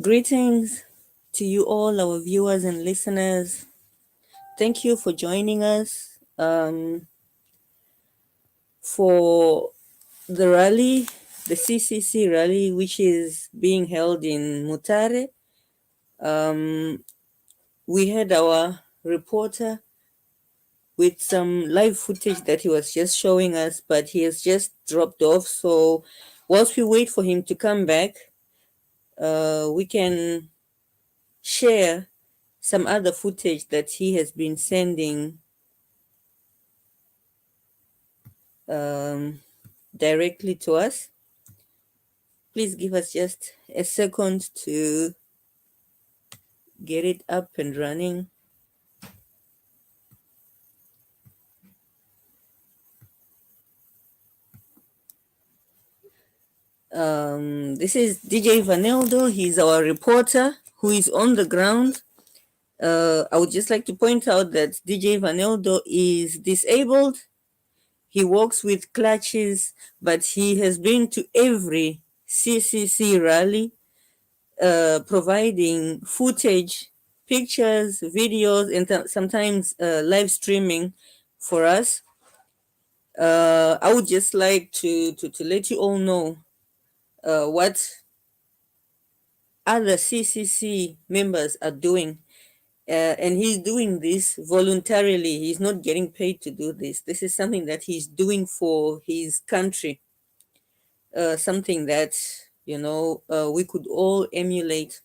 Greetings to you all, our viewers and listeners. Thank you for joining us for the rally, the CCC rally, which is being held in Mutare. We had our reporter with some live footage that he was just showing us, but he has just dropped off. So whilst we wait for him to come back, we can share some other footage that he has been sending directly to us. Please give us just a second to get it up and running. This is DJ Vanildo. He's our reporter who is on the ground. I would just like to point out that DJ Vanildo is disabled. He walks with clutches, but he has been to every CCC rally, providing footage, pictures, videos, and sometimes live streaming for us. I would just like to let you all know what other CCC members are doing. And he's doing this voluntarily. He's not getting paid to do this. This is something that he's doing for his country, something that, we could all emulate.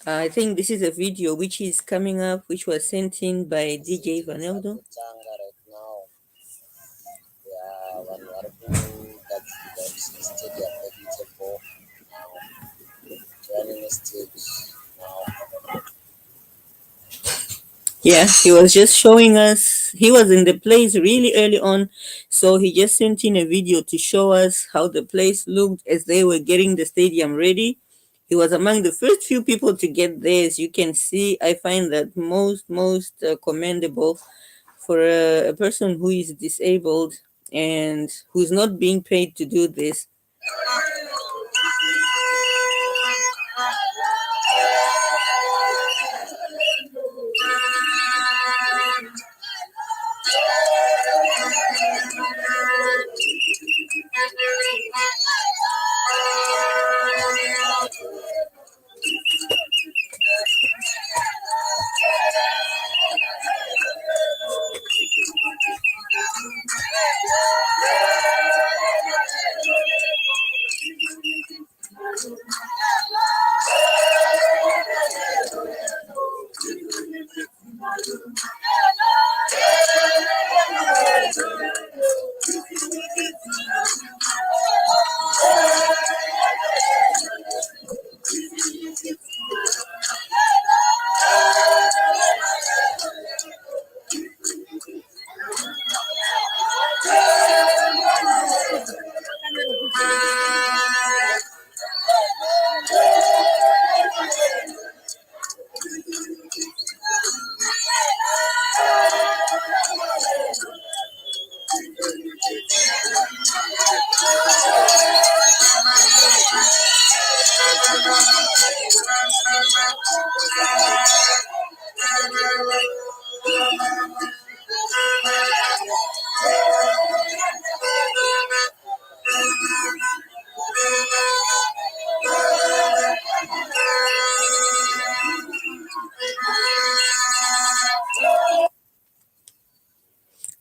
I think this is a video which is coming up, which was sent in by DJ Vaneldo. Yeah, he was just showing us. He was in the place really early on, so he just sent in a video to show us how the place looked as they were getting the stadium ready. He was among the first few people to get there. As you can see, I find that most commendable for a person who is disabled and who's not being paid to do this.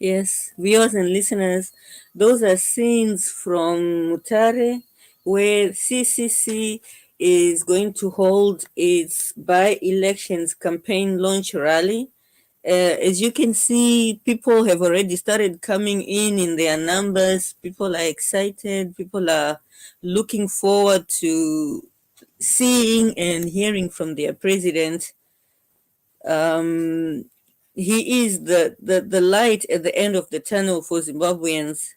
Yes, viewers and listeners, those are scenes from Mutare, where CCC is going to hold its by-elections campaign launch rally. As you can see, people have already started coming in their numbers. People are excited. People are looking forward to seeing and hearing from their president. he is the light at the end of the tunnel for Zimbabweans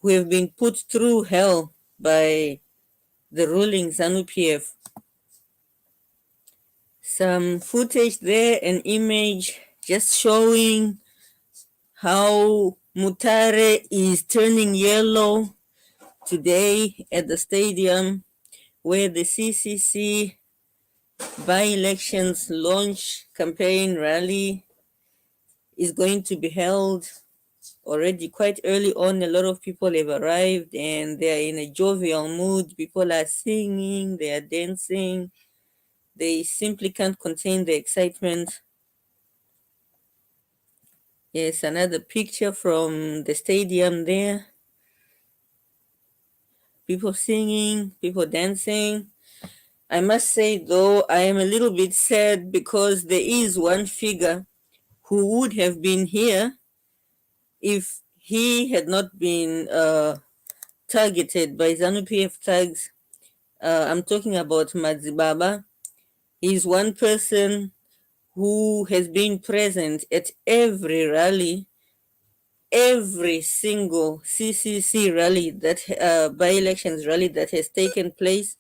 who have been put through hell by the ruling ZANU PF. Some footage there, an image just showing how Mutare is turning yellow today at the stadium where the CCC by-elections launch campaign rally is going to be held. Already quite early on, a lot of people have arrived and they are in a jovial mood. People are singing, they are dancing. They simply can't contain the excitement. Yes, another picture from the stadium there. People singing, people dancing. I must say, though, I am a little bit sad because there is one figure who would have been here if he had not been targeted by ZANU PF thugs. I'm talking about Madzibaba. He's one person who has been present at every rally, every single CCC rally that by-elections rally that has taken place,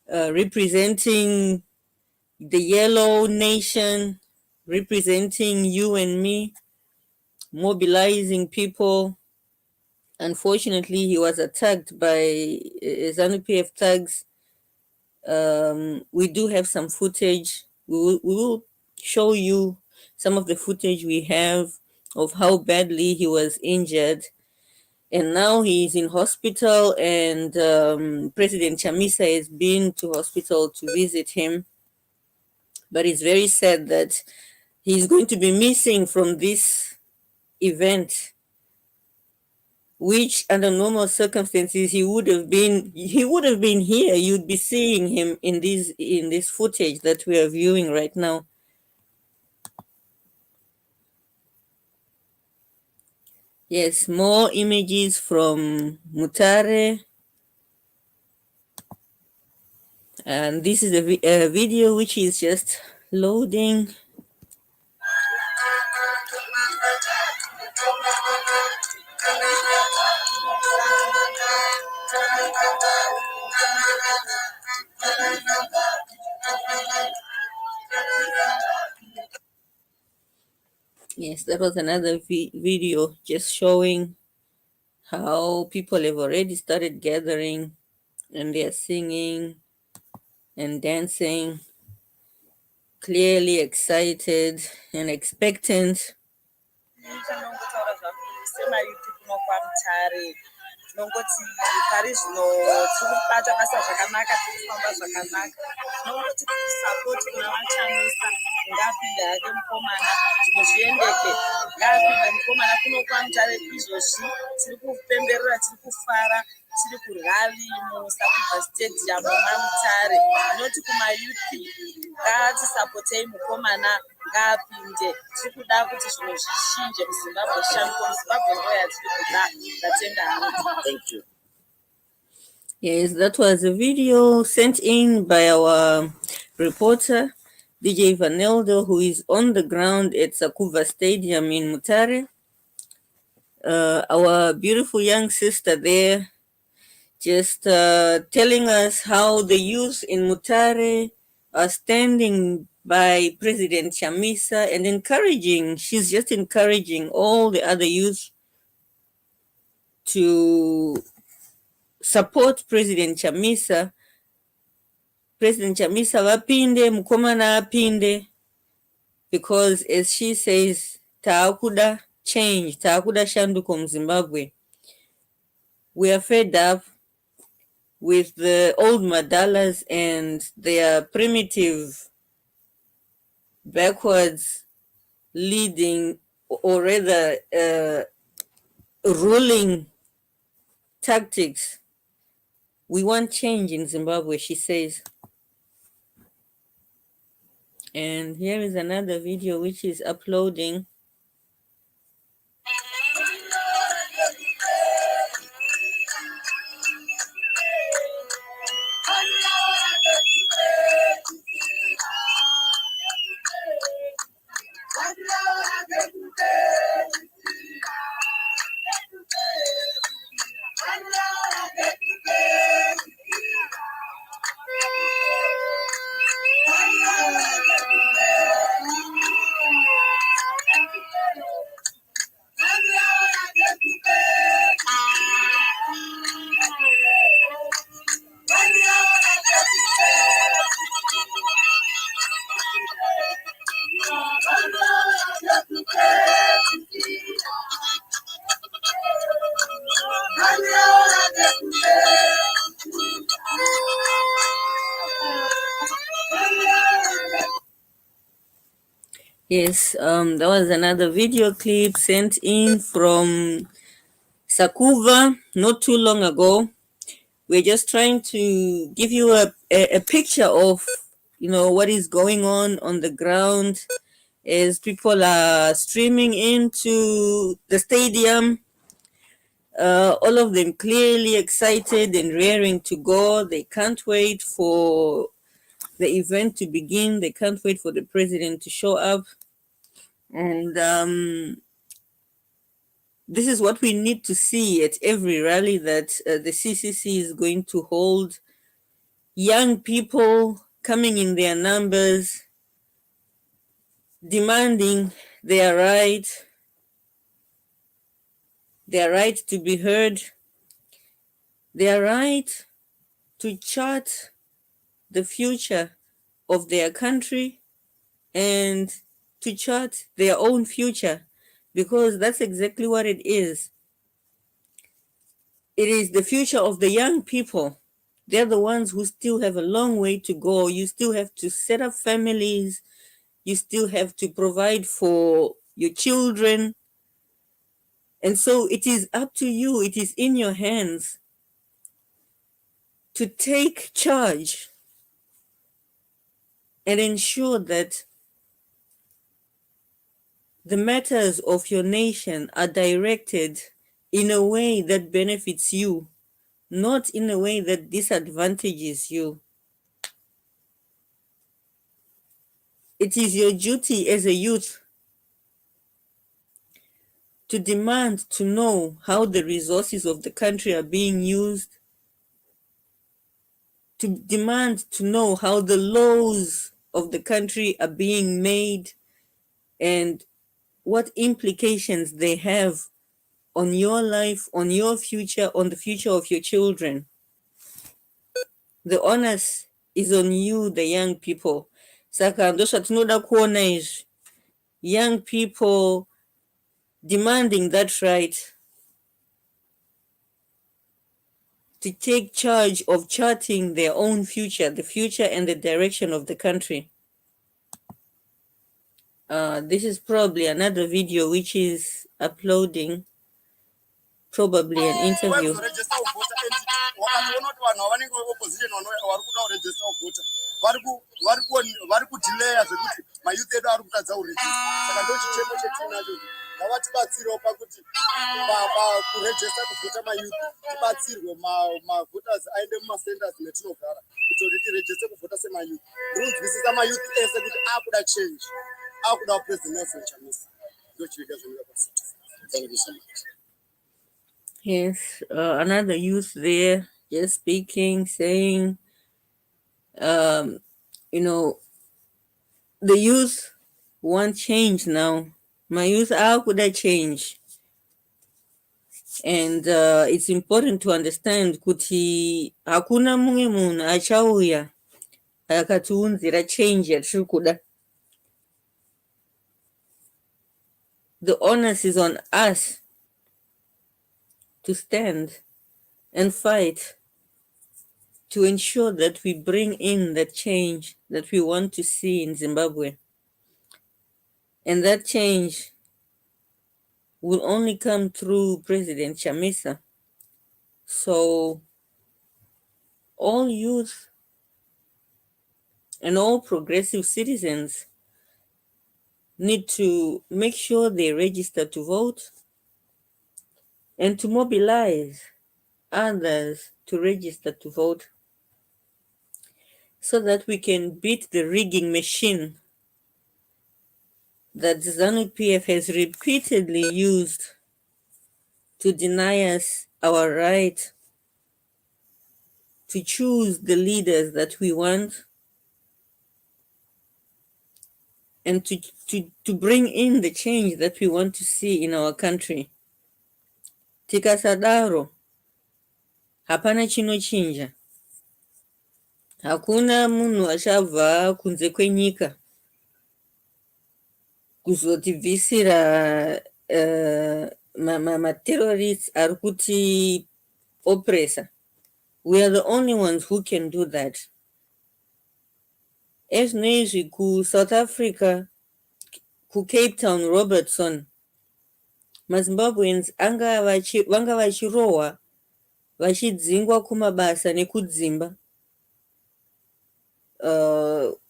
representing the yellow nation, representing you and me, mobilizing people. Unfortunately, he was attacked by ZANU PF thugs. We do have some footage. We will show you some of the footage we have of how badly he was injured. And now he's in hospital, and President Chamisa has been to hospital to visit him. But it's very sad that he's going to be missing from this event, which under normal circumstances he would have been here. You'd be seeing him in this footage that we are viewing right now. Yes, more images from Mutare, and this is a video which is just loading. Yes, that was another video just showing how people have already started gathering and they are singing and dancing, clearly excited and expectant. Tinongoti pari zvino tiri kubata basa zvakanaka, tiri kufamba zvakanaka. Tinongoti sapoti kuna vachamisa, ngapinde hake mukomana zvino zviendeke, ngapinde mukomana kuno kwaMutare. Izvozvi tiri kupemberera, tiri kufara, tiri kurali muSakuba stadium maMutare. Tinoti kumayuthi ngatisapotei mukomana, ngapinde. Tiri kuda kuti zvinhu zvichinje muZimbabwe, shanduko muZimbabwe ndo yatiri kuda. Ndatenda hangu. Thank you. Yes, that was a video sent in by our reporter, DJ Vaneldo, who is on the ground at Sakuva Stadium in Mutare. Our beautiful young sister there just telling us how the youth in Mutare are standing by President Chamisa and she's just encouraging all the other youth to support President Chamisa. President Chamisa vapinde, mukomana apinde, because as she says, taakuda change, taakuda shanduko muZimbabwe. We are fed up with the old madalas and their primitive, backwards leading, or rather ruling tactics. We want change in Zimbabwe, she says. And here is another video which is uploading. Yes, there was another video clip sent in from Sakuva not too long ago. We're just trying to give you a picture of, what is going on the ground as people are streaming into the stadium. All of them clearly excited and raring to go. They can't wait for the event to begin. They can't wait for the president to show up. And this is what we need to see at every rally that the CCC is going to hold. Young people coming in their numbers, demanding their right to be heard, their right to chart the future of their country and to chart their own future, because that's exactly what it is. It is the future of the young people. They're the ones who still have a long way to go. You still have to set up families, you still have to provide for your children. And so it is up to you, it is in your hands to take charge and ensure that the matters of your nation are directed in a way that benefits you, not in a way that disadvantages you. It is your duty as a youth to demand to know how the resources of the country are being used, to demand to know how the laws of the country are being made, and what implications they have on your life, on your future, on the future of your children. The onus is on you, the young people. Saka ndo zvatinoda kuona izvi, young people demanding that right to take charge of charting their own future, the future and the direction of the country. This is probably another video which is uploading, probably an interview. Ngavatibatsirewo pakuti kurejesta kuvhota mayuth tibatsirwe mavhoters aende mumasenders metinogara kuita kuti tirejeste kuvhota semayuth. Ndiri kunzwisisa mayuth ese kuti akuda change, akuda president Nelson Chamisa. Ndochirega zvinoda pasiti. Thank you so much. Yes, another youth there just speaking, saying, you know, the youth want change now. My youth, how could I change? And it's important to understand kuti hakuna mumwe munhu achauya akatiunzira change yatiri kuda. The onus is on us to stand and fight to ensure that we bring in the change that we want to see in Zimbabwe. And that change will only come through President Chamisa. So all youth and all progressive citizens need to make sure they register to vote and to mobilize others to register to vote, so that we can beat the rigging machine that ZANU-PF has repeatedly used to deny us our right to choose the leaders that we want and to bring in the change that we want to see in our country. Tikasadaro, hapana chinochinja. Hakuna munhu achabva kunze kwenyika kuzotivhisira materrorists ari kuti oppressor. We are the only ones who can do that. Ezvinezvi kuSouth Africa kucape town robertson mazimbabweans vanga vachirohwa vachidzingwa kumabasa nekudzimba.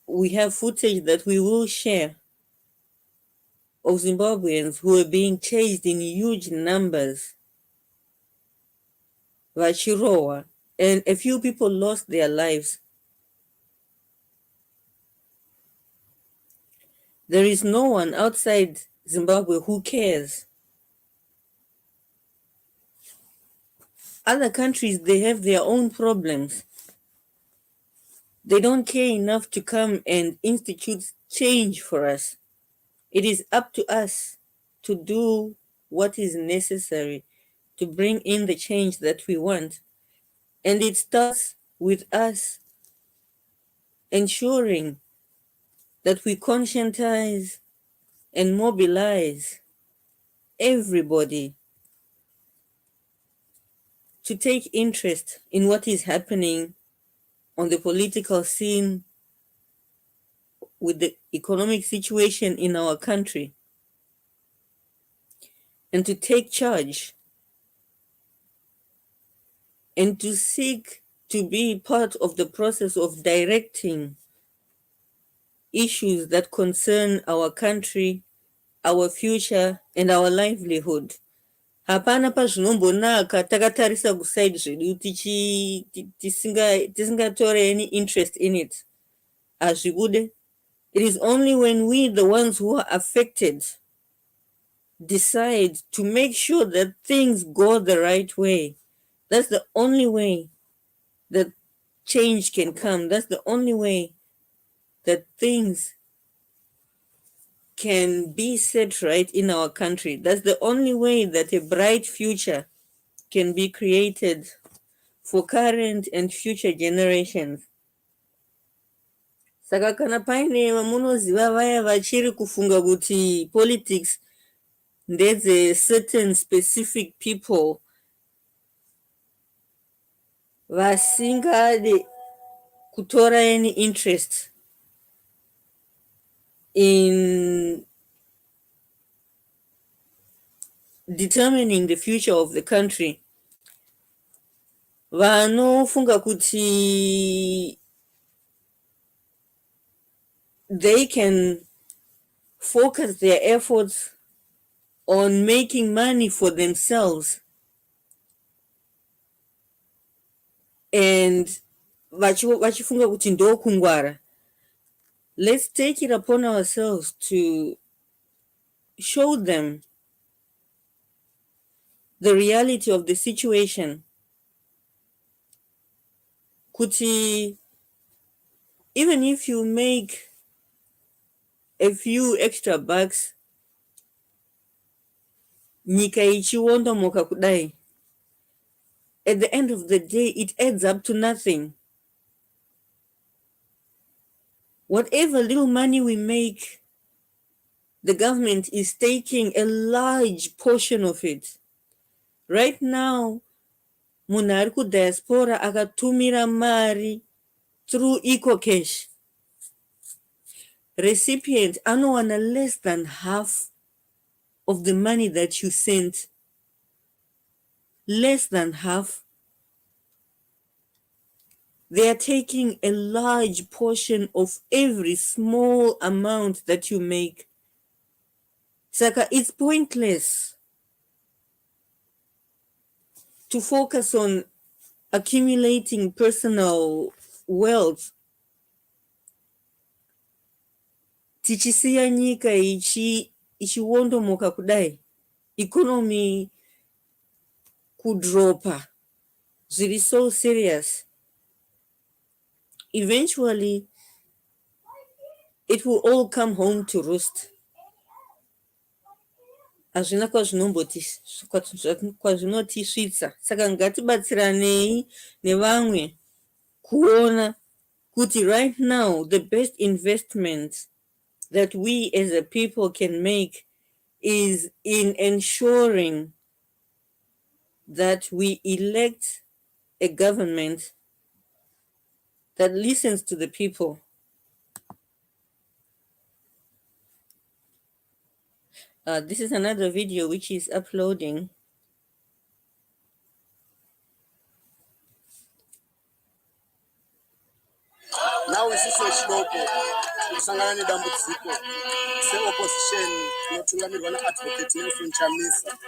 We have footage that we will share of Zimbabweans who were being chased in huge numbers, vachirohwa, and a few people lost their lives. There is no one outside Zimbabwe who cares. Other countries, they have their own problems. They don't care enough to come and institute change for us. It is up to us to do what is necessary to bring in the change that we want. And it starts with us ensuring that we conscientize and mobilize everybody to take interest in what is happening on the political scene with the economic situation in our country, and to take charge and to seek to be part of the process of directing issues that concern our country, our future, and our livelihood. Hapana pazvinombonaka takatarisa kusaidi zvedu tisingatore any interest in it. Hazvibude. It is only when we, the ones who are affected, decide to make sure that things go the right way. That's the only way that change can come. That's the only way that things can be set right in our country. That's the only way that a bright future can be created for current and future generations. Saka kana paine vamunoziva vaya vachiri kufunga kuti politics ndedze certain specific people vasingade kutora any interest in determining the future of the country, vanofunga kuti they can focus their efforts on making money for themselves and vachifunga kuti ndokungwara. Let's take it upon ourselves to show them the reality of the situation. Kuti even if you make a few extra bucks, nyika ichiwondomoka kudai, at the end of the day, it adds up to nothing. Whatever little money we make, the government is taking a large portion of it. Right now, munhu ari kudiaspora akatumira mari through ecocash, recipient anowana less than half of the money that you sent. Less than half. They are taking a large portion of every small amount that you make. Saka, it's pointless to focus on accumulating personal wealth. Tichisiya nyika ichiwondomoka kudai, economy kudropa, zviri so serious. Eventually, it will all come home to roost. Hazvina kwazvinotisvitsa. Saka ngatibatsiranei nevamwe kuona kuti right now the best investment that we as a people can make is in ensuring that we elect a government that listens to the people. This is another video which is uploading. nawo isusu wechidoko kusangana nedambudziko seopposition tinotungamirwa naadvocate Nelson Chamisa.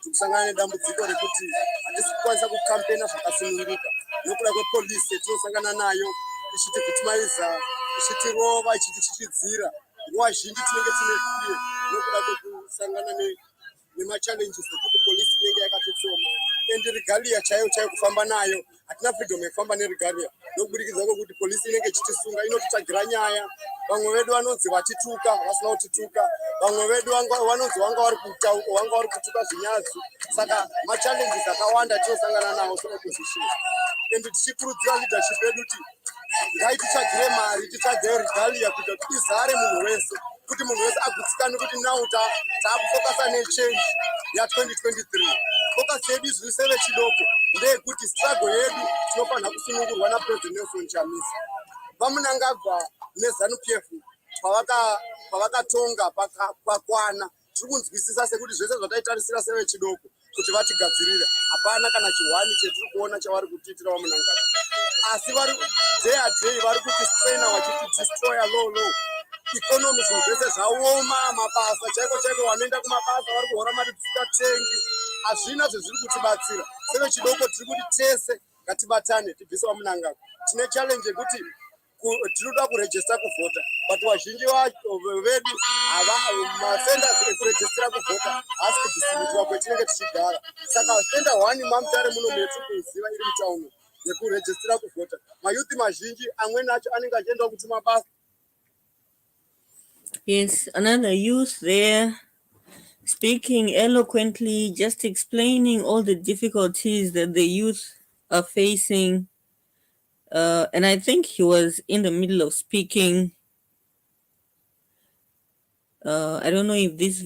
Tikusangana nedambudziko rekuti hatisi kukwanisa kukampena zvakasununguka nokuda kwepolisi yatinosangana nayo ichitivhitimaiza, ichitirova, ichitichichidzira. Nguva zhinji tinenge tine fiye nokuda kwekusangana nemachallenges ekuti polisi inenge yakatitsoma and regalia chaiyo chaiyo kufamba nayo. Hatina freedom yekufamba neregalia nokubudikidza kwekuti polisi inenge ichitisunga, inotitsvagira nyaya. Vamwe vedu vanonzi vatituka vasina kutituka, vamwe vedu vanonzi vanga vari kutuka zvinyazi. Saka machallenges akawanda tinosangana nawo seopposition and tichikurudzira leadership yedu kuti ngaititsvagire mari, titsvagire regalia kuita kuti izare munhu wese, kuti munhu wese agutsikane kuti now taakufokasa nechange ya2023. Focus yedu izvi sevechidoko ndeyekuti struggle yedu tinofanira kusunungurwa napresident Nelson Chamisa. Vamunangagwa neZANU-PF pavakatonga pakwana, tiri kunzwisisa sekuti zvese zvataitarisira sevechidoko kuti vatigadzirire hapana kana chihwani chetiri kuona chavari kutiitira vamunangagwa. Asi day a day vari kutistraina vachitidestroya low. Ikonomi zvinhu zvese zvaoma, mabasa chaiko chaiko, vanoenda kumabasa vari kuhora mari dzisingatengi. Hazvina zvezviri kutibatsira. Sevechidoko tiri kuti tese ngatibatane tibvise vamunangagwa. Tine challenge yekuti tinoda kurejista kuvhota, but vazhinji vedu masenders ekurejistira kuvhota haasi kudhisimudzwa kwetinenge tichigara. Saka senda 1 maMutare muno metiri kuiziva iri mutauno yekurejistira kuvhota. Mayuthi mazhinji amweni acho anenge achienda kuti mabasa. Yes, another youth there speaking eloquently, just explaining all the difficulties that the youth are facing. And I think he was in the middle of speaking. I don't know if this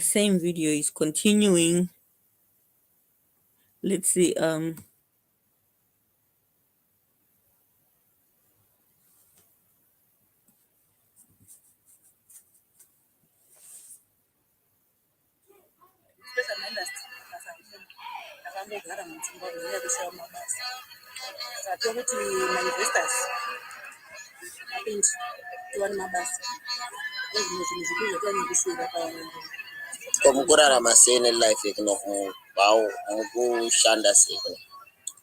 same video is continuing. Let's see. Mukurarama sei nelife yekuno kumubvawo mukushanda sei?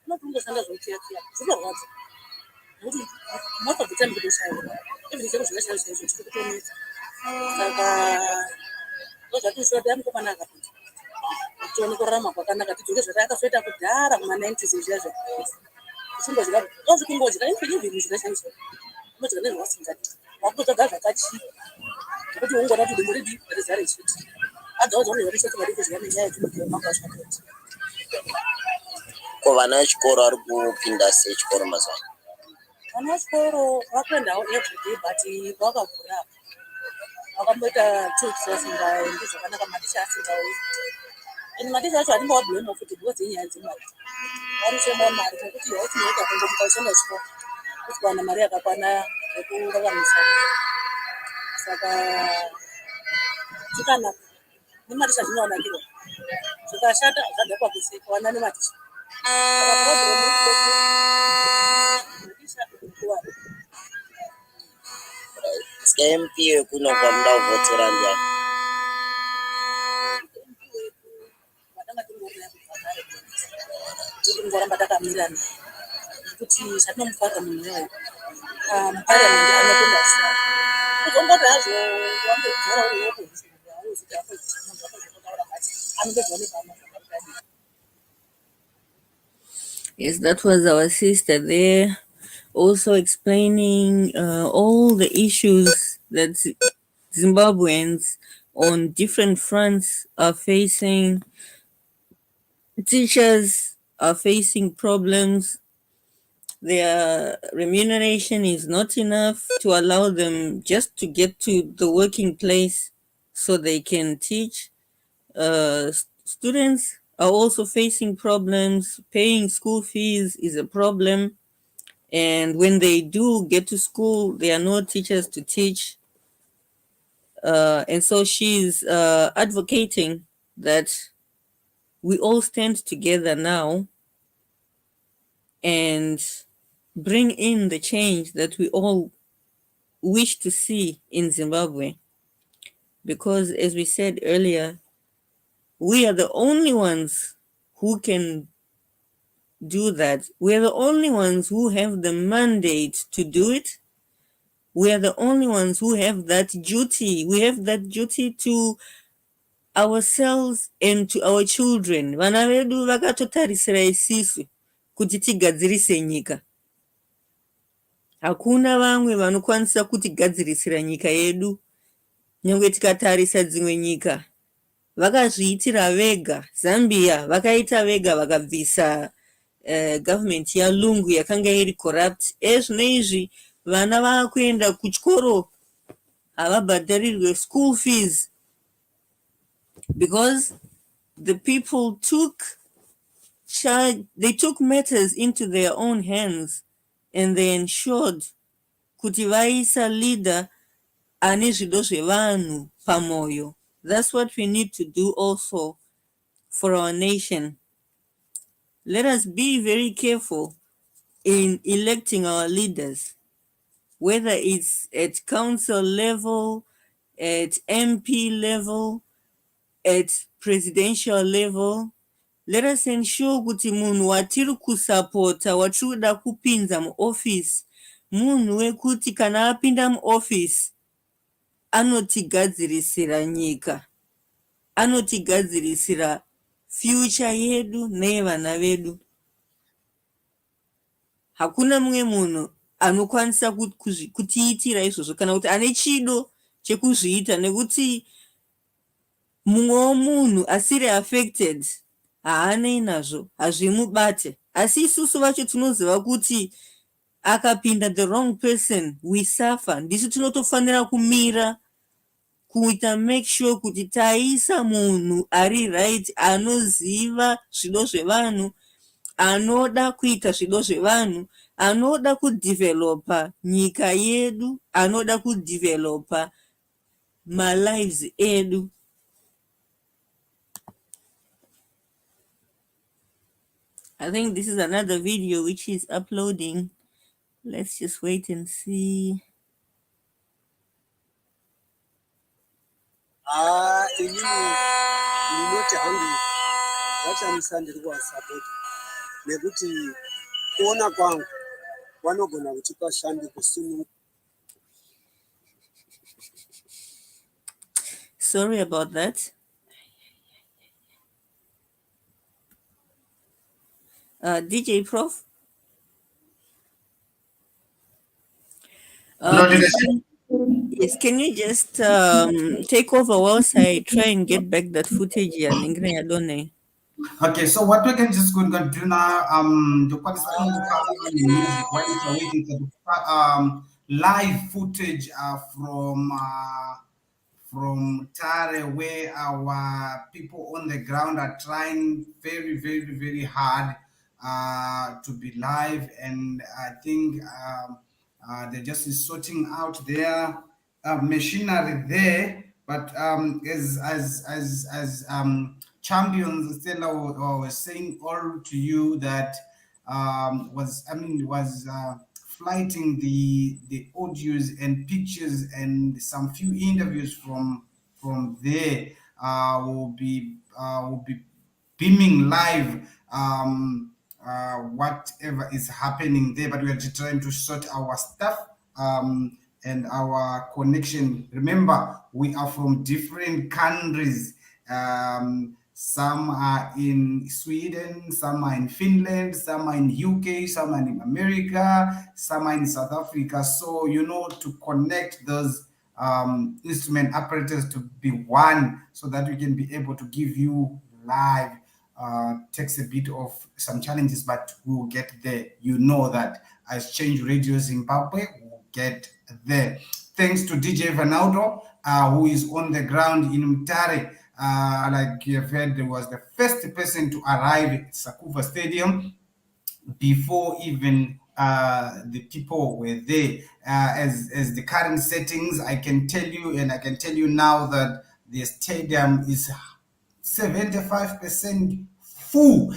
Unotongoshanda zvokiyakiya zvinorwadza nokuti mota dzitani kutoshaira every chero zvakashaisha izvo chiri kutonesa. Saka ndozvatinoshuva kuti mukomana akapinda tione kurarama kwakanaka, tidzoke zvatakasoita kudhara kuma90s zviya zvichingodya ozvikungodya infinivhini zvakashaisha unodya nezvawasingadi wakutotsvaga zvakachipa zvokuti ungoda kuti dumbu ridi rizare chiti adzaudzwa nezvarisoti vari kudya nenyaya yekumakazvakati. Ko vana vechikoro vari kupinda sei chikoro mazuva ano? Vana vechikoro vakuendawo everyday but vakavhura vakamboita 2 weeks vasingaendi zvakanaka, maticha asingauyi and maticha acho hatimbovablema futi because yenyaya dzemari. Varishoma mari nekuti hautinoita kungomuka uchienda chikoro kuti kuwana mari yakakwana yekuraramisa. Saka zvakanaka nematicha zvinowanakirwa, zvikashata zvadhakwa kuse kuwana nematicha. MP wekuno kwamuda kuvhotera ndiani? Ngoramba takamira naye nekuti zvatinomufarira munhu iyoyo muparliament anopinda sa kuzongoti hazvo wambogara uri opposition hauzivi opposition munhu wakazotaura basi anongezwa nepama. Yes, that was our sister there, also explaining all the issues that Zimbabweans on different fronts are facing. Teachers are facing problems. Their remuneration is not enough to allow them just to get to the working place so they can teach. Students are also facing problems. Paying school fees is a problem. And when they do get to school, there are no teachers to teach. And so she's advocating that we all stand together now and bring in the change that we all wish to see in Zimbabwe. Because, as we said earlier, we are the only ones who can do that. We are the only ones who have the mandate to do it. We are the only ones who have that duty. We have that duty to ourselves and to our children. Vana vedu vakatotarisira isisu kuti tigadzirise nyika. Hakuna vamwe vanokwanisa kutigadzirisira nyika yedu. Nyangwe tikatarisa dzimwe nyika vakazviitira vega. Zambia vakaita vega vakabvisa government yalungu yakanga iri corrupt. Ezvinoizvi vana vakuenda kuchikoro havabhadharirwe school fees because the people took charge, they took matters into their own hands and they ensured kuti vaisa leader ane zvido zvevanhu pamoyo. That's what we need to do also for our nation. Let us be very careful in electing our leaders, whether it's at council level, at MP level, at presidential level. Let us ensure kuti munhu watiri kusapota watiri kuda kupinza muoffice munhu wekuti kana apinda muoffice anotigadzirisira nyika, anotigadzirisira future yedu neyevana vedu. Hakuna mumwe munhu anokwanisa kutiitira izvozvo kana kuti ane chido chekuzviita, nekuti mumwe womunhu asiri affected haanei nazvo, hazvimubate. Asi isusu vacho tinoziva kuti akapinda the wrong person we suffer. Ndisu tinotofanira kumira kuita make sure kuti taisa munhu ari right, anoziva zvido zvevanhu, anoda kuita zvido zvevanhu, anoda kudevelopa nyika yedu, anoda kudevelopa malives edu. I think this is another video which is uploading. Let's just wait and see. Inini ndinoti hangu vachamisa ndiri kuvasapota nekuti kuona kwangu vanogona kutipa shandi kusununguka. Sorry about that. DJ Prof. Yes, can you just take over whilst I try and get back that footage here? Okay, so what we can just go and do now, the music while it's waiting for live footage from Tare, where our people on the ground are trying very, very, very hard to be live, and I think they're just sorting out their machinery there. But as champions, Stella was saying all to you that was flighting the audios and pictures and some few interviews from there will be beaming live whatever is happening there. But we are just trying to sort our stuff and our connection. Remember, we are from different countries. Some are in Sweden, some are in Finland, some are in UK, some are in America, some are in South Africa. So, to connect those instrument apparatus to be one so that we can be able to give you live takes a bit of some challenges, but we'll get there. You know that as Change Radio Zimbabwe, we'll get there. Thanks to DJ Vanaudo, who is on the ground in Mutare. Like you have heard, he was the first person to arrive at Sakuva Stadium before even the people were there. As the current settings, I can tell you, and I can tell you now that the stadium is 75% full.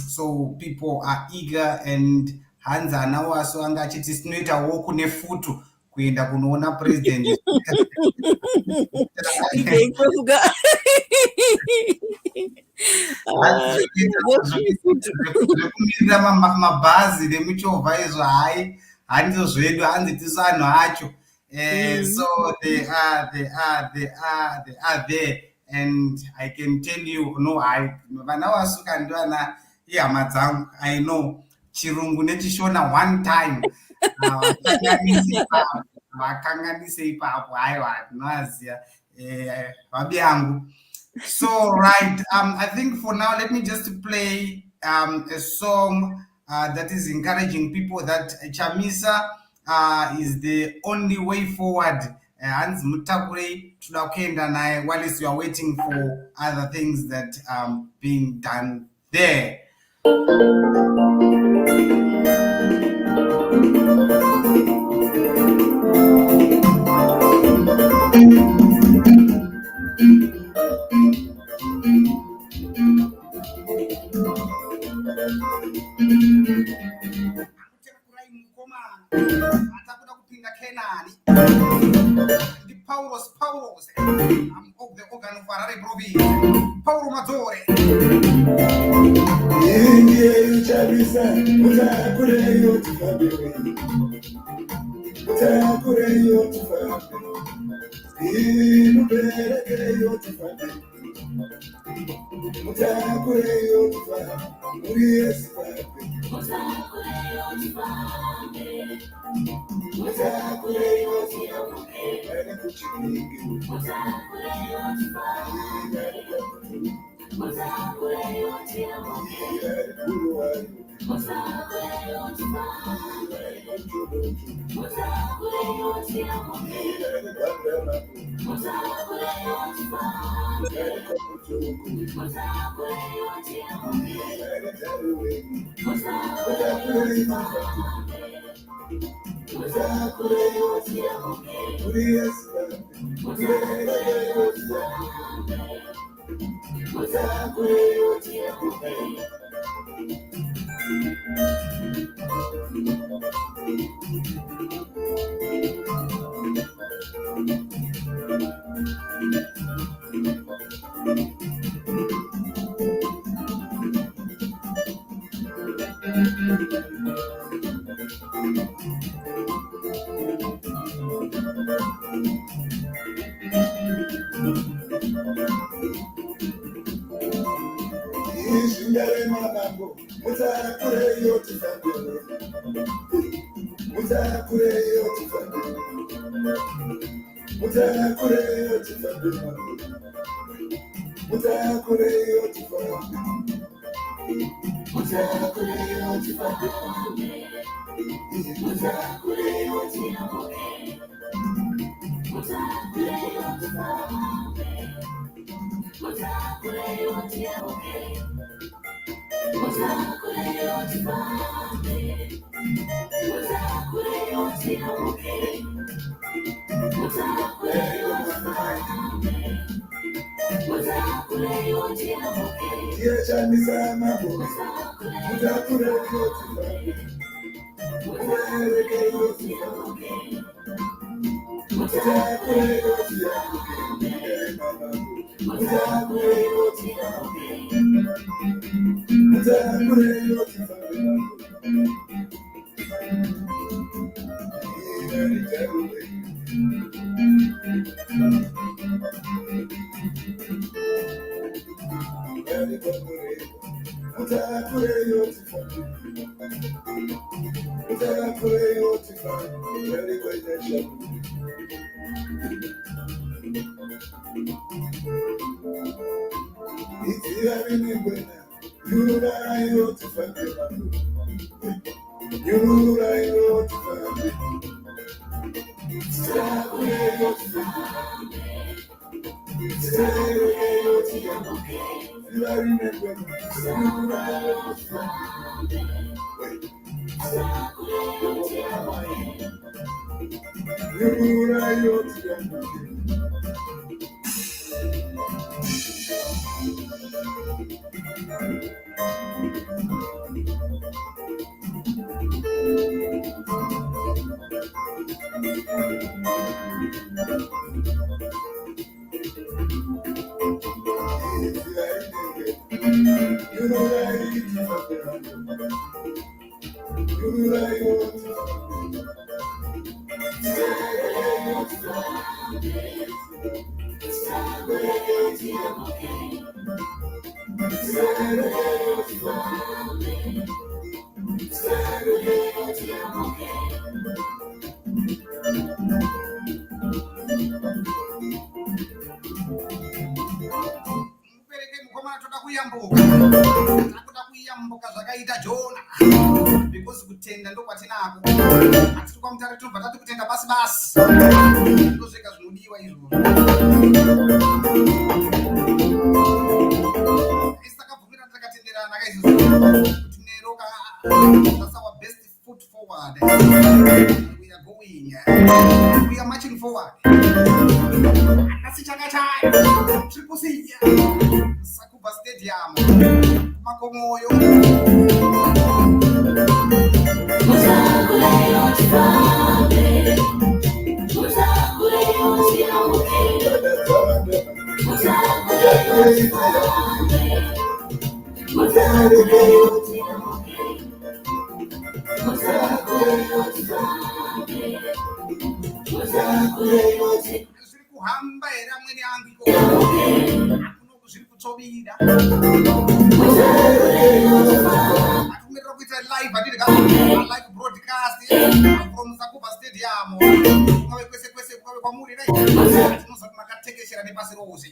So people are eager, and hanzi anawo so anga achiti sinoitawo kune futu kuenda kunoona president. Okay, Prof. Zvekumirira mabhazi nemichovha izvo hai handizvo zvedu, hanzi tisu anhu acho. So they are there, and I can tell you, no, vana vasuka ndivana ihama dzangu. I know chirungu nechishona one time vakanganise ipapo, haiwa ndinovaziva vabi yangu. So right, I think for now, let me just play a song that is encouraging people that Chamisa is the only way forward. Hans Mutakure toda kuenda naye while you are waiting for other things that being done there. Atakuda kupinda Kenani. The Paulos, I'm of the organ of Harare province. Paulo Maggiore. India Chavisa, Mutakure Yotifabi. Mutakure Yotifabi. Inubere Yotifabi. Mutakure Yotifabi. Urias Fabi. Mutakure Yotifabi. Mutakure Yotifabi. Very good chicken. Mutakure Yotifabi. Mutakure Yotifabi. Very good one. Mutakure Yotifabi. Very good. Mutakure Yotifabi. Very good. Mutakure Yotifabi. Very good. Mutakure Yotifabi. Very good. Mutakure Yotifabi. Mutakure Yotifabi. Urias Fabi. Mutakure Yotifabi. Ishindale mabango, mutakure Yotifabi. Mutakure Yotifabi. Mutakure Yotifabi. Mutakure Yotifabi. Mutakure Yotifabi. Mutakure Yotifabi. Mutakure Yotifabi. Mutakure Yotifabi. Mutakure Yotifabi. Mutakure Yotifabi. Mutakure Yotifabi. Mutakure Yotifabi. Yechamisa mambo. Mutakure Yotifabi. Mutakure Yotifabi. Mutakure Yotifabi. Mutakure Yotifabi. Mutakure Yotifabi. Mutakure Yotifabi. Mutakure Yotifabi. Very good. It's having when you are Yotifabi. You are Yotifabi. Mutakure Yotifabi. Mutakure Yotifabi. You are remember. You are Yotifabi. Kuyambuka zvakaita Jona because kutenda ndokwatinako atiri kwamutare tinobva tati kutenda basi basi ndozvega zvinodiwa izvozvo. Isi takabvumira takatenderana kaizvozvo kuti neroka that's our best foot forward. We are going, we are marching forward. Asi chakachaya tiri kusiya Sakuba Stadium makomoyo zviri kuhamba here amweni angu iko akunoku zviri kutsobira atikumira kuita live atirika live broadcast from Sakuba Stadium kungave kwese kwese kungave kwamuri tinozoti makatekeshera nepasi rose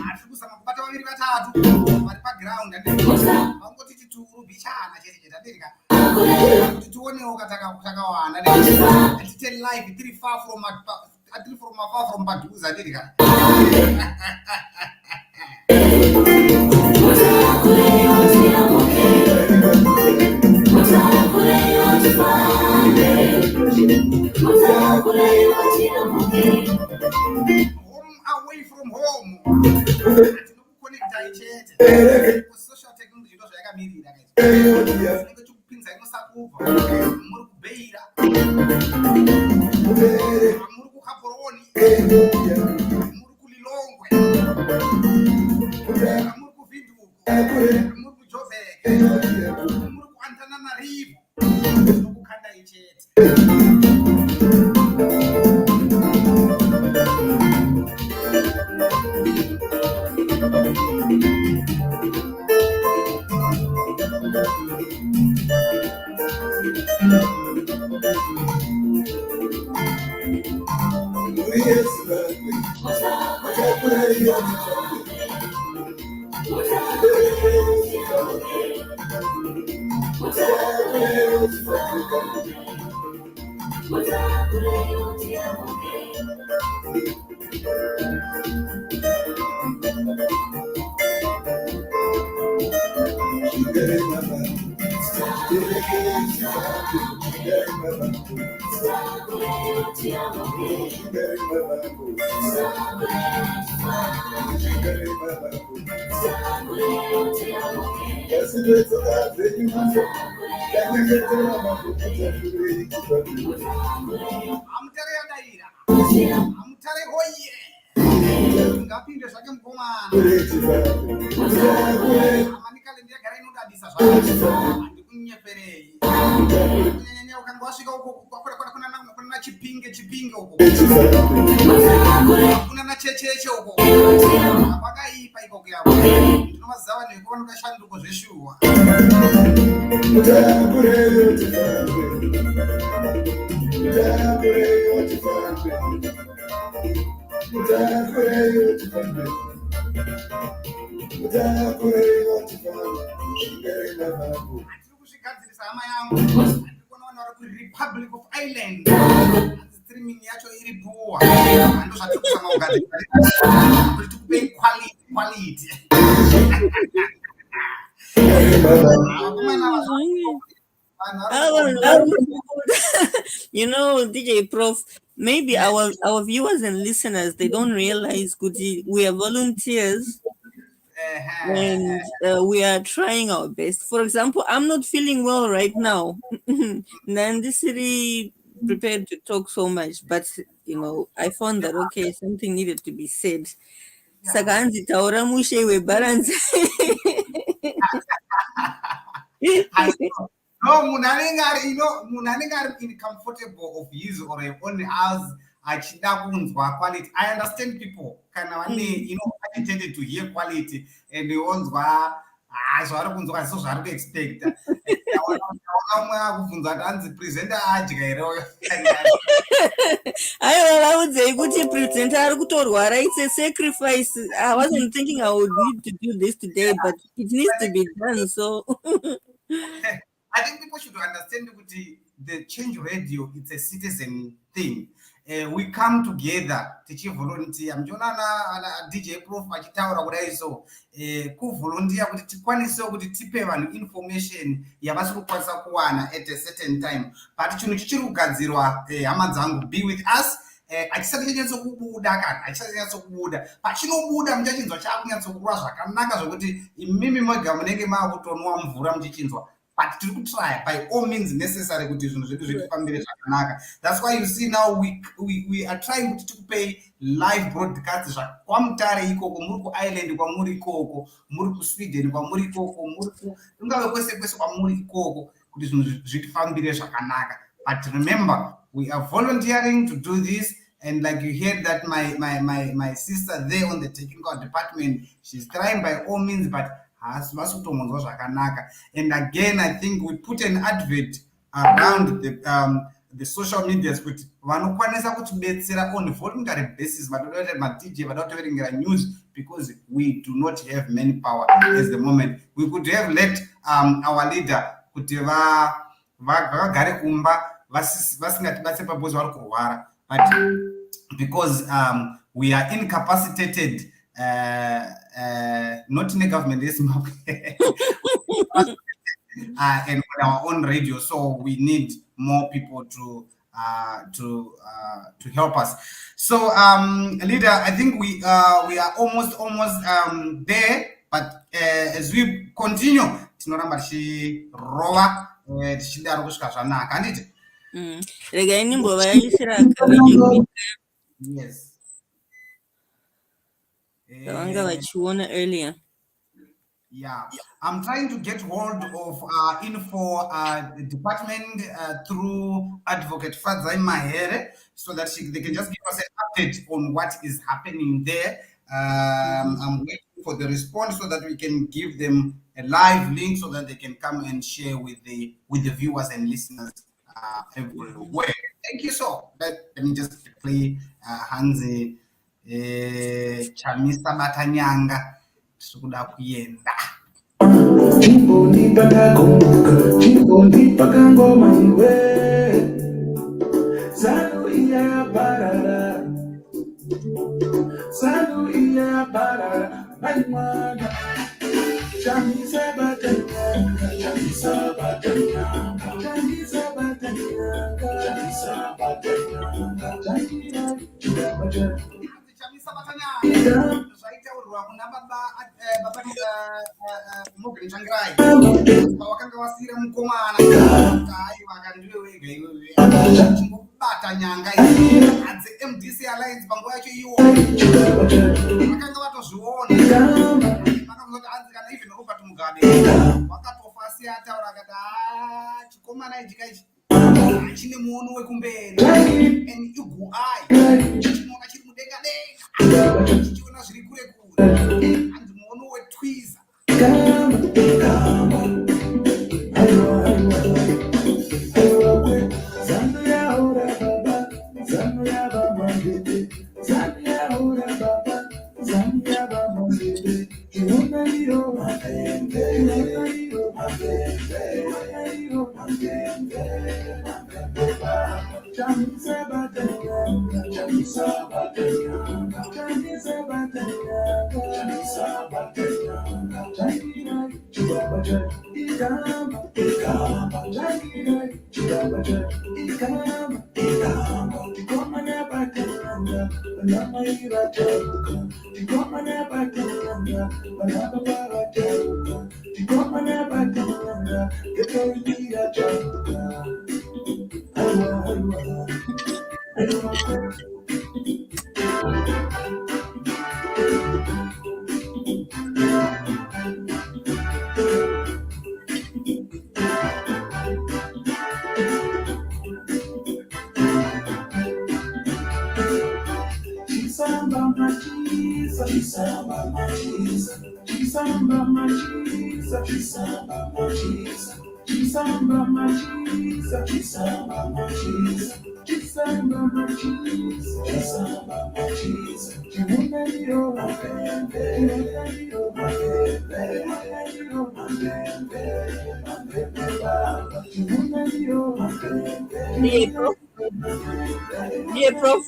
atiri kuzama kubata vaviri vatatu vari paground vangoti tituru bichana chete chete atirika kuti tionewo katakawanda atite live tiri far from padhuze atirika home away from home atinokuconnecta chete social technology ndo zvayakamirira kaizvinenge chikupinza inosakubva muri kubeira muri kukaporoni muri kulilongwe muri kuvhinduku muri kujobheke muri kuantananarivo tinokukandai chete. Mutare hoye ngapinde zvake mukomana amanikale ndiyagara inodadisa zvake handikunyeperei kunyanya ukanga wasvika uko kuna chipinge uko kuna nachecheche uko kwakaipa ikoko yavo ndinomaziva nekuona kashanduko zveshuwa kusvigadzirisa hama yangu ndikuona vanhu vari kurepublic of Ireland streaming yacho iri puwa ando zvatiri kuzama kugadzirisa kuti tikupei quality vakomana You know, DJ Prof, maybe our viewers and listeners, they don't realize Guti, we are volunteers and we are trying our best. For example, I'm not feeling well right now. Nandi City prepared to talk so much, but you know, I found that okay, something needed to be said. Sakanzi taura mushe we balance. I know. No, Munaningar, you know, Munaningar in comfortable of his or a own house. Quality. I understand people kind of you know agitated to hear quality and the ones were zvaro kunzwa so zvari expect kubvunza kuti anzi presenter adya here I would say kuti presenter ari kutorwara. It's a sacrifice. I wasn't thinking I would need to do this today, but it needs to be done. So I think people should understand that the Change Radio, it's a citizen thing. We come together, teach volunteer. Mjona DJ Prof achitaura kudai so ku volunteer kuti tikwanise kuti tipe vanhu information yavasi kukwanisa kuwana at a certain time. But chinhu chichiri kugadzirwa hama dzangu, be with us. Achisati chanyatsokubuda kana achisati chanyatsokubuda pachinobuda muchachinzwa chakunyatsokurwa zvakanaka zvokuti imimi mwega munenge maakutonwa mvura muchichinzwa. But to try by all means necessary kuti zvinhu zvedu zvifambire zvakanaka. That's why you see now we are trying to pay live broadcasts zvakwaMutare ikoko, muri kuIreland kwamuri ikoko, muri kuSweden kwamuri ikoko, muri kungave kwese kwese kwamuri ikoko kuti zvinhu zvifambire zvakanaka. But remember, we are volunteering to do this. And like you heard that my sister there on the technical department, she's trying by all means, but and again, I think we put an advert around the social medias kuti vanokwanisa kutibetsera on voluntary basis, but DJ vanotoverenga news because we do not have manpower at the moment. We could have let our leader kuti vagare kumba vasingatibatse pabose vari kurwara, but because we are incapacitated, not in the government, yes, and on our own radio, so we need more people to help us. So, leader, I think we are almost there, but as we continue, tinoramba tichirowa tichidaro kusvika zvanaka, handiti? Regai nimbova yaisira kavideo Yes. kavanga vachiona earlier. Yeah, I'm trying to get hold of info department through Advocate Fadzai Mahere so that they can just give us an update on what is happening there. I'm waiting for the response so that we can give them a live link so that they can come and share with the viewers and listeners everywhere. Thank you so. Let me just play Hanzi Chamisa Batanyanga. Sukuda kuyenda chiboni pakakumbuka chiboni pakangoma iwe zanu iya barara maimwana chamisa batanyanga chamisa batanyanga chamisa batanyanga chamisa batanyanga chamisa batanyanga zvaitaurwa kuna baba Mogre Changirai pavakanga vasira mukomana kuti aiwa kandiwe wega iwewe chimbobata nyanga idzi hadzi MDC Alliance panguva yacho iwona vakanga vatozviona vakazoti hanzi kana even Robert Mugabe vakatofa asi ataura akati chikomana ichi kaichi chine muono wekumberi and iguai chinonga chiri mudenga denga chichiona zviri kure kure hanzi muono wetwiza Yeah, Prof. Yeah, Prof.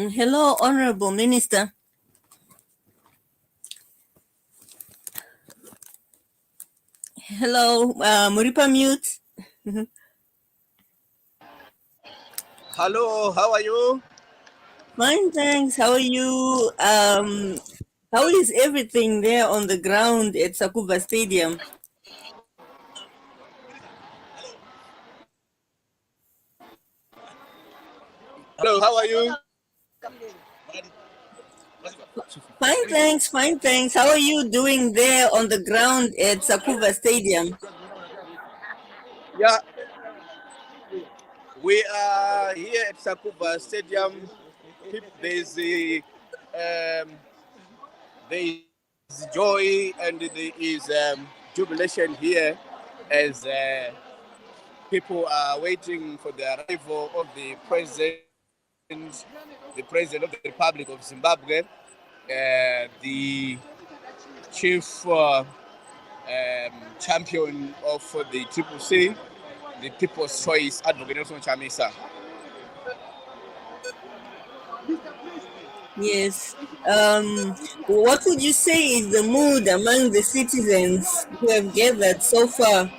Hello, Honorable Minister. Hello, Muripa mute. Hello, how are you? Fine, thanks. How are you? How is everything there on the ground at Sakuba Stadium? Hello, how are you? Fine, thanks. Fine, thanks. How are you doing there on the ground at Sakuba Stadium? Yeah, we are here at Sakuba Stadium. There's joy and there is jubilation here as people are waiting for the arrival of the president of the Republic of Zimbabwe, the chief champion of the Ccc, the People's Choice Advocate Nelson Chamisa. Yes. What would you say is the mood among the citizens who have gathered so far?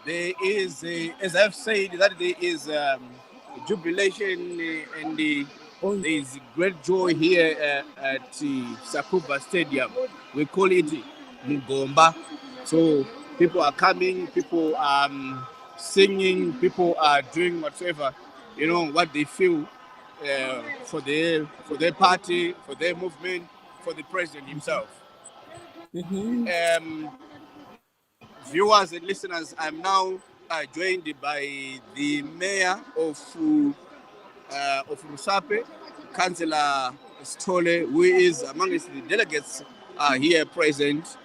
There is, as I've said, that there is jubilation and there is great joy here at Sakuba Stadium. We call it Mugomba. So people are coming, people are singing, people are doing whatever, what they feel for their party, for their movement, for the president himself. Mm-hmm. Viewers and listeners, I'm now joined by the mayor of Rusape, Councillor Stole, who is amongst the delegates here present.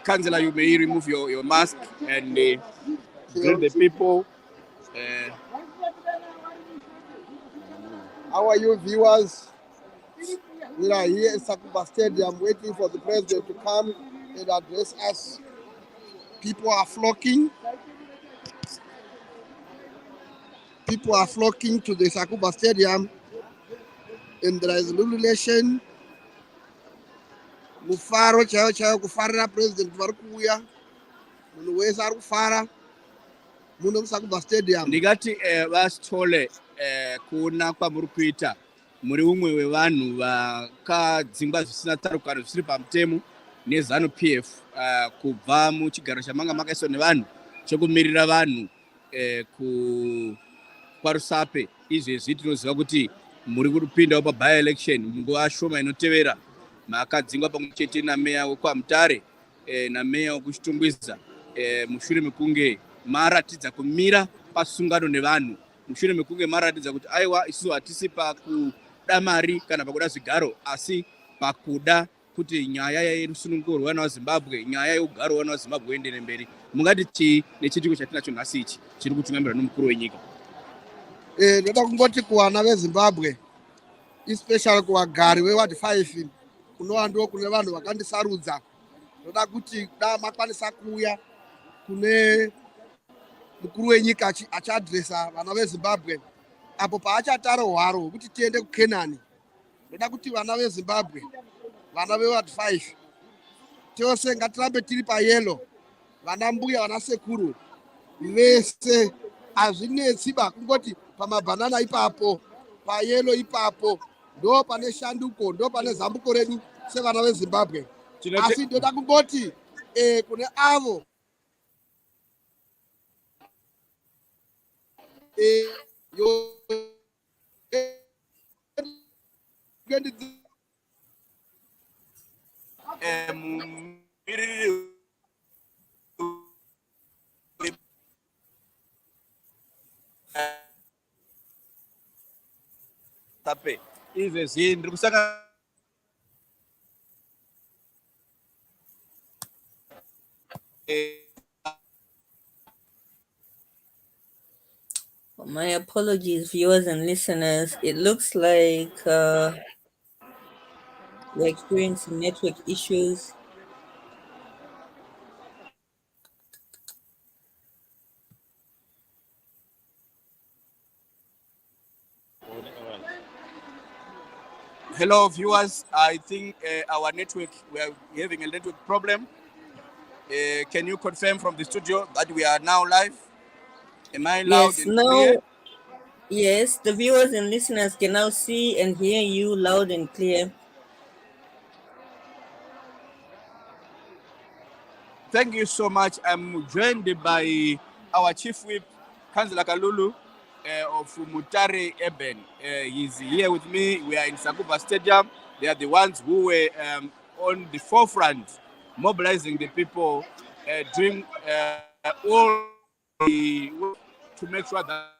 Councillor, you may remove your mask and greet the people. How are you, viewers? We are here at Sakuba Stadium waiting for the president to come and address us. People are flocking. People are flocking to the Sakuba Stadium, and there is illumination. Mufaro chao kufarira president varikuuya. Munhu wese ari kufara muno muSakuba Stadium. Ndingati vasitole kuona kwamuri kuita muri umwe wevanhu vakadzingwa zvisina tsarukano zvisiri pamutemo nezanu PF kubva muchigaro chamanga makaiswa nevanhu chokumirira vanhu kwaRusape. Izvezvi tinoziva kuti muri kupindawo paby election munguva shoma inotevera. Makadzingwa pamwe chete nameya wekwaMutare nameya wekuchitungwiza mushure mekunge maratidza kumira pasungano nevanhu, mushure mekunge maratidza kuti aiwa isusu hatisi pakuda mari kana pakuda zvigaro asi pakuda kuti nyaya yerusununguko rwevana vaZimbabwe, nyaya yeugaro hwevana vaZimbabwe iendere mberi. Mungati chii nechitiko chatinacho nhasi ichi chiri kutungamirwa nomukuru wenyika? Ndoda kungoti kuvana veZimbabwe, especially kuvagari veward 5 kunova ndo kune vanhu vakandisarudza. Ndoda kuti da makwanisa kuuya kune mukuru wenyika achiadhiresa vana veZimbabwe apo paachatara hwaro hwekuti tiende kuKenani. Ndoda kuti vana veZimbabwe, vana veward 5 tose ngatirambe tiri payelo, vana mbuya vana sekuru vese hazvinetsiba kungoti pamabhanana ipapo, payelo ipapo, ndo pane shanduko, ndo pane zambuko redu sevana veZimbabwe. Asi ndoda kungoti kune avo tape izvezvi ndiri kusaka My apologies, viewers and listeners. It looks like we're experiencing network issues. Hello, viewers. I think our network, we are having a network problem. Can you confirm from the studio that we are now live? Am I loud Yes, and clear? now, yes, the viewers and listeners can now see and hear you loud and clear. Thank you so much. I'm joined by our Chief Whip, Councillor Kalulu of Mutare Eben. He's here with me. We are in Sakuba Stadium. They are the ones who were on the forefront, mobilizing the people, doing all the work to make sure that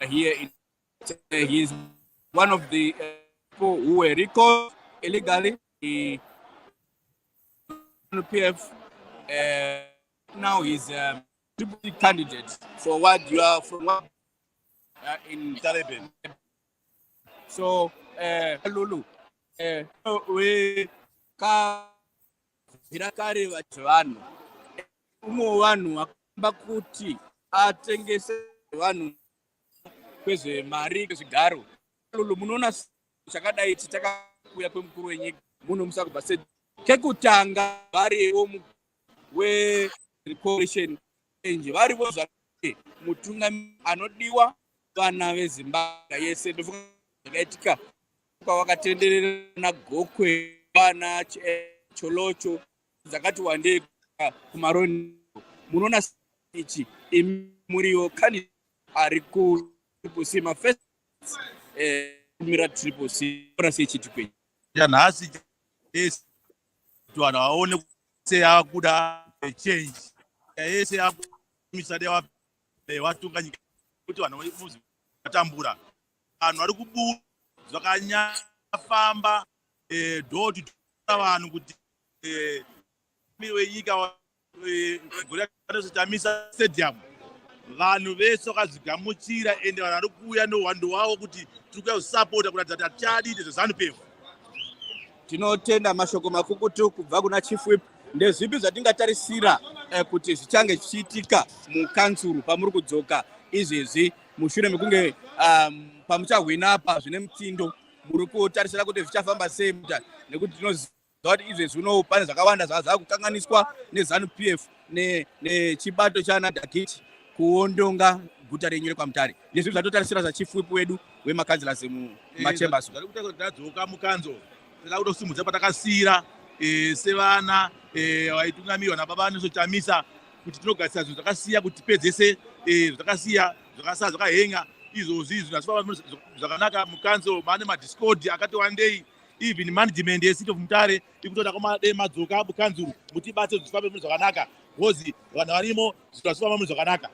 here in he's one of the people who were recalled illegally. The PF now is deputy candidate for what you are from what in Taliban. So Lulu, we virakare vanhu umwe vanhu akamba kuti atengese vanhu kwezvemari kwezvigaro. Lulu munoona chakadai takakuya kwemukuru wenyika muno muSakuba Stadium kekutanga variwo wecoalition change variwo zvake mutungamiri anodiwa vana veZimbabwe yese ndofunga zvakaitika kwavakatenderera gokwe vana cholocho dzakati wandei kumaroni. Munoona ichi muriwo candidate ari kutriple C mafirst kumira triple C ora sechiti kwenye nhasi ese vanhu vaone seakuda change ese misade watunga nyika kuti vanhu vemuzi vatambura vanhu vari kubuda zvakanyafamba door to door vanhu kuti wenyika tamisa stadium vanhu vese vakazigamuchira ende vanhu vari kuuya neuhwando hwavo kuti tiri kuya kusapota kuratidza kuti hatichadii zvezanu-PF. Tinotenda mashoko makukutu kubva kuna Chief Whip. Ndezvipi zvatingatarisira kuti zvichange zvichiitika mukansuru pamuri kudzoka izvezvi mushure mekunge pamuchahwina apa zvine mutindo muri kutarisira kuti zvichafamba sei nekuti tinoziva kuti izvezvi uno pane zvakawanda zvava kukanganiswa nezanu-PF nechibato chana Dhakiti kuondonga guta renyu reKwaMutare. Ndezvipi zvatotarisira zvaChief Whip wedu wemakanzilasi mumachambers. Zviri kuita kuti tadzoka mukanzo tinoda kutosimudza patakasira sevana vaitungamirwa nababa nezochamisa kuti tinogarisira zvinhu zvakasiya kuti tipedzese zvatakasiya zvakasara zvakahenga izvozvi zvinhu asifamba zvakanaka mukanzo mane madiscord akati wandei even management yeCity of Mutare iri kutoda kwamadei madzoka mukanzuru mutibate zvifambe munhu zvakanaka hozi vanhu varimo zvithu asifamba munhu zvakanaka.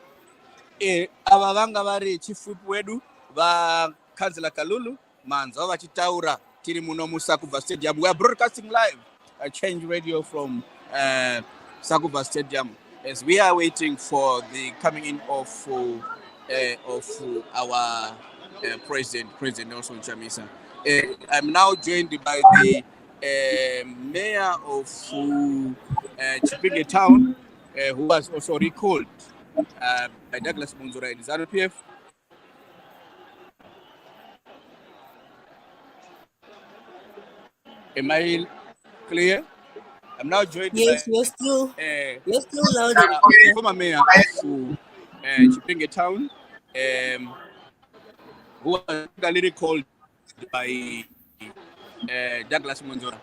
Ava vanga vari Chief Whip wedu vakanzila Kalulu manzwa vachitaura tiri muno muSakuba Stadium. We are broadcasting live Change Radio from Sakuba Stadium as we are waiting for the coming in of our President Nelson Chamisa. I'm now joined by the mayor of Chipinge Town, who was also recalled by Douglas Munzora and ZANU-PF. Am I clear? I'm now joined by Yes, you're still loud and the clear. former mayor of Chipinge Town, who was regularly called by Douglas Monzora.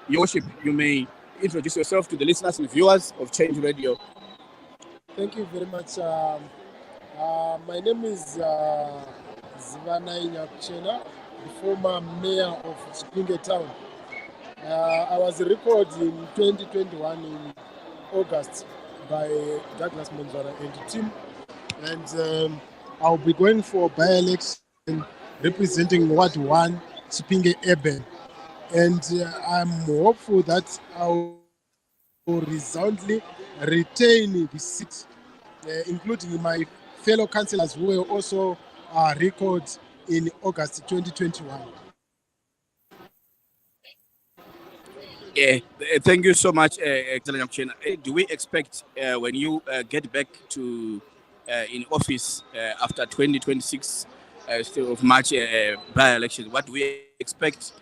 Your Worship, you may introduce yourself to the listeners and viewers of Change Radio. Thank you very much. My name is Zivanai Nyakuchena, the former mayor of Chipinge Town. I was recalled in 2021 in August by Douglas Monzora and the team, and I'll be going for by-election representing Ward 1, Chipinge Urban. And I'm hopeful that I'll resoundingly retain the seat, including my fellow councillors who were also recalled in August 2021. Thank you so much, Excellent Chairman. Do we expect when you get back to in office after 2026 of March by-elections, what do we expect?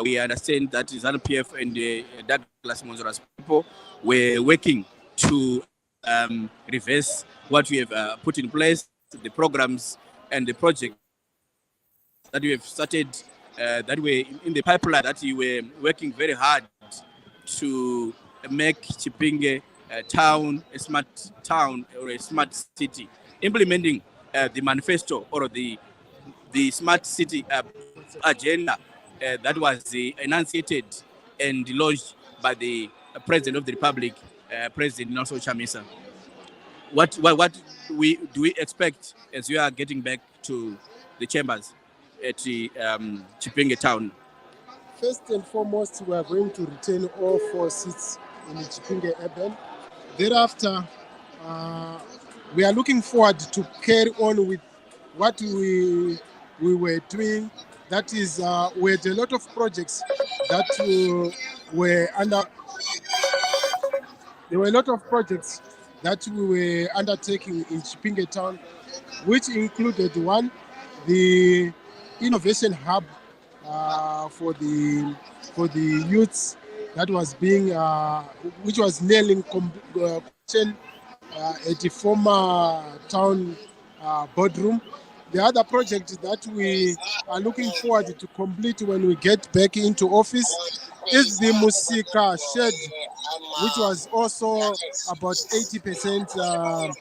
We understand that ZANU-PF and Douglas Monzora's people were working to reverse what we have put in place, the programs and the projects that we have started, that were in the pipeline, that we were working very hard to make Chipinge town a smart town or a smart city, implementing the manifesto or the smart city agenda that was enunciated and launched by the President of the Republic, President Nelson Chamisa. What do we expect as you are getting back to the chambers at the Chipinge town? First and foremost, we are going to retain all 4 seats in the Chipinge Urban. Thereafter, we are looking forward to carry on with what we were doing. That is, we had a lot of projects that were under. There were a lot of projects that we were undertaking in Chipinge Town, which included one, the innovation hub for the youths that was being which was nearly completion at the former town boardroom. The other project that we are looking forward to complete when we get back into office is the Musika shed, which was also about 80%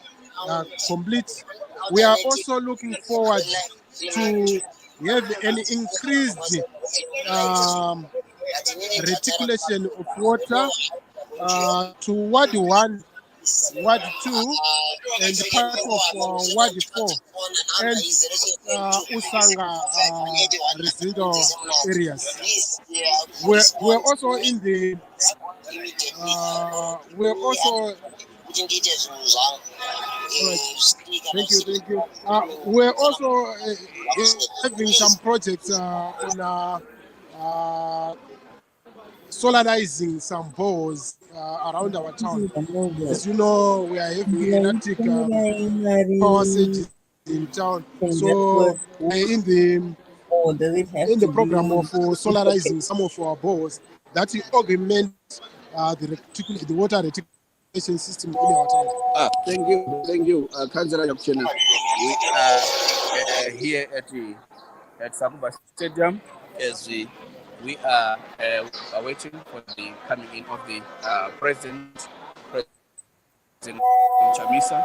complete. We are also looking forward to have an increased reticulation of water to Ward 1, Ward 2, and part of Ward 4, and Usanga residential areas. We're also in the we're also Thank you. We're also having some projects on solarizing some boreholes around our town. As you know, we are having electric power surges in town. So we're in the program of solarizing some of our boreholes that will augment the water reticulation system in our town. Thank you, Councillor Yokchena. We are here at Sakuba Stadium as we are waiting for the coming in of the President Chamisa.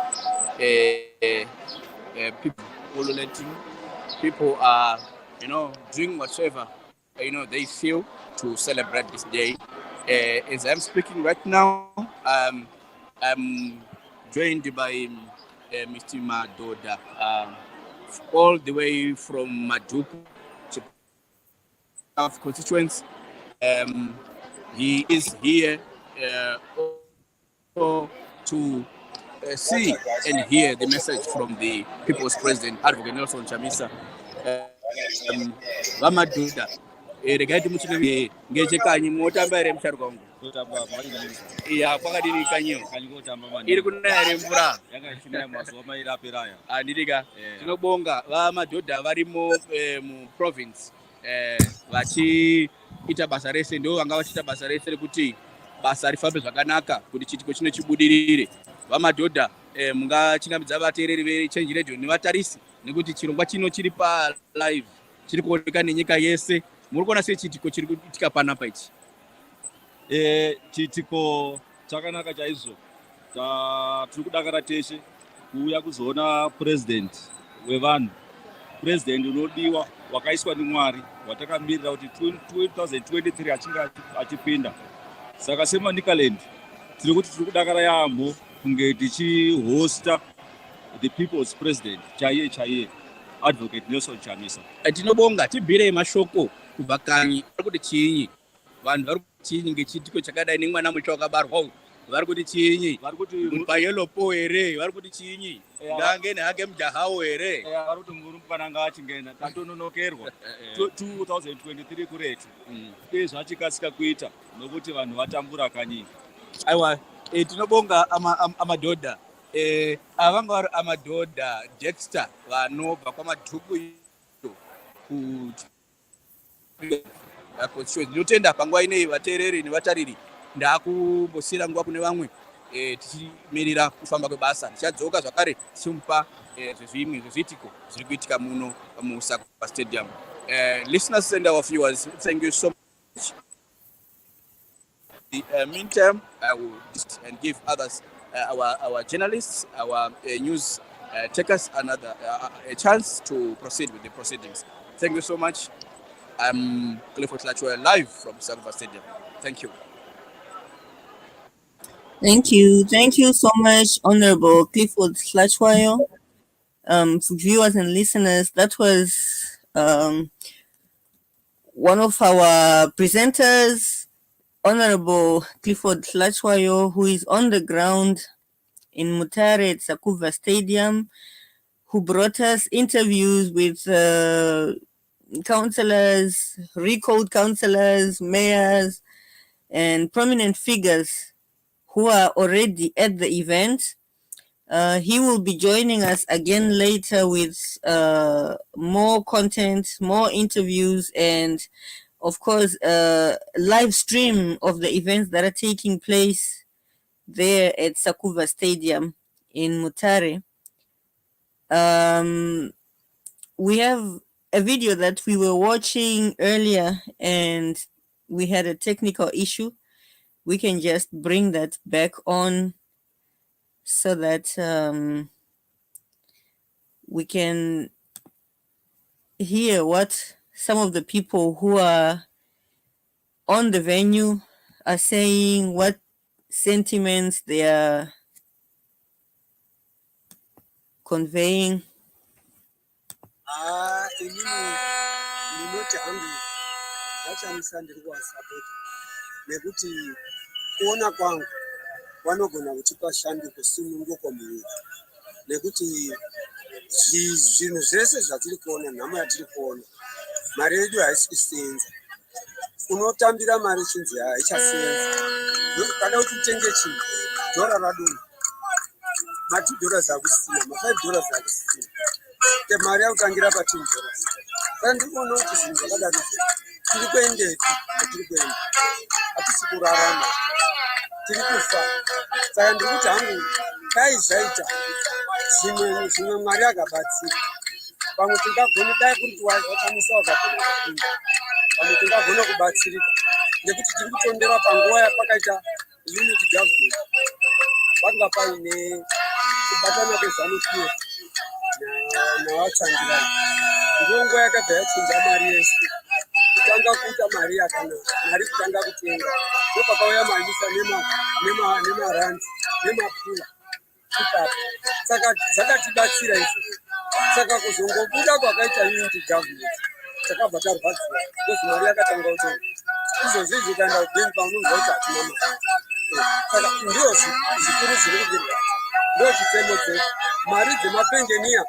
People ululating, people are doing whatever they feel to celebrate this day. As I'm speaking right now, I'm joined by Mr. Madoda, all the way from Maduku constituents. He is here to see and hear the message from the People's President, Advocate Nelson Chamisa. vamadhodha regai timuchine ngechekanyi motamba here musharuka wangu? Iya, kwakadini kanyiyo iri kunaya here mvura? Handidika. Tinobonga vamadhodha varimo muprovince vachiita basa rese, ndo vanga vachiita basa rese rekuti basa rifambe zvakanaka kuti chitiko chino chibudirire. Vamadhodha mungachingamidza vateereri vechange radio nevatarisi nekuti chirongwa chino chiri palive chiri kuoneka nenyika yese. Muri kuona sei chitiko chiri kuitika panapa ichi? Chitiko chakanaka chaizvo. Tiri kudakara teshe kuuya kuzoona president wevanhu, president unodiwa wakaiswa ndiMwari, watakamirira kuti 2023 achinge achipinda. Saka seManicaland tiri kuti tiri kudakara yaamho kunge tichihosta the people's president chaiye Advocate Nelson Chamisa. Tinobonga, tibhirei mashoko kubva kanyi. Vari kuti chiinyi? Vanhu vari kuti chiinyi ngechitiko chakadai nemwana mutsva wakabarwa uyu? Vari kuti chiinyi? Payelopo here? Vari kuti chiinyi? Ngangene hake mujahawo here? Vari kuti murumbwana ngaachingena tatononokerwa 2023 kuretu. Dei zvachikasika kuita nokuti vanhu vatambura kanyi. Aiwa, tinobonga amadhodha. Avanga vari amadhodha Dexter vanobva kwamadhuku ndinotenda panguva inei vateereri nevatariri ndakumbosiyira nguva kune vamwe tichimirira kufamba kwebasa. Tichadzoka zvakare tichimupa zvezvimwe zvezvitiko zviri kuitika muno muSakuva Stadium. Listeners and our viewers, thank you so much. The meantime, I will and give others, our journalists, our news takers, another a chance to proceed with the proceedings. Thank you so much. I'm Clifford Lachua, live from Sakuva Stadium. Thank you. Thank you so much, Honorable Clifford Lachua. Viewers and listeners, that was one of our presenters, Honorable Clifford Lachua, who is on the ground in Mutare at Sakuva Stadium, who brought us interviews with councillors, recalled councillors, mayors, and prominent figures who are already at the event. He will be joining us again later with more content, more interviews, and of course, live stream of the events that are taking place there at Sakuva Stadium in Mutare. We have a video that we were watching earlier and we had a technical issue. We can just bring that back on so that we can hear what some of the people who are on the venue are saying, what sentiments they are conveying. Ndinoti hangu vachamisa ndiri kuvasapota nekuti kuona kwangu vanogona kutipa shanduko simunguko munyika, nekuti zvinhu zvese zvatiri kuona, nhamo yatiri kuona, mari yedu haisi kusenza. Unotambira mari chinzi haichasenza. Kana kuti utenge chinhu, dhora radonha, $2 akusisina, $5 akusisina. Mari yakutangira pa$10. Saka ndikuona kuti zvinhu zvakadaro tiri kuendepi kwatiri kuenda, hatisi kurarama, tiri kufa. Saka ndiri kuti hangu dai zvaita zvimwe Mwari akabatsira, pamwe tingagona dai kuti wakamisa wakagona kupinda, pamwe tingagona kubatsirika, nekuti tiri kutondera panguva yapakaita unity government, panga paine kubatana kwezvaNuPF navatsangirai. Ndiyo nguva yakabva yachinja mari yese, kutanga kuita mari yakanaka, mari kutanga kutenga, ndopakauya manisa nemarandi nemapula ipapo. Saka zvakatibatsira izvo. Saka kuzongobuda kwakaita unity government takabva tarwadziwa, because mari yakatanga kutenga. Izvozvo izvi ukaenda kubenki paunonzwa kuti hatina mari. Saka ndiyo zvikuru zviri kudirwa, ndiyo chitemo chedu. Mari dzemapengeniya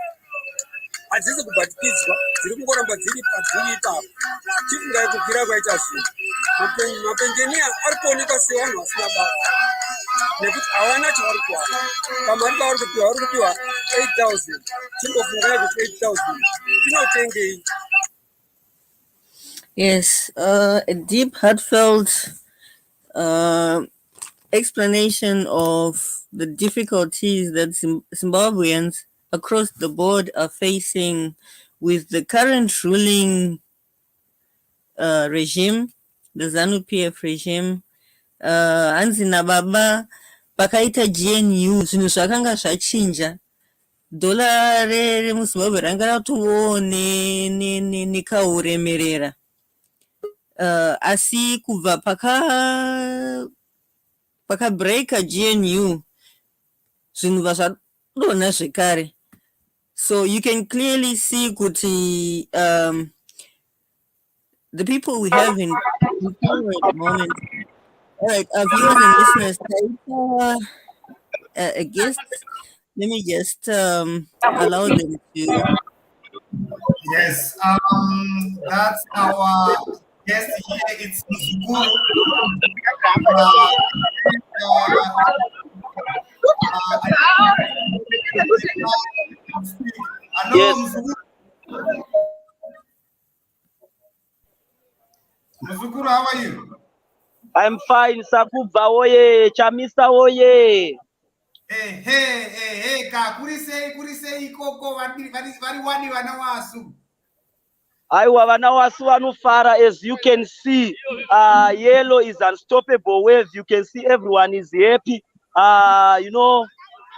hadzisi kubhatikidzwa, dziri kungoramba dziri ipapo tifungai kukwira kwaita zvinhu. Mapenjeniya ari kuoneka sevanhu vasina basa nekuti havana chavari kuwana. Pamari pavari kupiwa 8,000. Chingofungai kuti 8,000 inotengei? Yes, a deep, heartfelt explanation of the difficulties that Zimbabweans across the board are facing with the current ruling regime, the ZANU-PF regime. Hanzi nababa pakaita GNU zvinhu zvakanga zvachinja. Dhola remuzimbabwe ranga ratovo nekauremerera. Asi kubva pakabreka GNU zvinhu zvadonha zvekare. So you can clearly see kuti the people we have in power at the moment. All right, our viewers and listeners, a guest. Let me just allow them to. Yes, that's our guest here. It's Muzukuru. Hello, Muzukuru. Muzukuru, how are you? I'm fine, Sakuba oye, Chamisa oye. Hey, kurisei ikoko vari wani vana wasu. Aiwa vana wasu vanofara. As you can see, yellow is unstoppable wave. You can see everyone is happy. You know,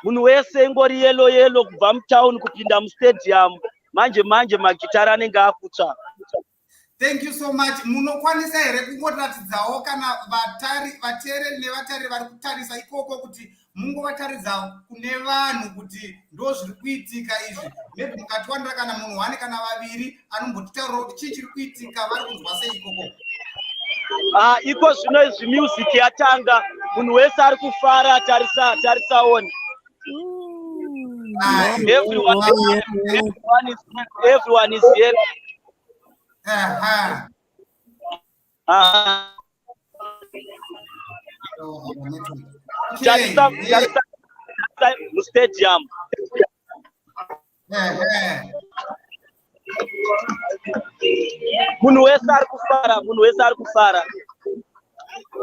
munhu wese ingori yellow kubva mutown kupinda mustadium. Manje magitara anenge akutsva. Thank you so much. Munokwanisa here kungoratidzawo kana vateereri nevatari vari kutarisa ikoko kuti mungovataridza kune vanhu kuti ndo zviri kuitika izvi. Maybe mukatiwanira kana munhu wani kana vaviri anombotitaurira kuti chii chiri kuitika, vari kunzwa sei ikoko? Iko zvino izvi music yatanga, munhu wese ari kufara. Tarisaoni. Everyone is here. Stadium. Munhu wese ari kufara.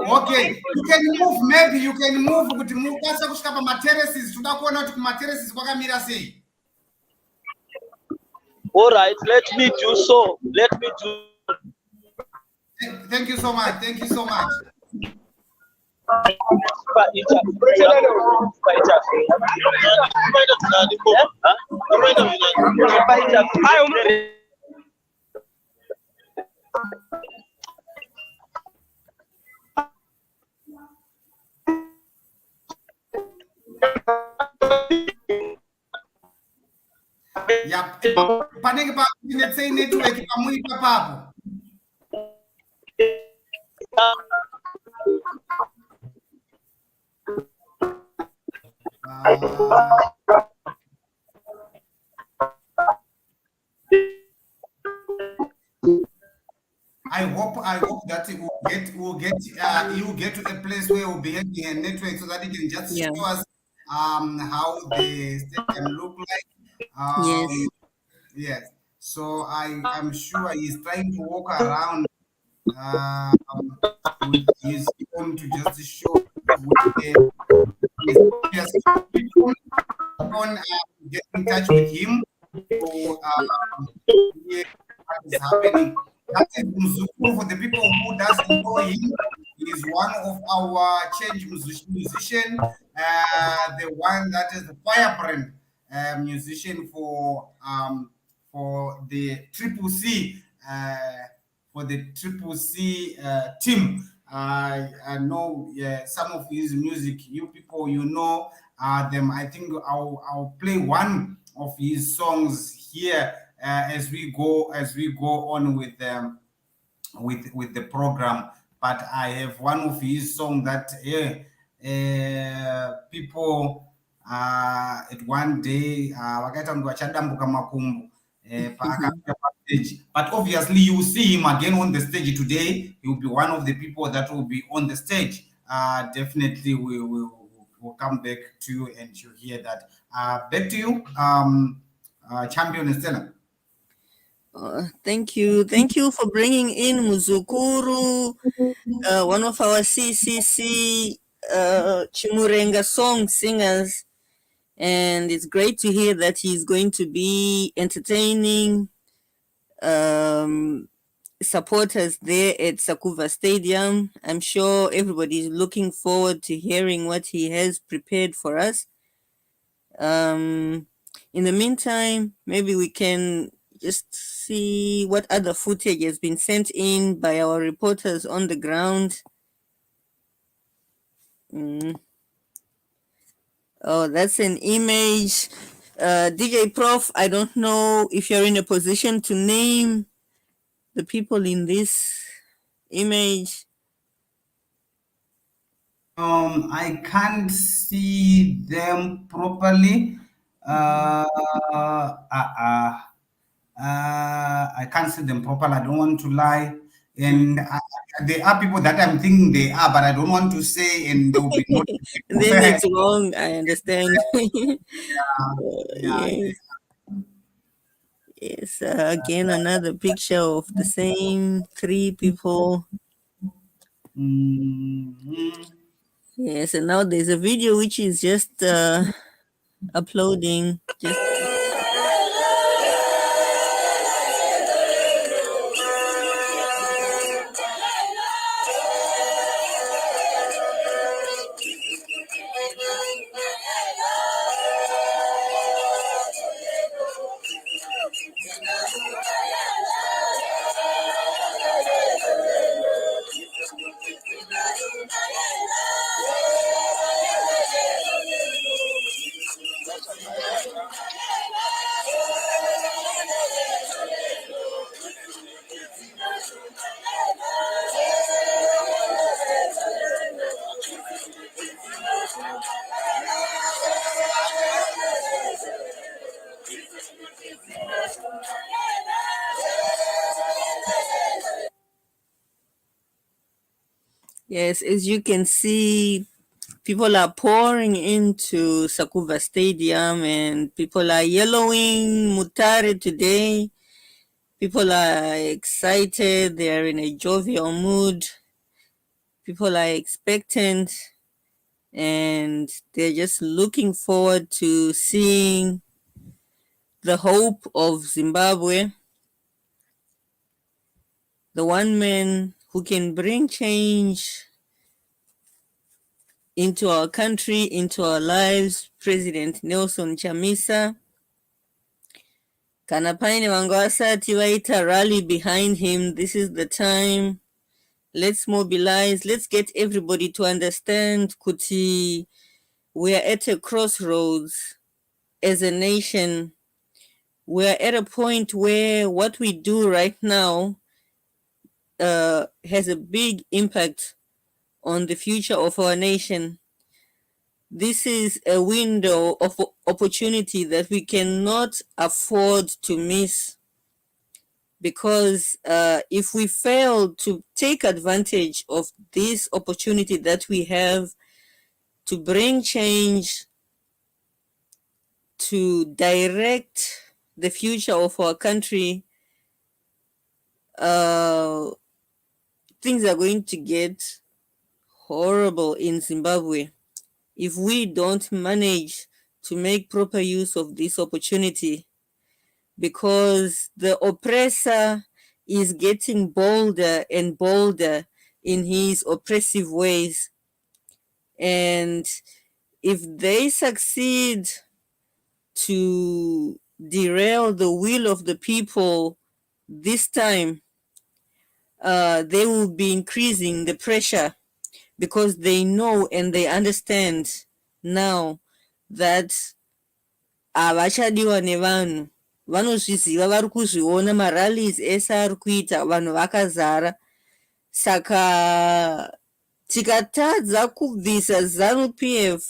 Okay, you can move. Maybe you can move kuti mukwanisa kusvika pamaterraces. Toda kuona kuti kumaterraces kwakamira sei. All right, let me do so. Thank you so much. Yeah, panenge painetsei network pamuita papo. I hope that you will get to a place where we'll be having a network so that you can just show us how the stadium look like. Yes. So I'm sure he's trying to walk around with his phone to just show get in touch with him to hear what is happening. That is Muzukuru. For the people who doesn't know him, he is one of our change musician, the one that is the firebrand musician for the Ccc team. I know some of his music. You people, you know them. I think I'll play one of his songs here as we go on with the program. But I have one of his songs that people at one day vakaita kuti vachadambuka makumbo paakamira pastage. But obviously, you will see him again on the stage today. He will be one of the people that will be on the stage. Definitely, we will come back to you and you hear that. Back to you, Champion Stella. Thank you for bringing in Muzukuru, one of our CCC Chimurenga song singers, and it's great to hear that he's going to be entertaining supporters there at Sakuva Stadium. I'm sure everybody's looking forward to hearing what he has prepared for us. In the meantime, maybe we can just see what other footage has been sent in by our reporters on the ground. Oh, that's an image. DJ Prof, I don't know if you're in a position to name the people in this image. I can't see them properly. I can't see them properly. I don't want to lie. And there are people that I'm thinking they are, but I don't want to say, and they will be not. Then it's wrong. I understand. Yeah. Yes. Yes. Again, another picture of the same three people. Mhm. Yes, and now there's a video which is just uploading. Just yes, as you can see, people are pouring into Sakuva Stadium and people are yellowing Mutare today. People are excited, they are in a jovial mood. People are expectant and they're just looking forward to seeing the hope of Zimbabwe, the one man who can bring change into our country, into our lives, President Nelson Chamisa. Kana paine vangu vasati vaita rally behind him, this is the time. Let's mobilize, let's get everybody to understand kuti we are at a crossroads as a nation. We are at a point where what we do right now has a big impact on the future of our nation. This is a window of opportunity that we cannot afford to miss, because if we fail to take advantage of this opportunity that we have to bring change, to direct the future of our country, things are going to get horrible in Zimbabwe if we don't manage to make proper use of this opportunity, because the oppressor is getting bolder and bolder in his oppressive ways. And if they succeed to derail the will of the people this time, they will be increasing the pressure, because they know and they understand now that havachadiwa nevanhu. Vanozviziva, vari kuzviona, marallies ese ari kuita, vanhu vakazara. Saka tikatadza kubvisa ZANU-PF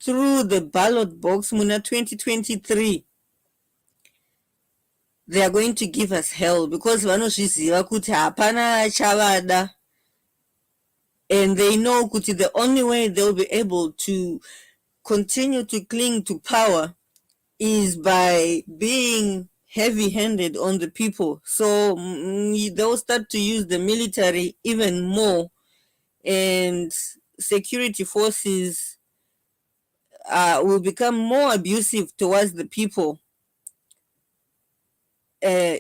through the ballot box muna 2023, they are going to give us hell because vanozviziva kuti hapana achavada, and they know kuti the only way they'll be able to continue to cling to power is by being heavy-handed on the people. So they'll start to use the military even more, and security forces will become more abusive towards the people,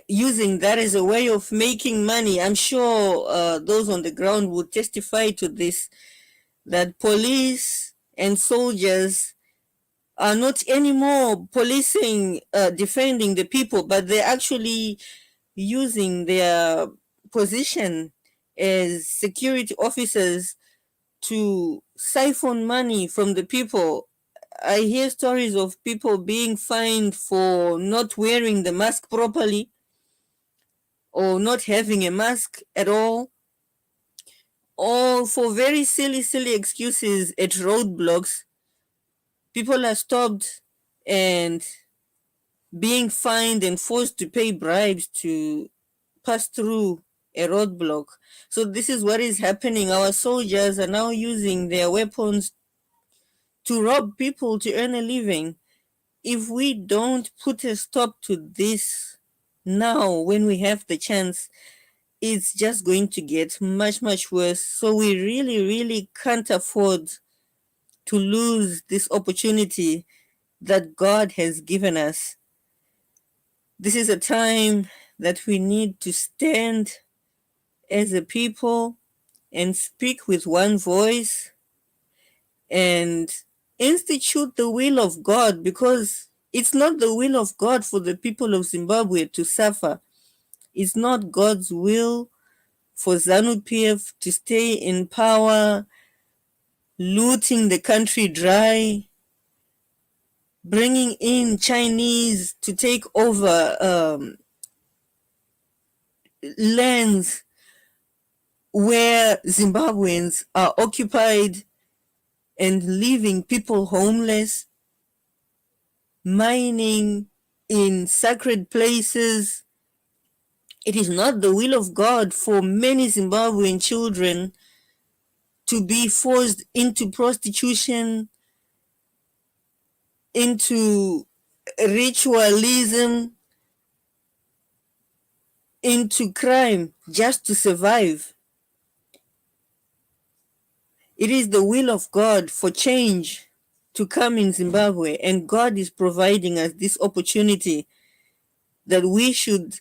using that as a way of making money. I'm sure those on the ground would testify to this, that police and soldiers are not anymore policing, defending the people, but they're actually using their position as security officers to siphon money from the people. I hear stories of people being fined for not wearing the mask properly or not having a mask at all, or for very silly excuses at roadblocks. People are stopped and being fined and forced to pay bribes to pass through a roadblock. So this is what is happening. Our soldiers are now using their weapons to rob people to earn a living. If we don't put a stop to this now, when we have the chance, it's just going to get much worse. So we really can't afford to lose this opportunity that God has given us. This is a time that we need to stand as a people and speak with one voice and institute the will of God, because it's not the will of God for the people of Zimbabwe to suffer. It's not God's will for ZANU-PF to stay in power, looting the country dry, bringing in Chinese to take over lands where Zimbabweans are occupied and leaving people homeless, mining in sacred places. It is not the will of God for many Zimbabwean children to be forced into prostitution, into ritualism, into crime just to survive. It is the will of God for change to come in Zimbabwe, and God is providing us this opportunity that we should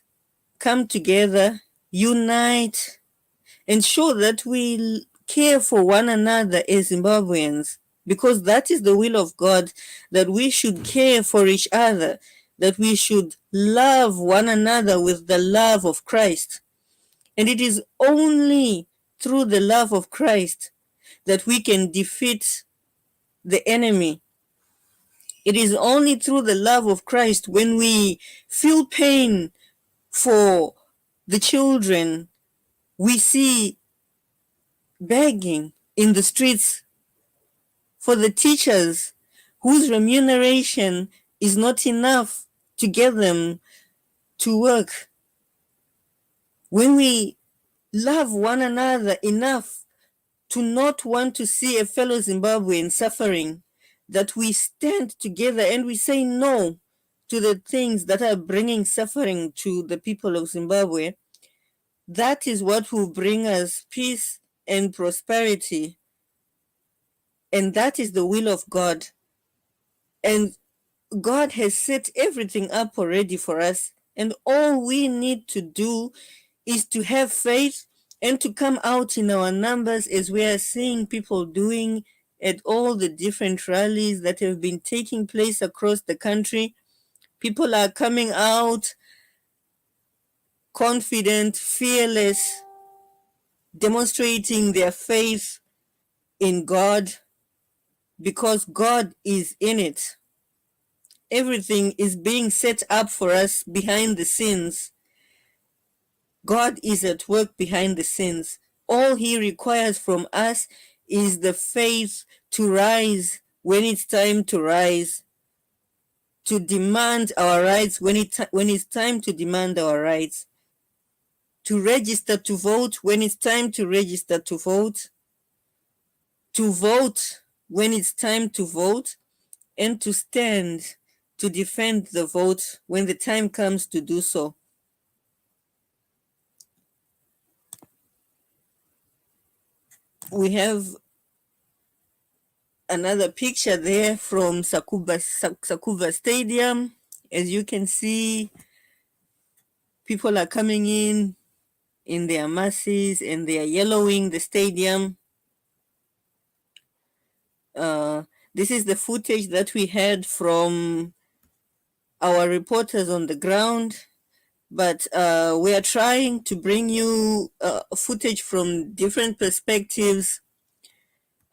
come together, unite, and show that we care for one another as Zimbabweans, because that is the will of God, that we should care for each other, that we should love one another with the love of Christ. And it is only through the love of Christ that we can defeat the enemy. It is only through the love of Christ, when we feel pain for the children we see begging in the streets, for the teachers whose remuneration is not enough to get them to work. When we love one another enough to not want to see a fellow Zimbabwean suffering, that we stand together and we say no to the things that are bringing suffering to the people of Zimbabwe, that is what will bring us peace and prosperity. And that is the will of God. And God has set everything up already for us. And all we need to do is to have faith and to come out in our numbers, as we are seeing people doing at all the different rallies that have been taking place across the country. People are coming out confident, fearless, demonstrating their faith in God, because God is in it. Everything is being set up for us behind the scenes. God is at work behind the scenes. All he requires from us is the faith to rise when it's time to rise. to demand our rights when it's time to demand our rights, to register to vote when it's time to register to vote when it's time to vote, and to stand to defend the vote when the time comes to do so. We have another picture there from Sakuba Stadium. As you can see, people are coming in their masses and they are yellowing the stadium. This is the footage that we had from our reporters on the ground, but we are trying to bring you footage from different perspectives.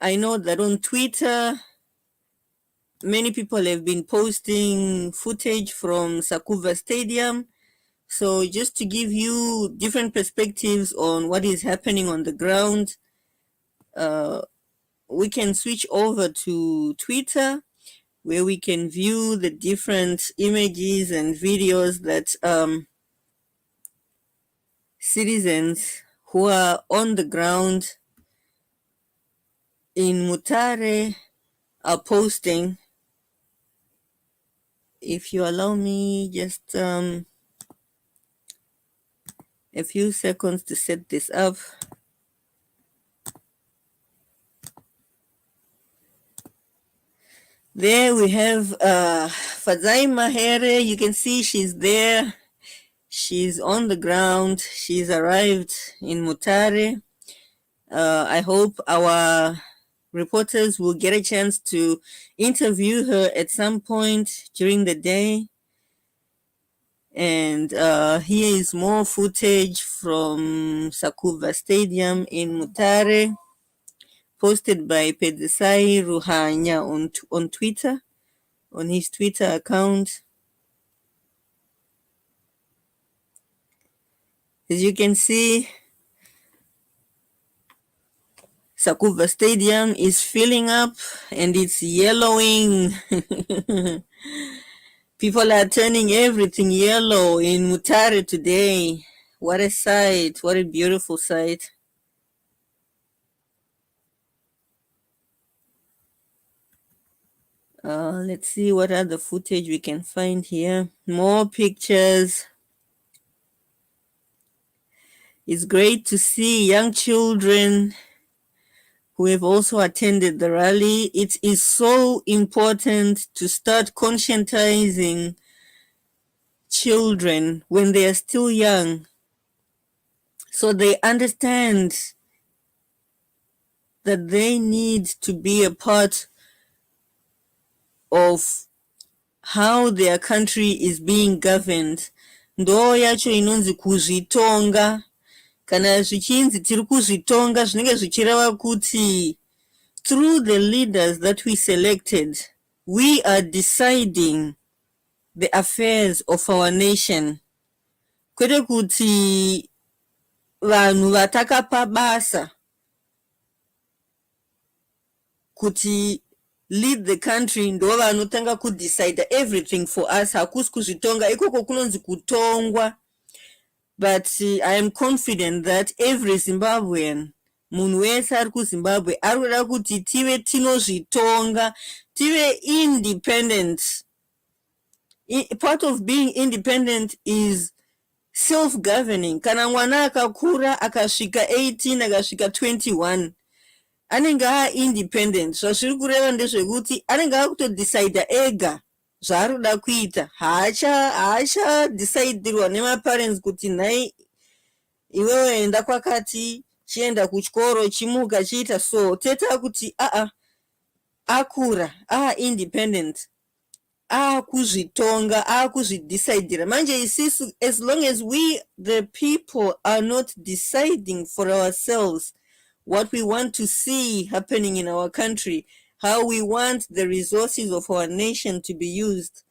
I know that on Twitter, many people have been posting footage from Sakuva Stadium. So just to give you different perspectives on what is happening on the ground, we can switch over to Twitter, where we can view the different images and videos that citizens who are on the ground in Mutare are posting. If you allow me just a few seconds to set this up. There we have Fazai Mahere. You can see she's there. She's on the ground. She's arrived in Mutare. I hope our reporters will get a chance to interview her at some point during the day. And here is more footage from Sakuva Stadium in Mutare, posted by Pedesai Ruhanya on Twitter, on his Twitter account. As you can see, Sakuva Stadium is filling up and it's yellowing. People are turning everything yellow in Mutare today. What a sight. What a beautiful sight. Let's see what other footage we can find here. More pictures. It's great to see young children who have also attended the rally. It is so important to start conscientizing children when they are still young, so they understand that they need to be a part of how their country is being governed. Ndo yacho inonzi kuzvitonga. Kana zvichinzi tiri kuzvitonga zvinenge zvichireva kuti through the leaders that we selected, we are deciding the affairs of our nation. Kwete kuti vanhu vatakapa basa kuti lead the country ndo vanotanga kudecide everything for us. Hakusi kuzvitonga, ikoko kunonzi kutongwa. But I am confident that every Zimbabwean, munhu wese ari kuZimbabwe, ari kuda kuti tive tinozvitonga, tive independent. Part of being independent is self-governing. Kana mwana akakura akasvika 18 akasvika 21, anenge independent. Zvazviri kureva ndezvekuti anenge akutodecide ega zvaari kuda kuita. Haacha decidirwa nemaparents kuti nhai iwewe enda kwakati, chienda kuchikoro, chimuka, chiita so. Teta kuti akura, independent, kuzvitonga, kuzvidecidira. Manje isisu, as long as we the people are not deciding for ourselves what we want to see happening in our country, how we want the resources of our nation to be used,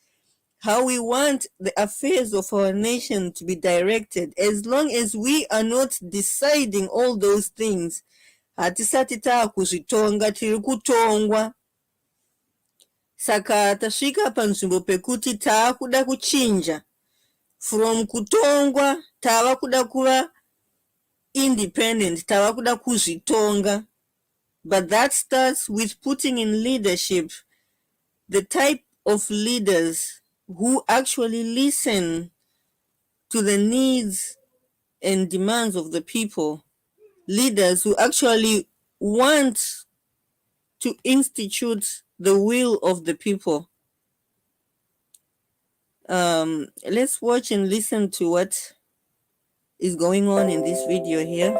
how we want the affairs of our nation to be directed, as long as we are not deciding all those things, hatisati taakuzvitonga, tiri kutongwa. Saka tasvika panzvimbo pekuti taakuda kuchinja from kutongwa tava kuda kuva independent, tava kuda kuzvitonga. But that starts with putting in leadership, the type of leaders who actually listen to the needs and demands of the people, leaders who actually want to institute the will of the people. Let's watch and listen to what is going on in this video here.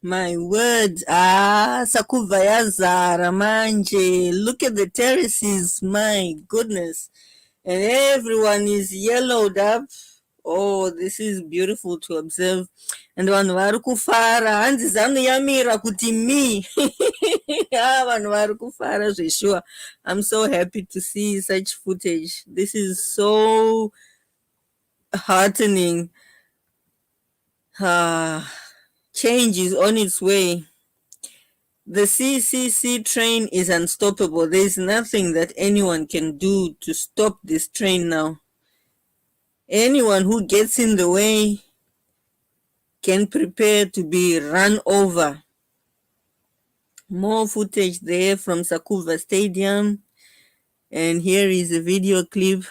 My word, Sakuva yazara manje. Look at the terraces, my goodness. And everyone is yellowed up. Oh, this is beautiful to observe. And vanhu vari kufara, hanzi zano yamira kuti mi. Vanhu vari kufara zveshuwa. I'm so happy to see such footage. This is so heartening. Change is on its way. The CCC train is unstoppable. There is nothing that anyone can do to stop this train now. Anyone who gets in the way can prepare to be run over. More footage there from Sakuva Stadium. And here is a video clip.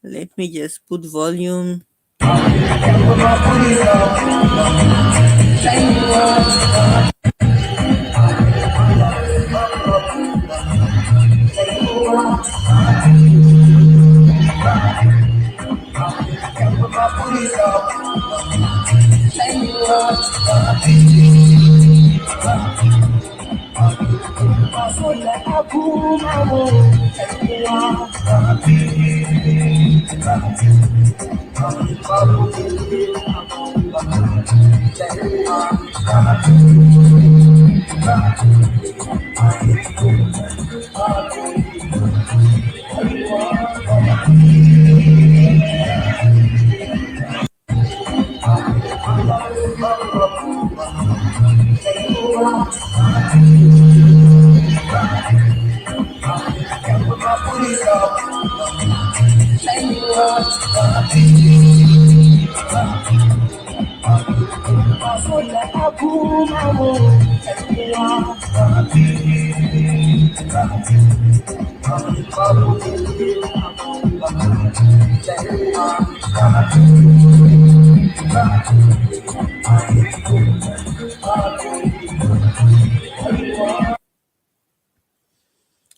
Let me just put volume.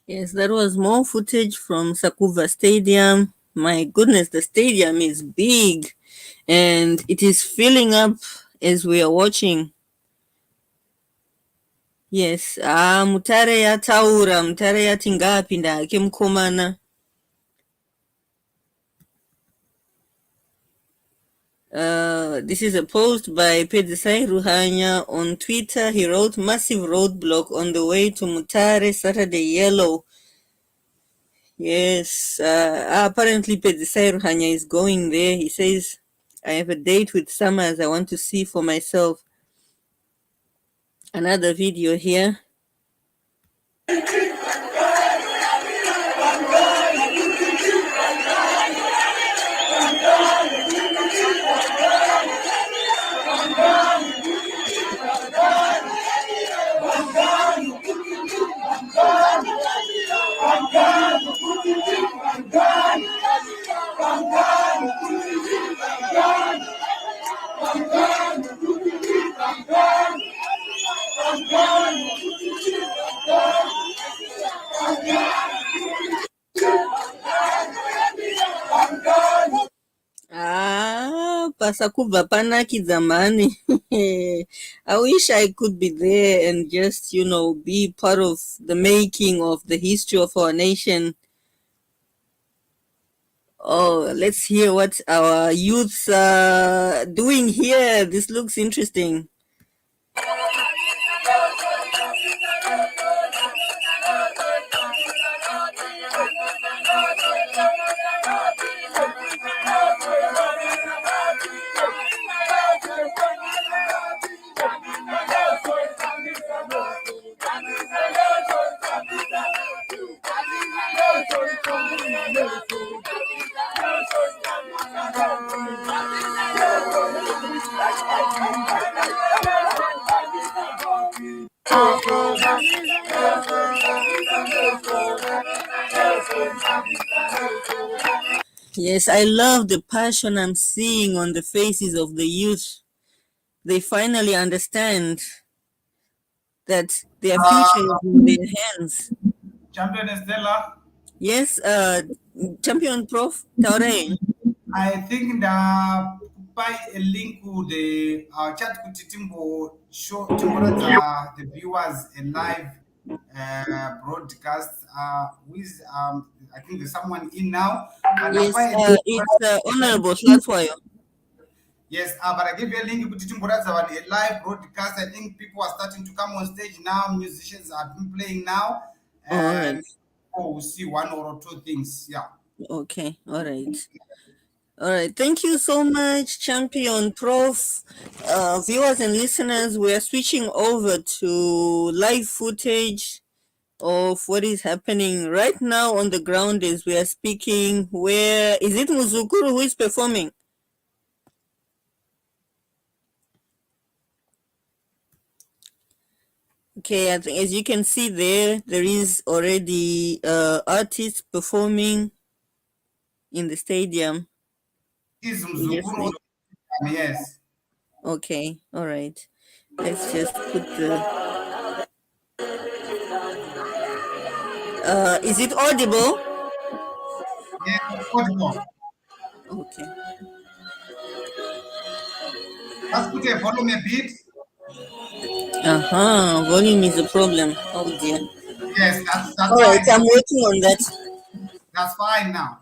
Yes, that was more footage from Sakuva Stadium. My goodness, the stadium is big and it is filling up as we are watching. Yes, Mutare yataura, Mutare yati ngapinda hake mukomana. This is a post by Pedzisai Ruhanya on Twitter. He wrote, massive roadblock on the way to Mutare, Saturday yellow. Yes, apparently Pedzisai Ruhanya is going there. He says, I have a date with Summers I want to see for myself. Another video here. basa kubva panakidza mani. I wish I could be there and just, be part of the making of the history of our nation. Oh, let's hear what our youths are doing here. This looks interesting. Yes, I love the passion I'm seeing on the faces of the youth. They finally understand that their future is in their hands. Champion Estella, Yes, Champion Prof. Taure. I think ndakupai a link to the chat kuti timboradza the viewers a live broadcast with I think there's someone in now, but Yes, ndakupai a link. it's Honorable Slatwayo. Yes, but I gave you a link kuti timboradza vanhu a live broadcast. I think people are starting to come on stage now. Musicians have been playing now, All right. and we'll see one or two things. Yeah. Okay, all right. All right, thank you so much, Champion Prof. Viewers and listeners, we are switching over to live footage of what is happening right now on the ground as we are speaking. Where is it Muzukuru who is performing? Okay, I think as you can see there is already artists performing in the stadium. Is Mzukuru? Yes. Okay, all right. Let's just put the. Is it audible? Yes, audible. Okay. Let's put a volume a bit. Volume is a problem. Oh dear. Yes, that's All right, fine. I'm working on that. That's fine now.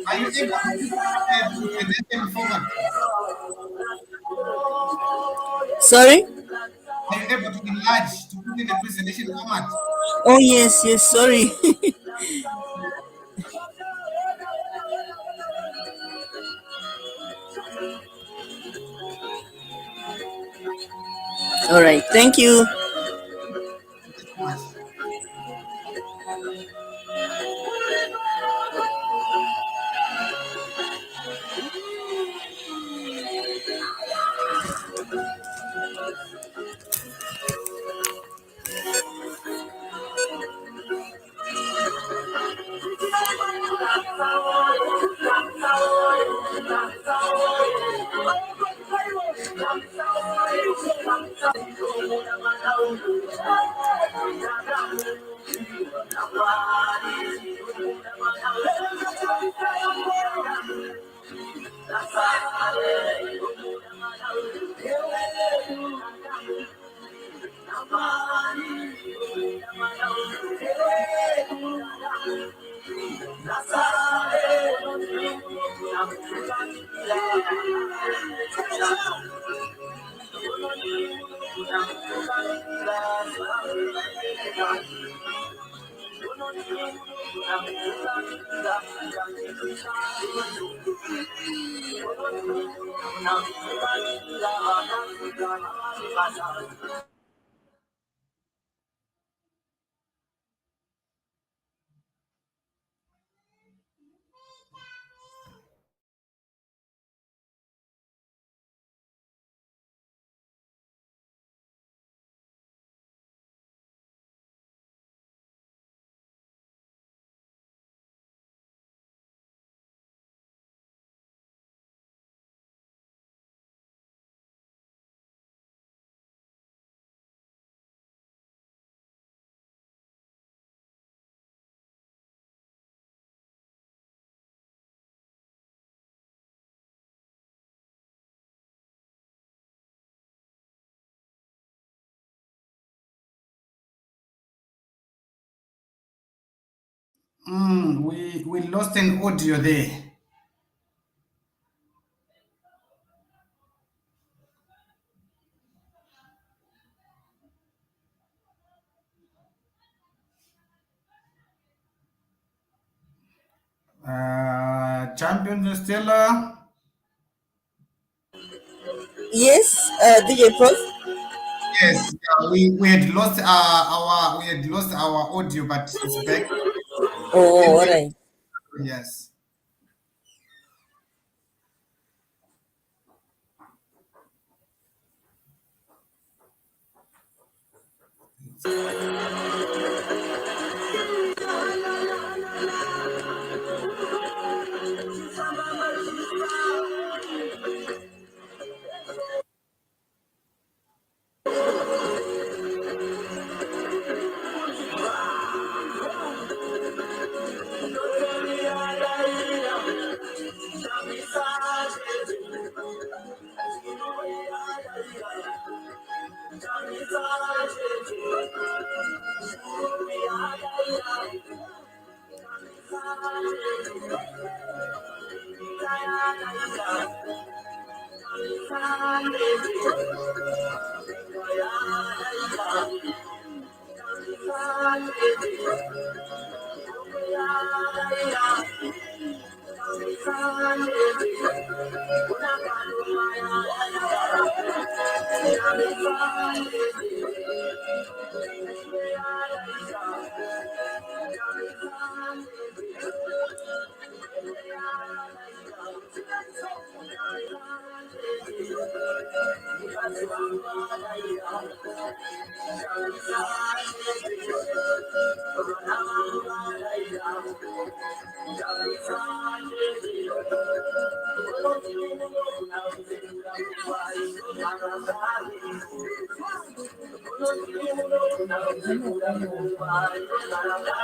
Are you able to put the presentation forward? Sorry? Are you able to enlarge to put in the presentation format? Oh yes, sorry. All right, thank you. Thank you so much. We lost an audio there. Champion Stella. Yes, DJ Prof. Yes, yeah, we had lost our audio, but it's back. Oh, Then all right. yes.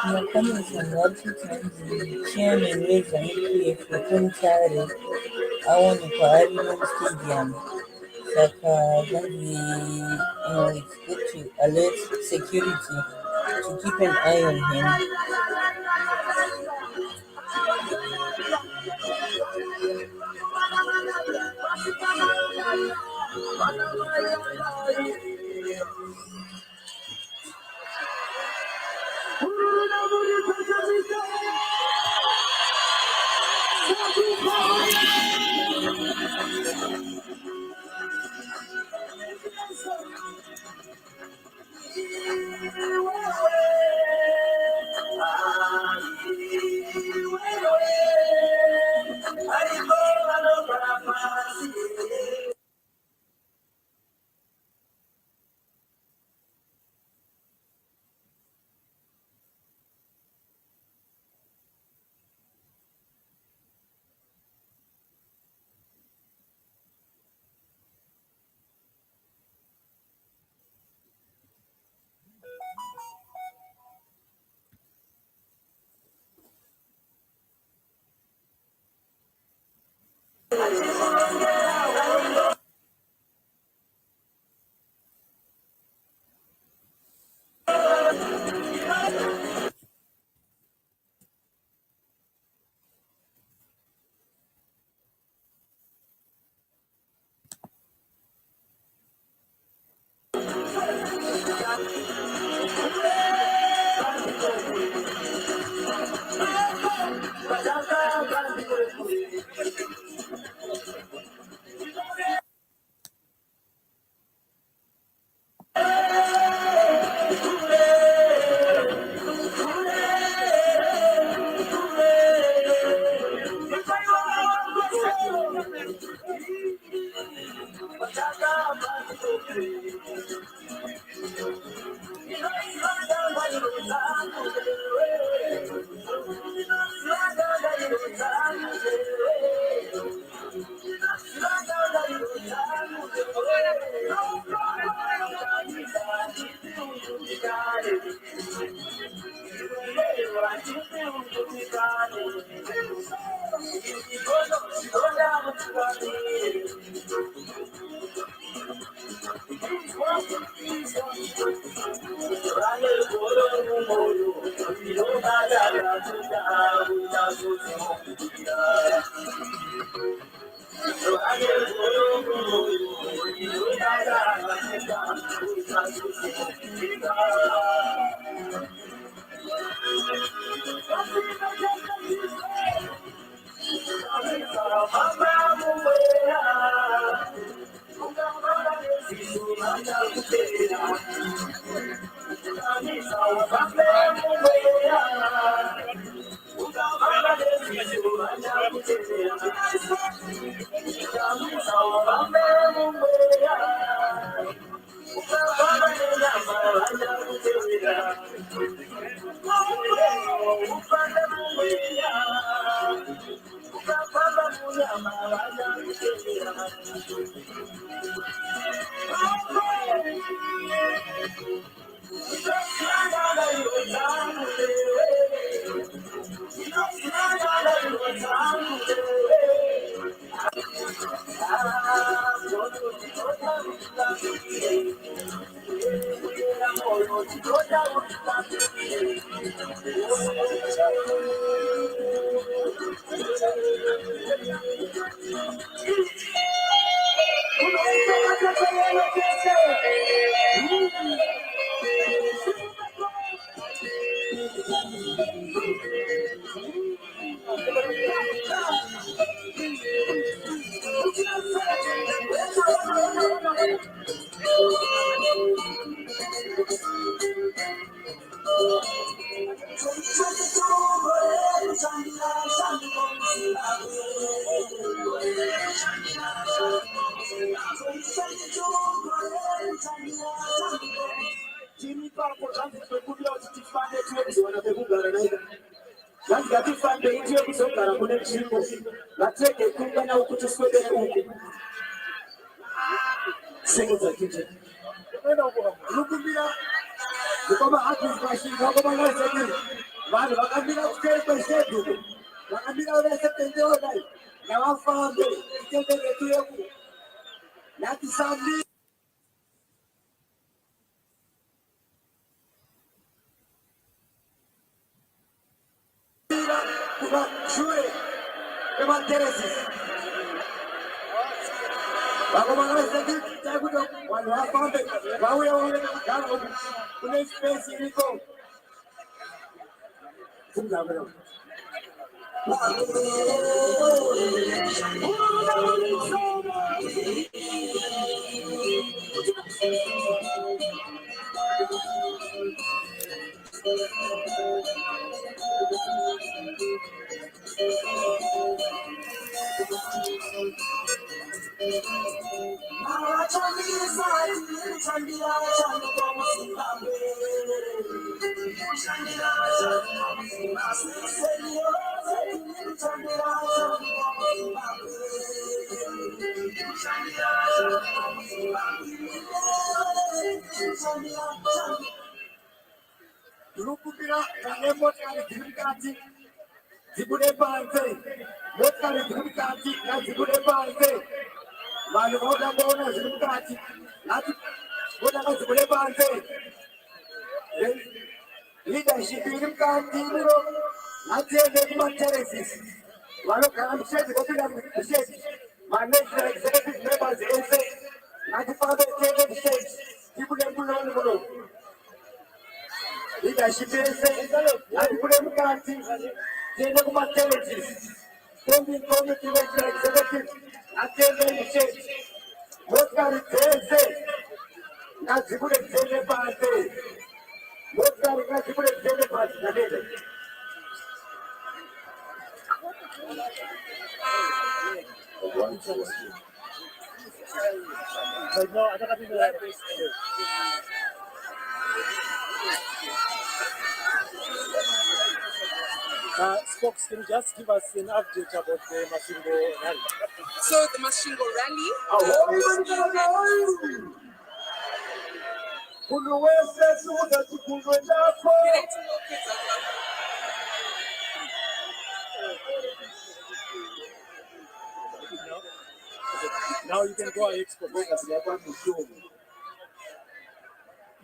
Makamu multiple times the chairman raised an APF for Mutare awon kwa Arinon Stadium. Saka it's good to alert security to keep an eye on him. Spokes, can you just give us an update about the Mashingo rally? So the Mashingo rally munhu wese simuta chigundwe chako. Now you can go ahead for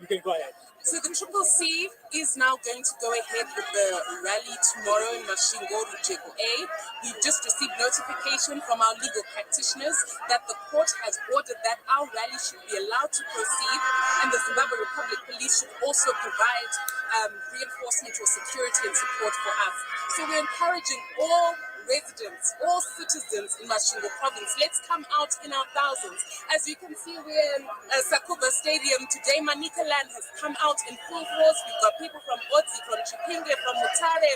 you can go ahead. So the CCC is now going to go ahead with the rally tomorrow in Mashingo, Rujeko A. We've just received notification from our legal practitioners that the court has ordered that our rally should be allowed to proceed, and the Zimbabwe Republic Police should also provide reinforcement or security and support for us. So we're encouraging all residents, all citizens in Mashingo province, let's come out in our thousands. As you can see, we're in Sakuba Stadium today. Manika Land has come out in full force. We've got people from Odzi, from Chipinge, from Mutare,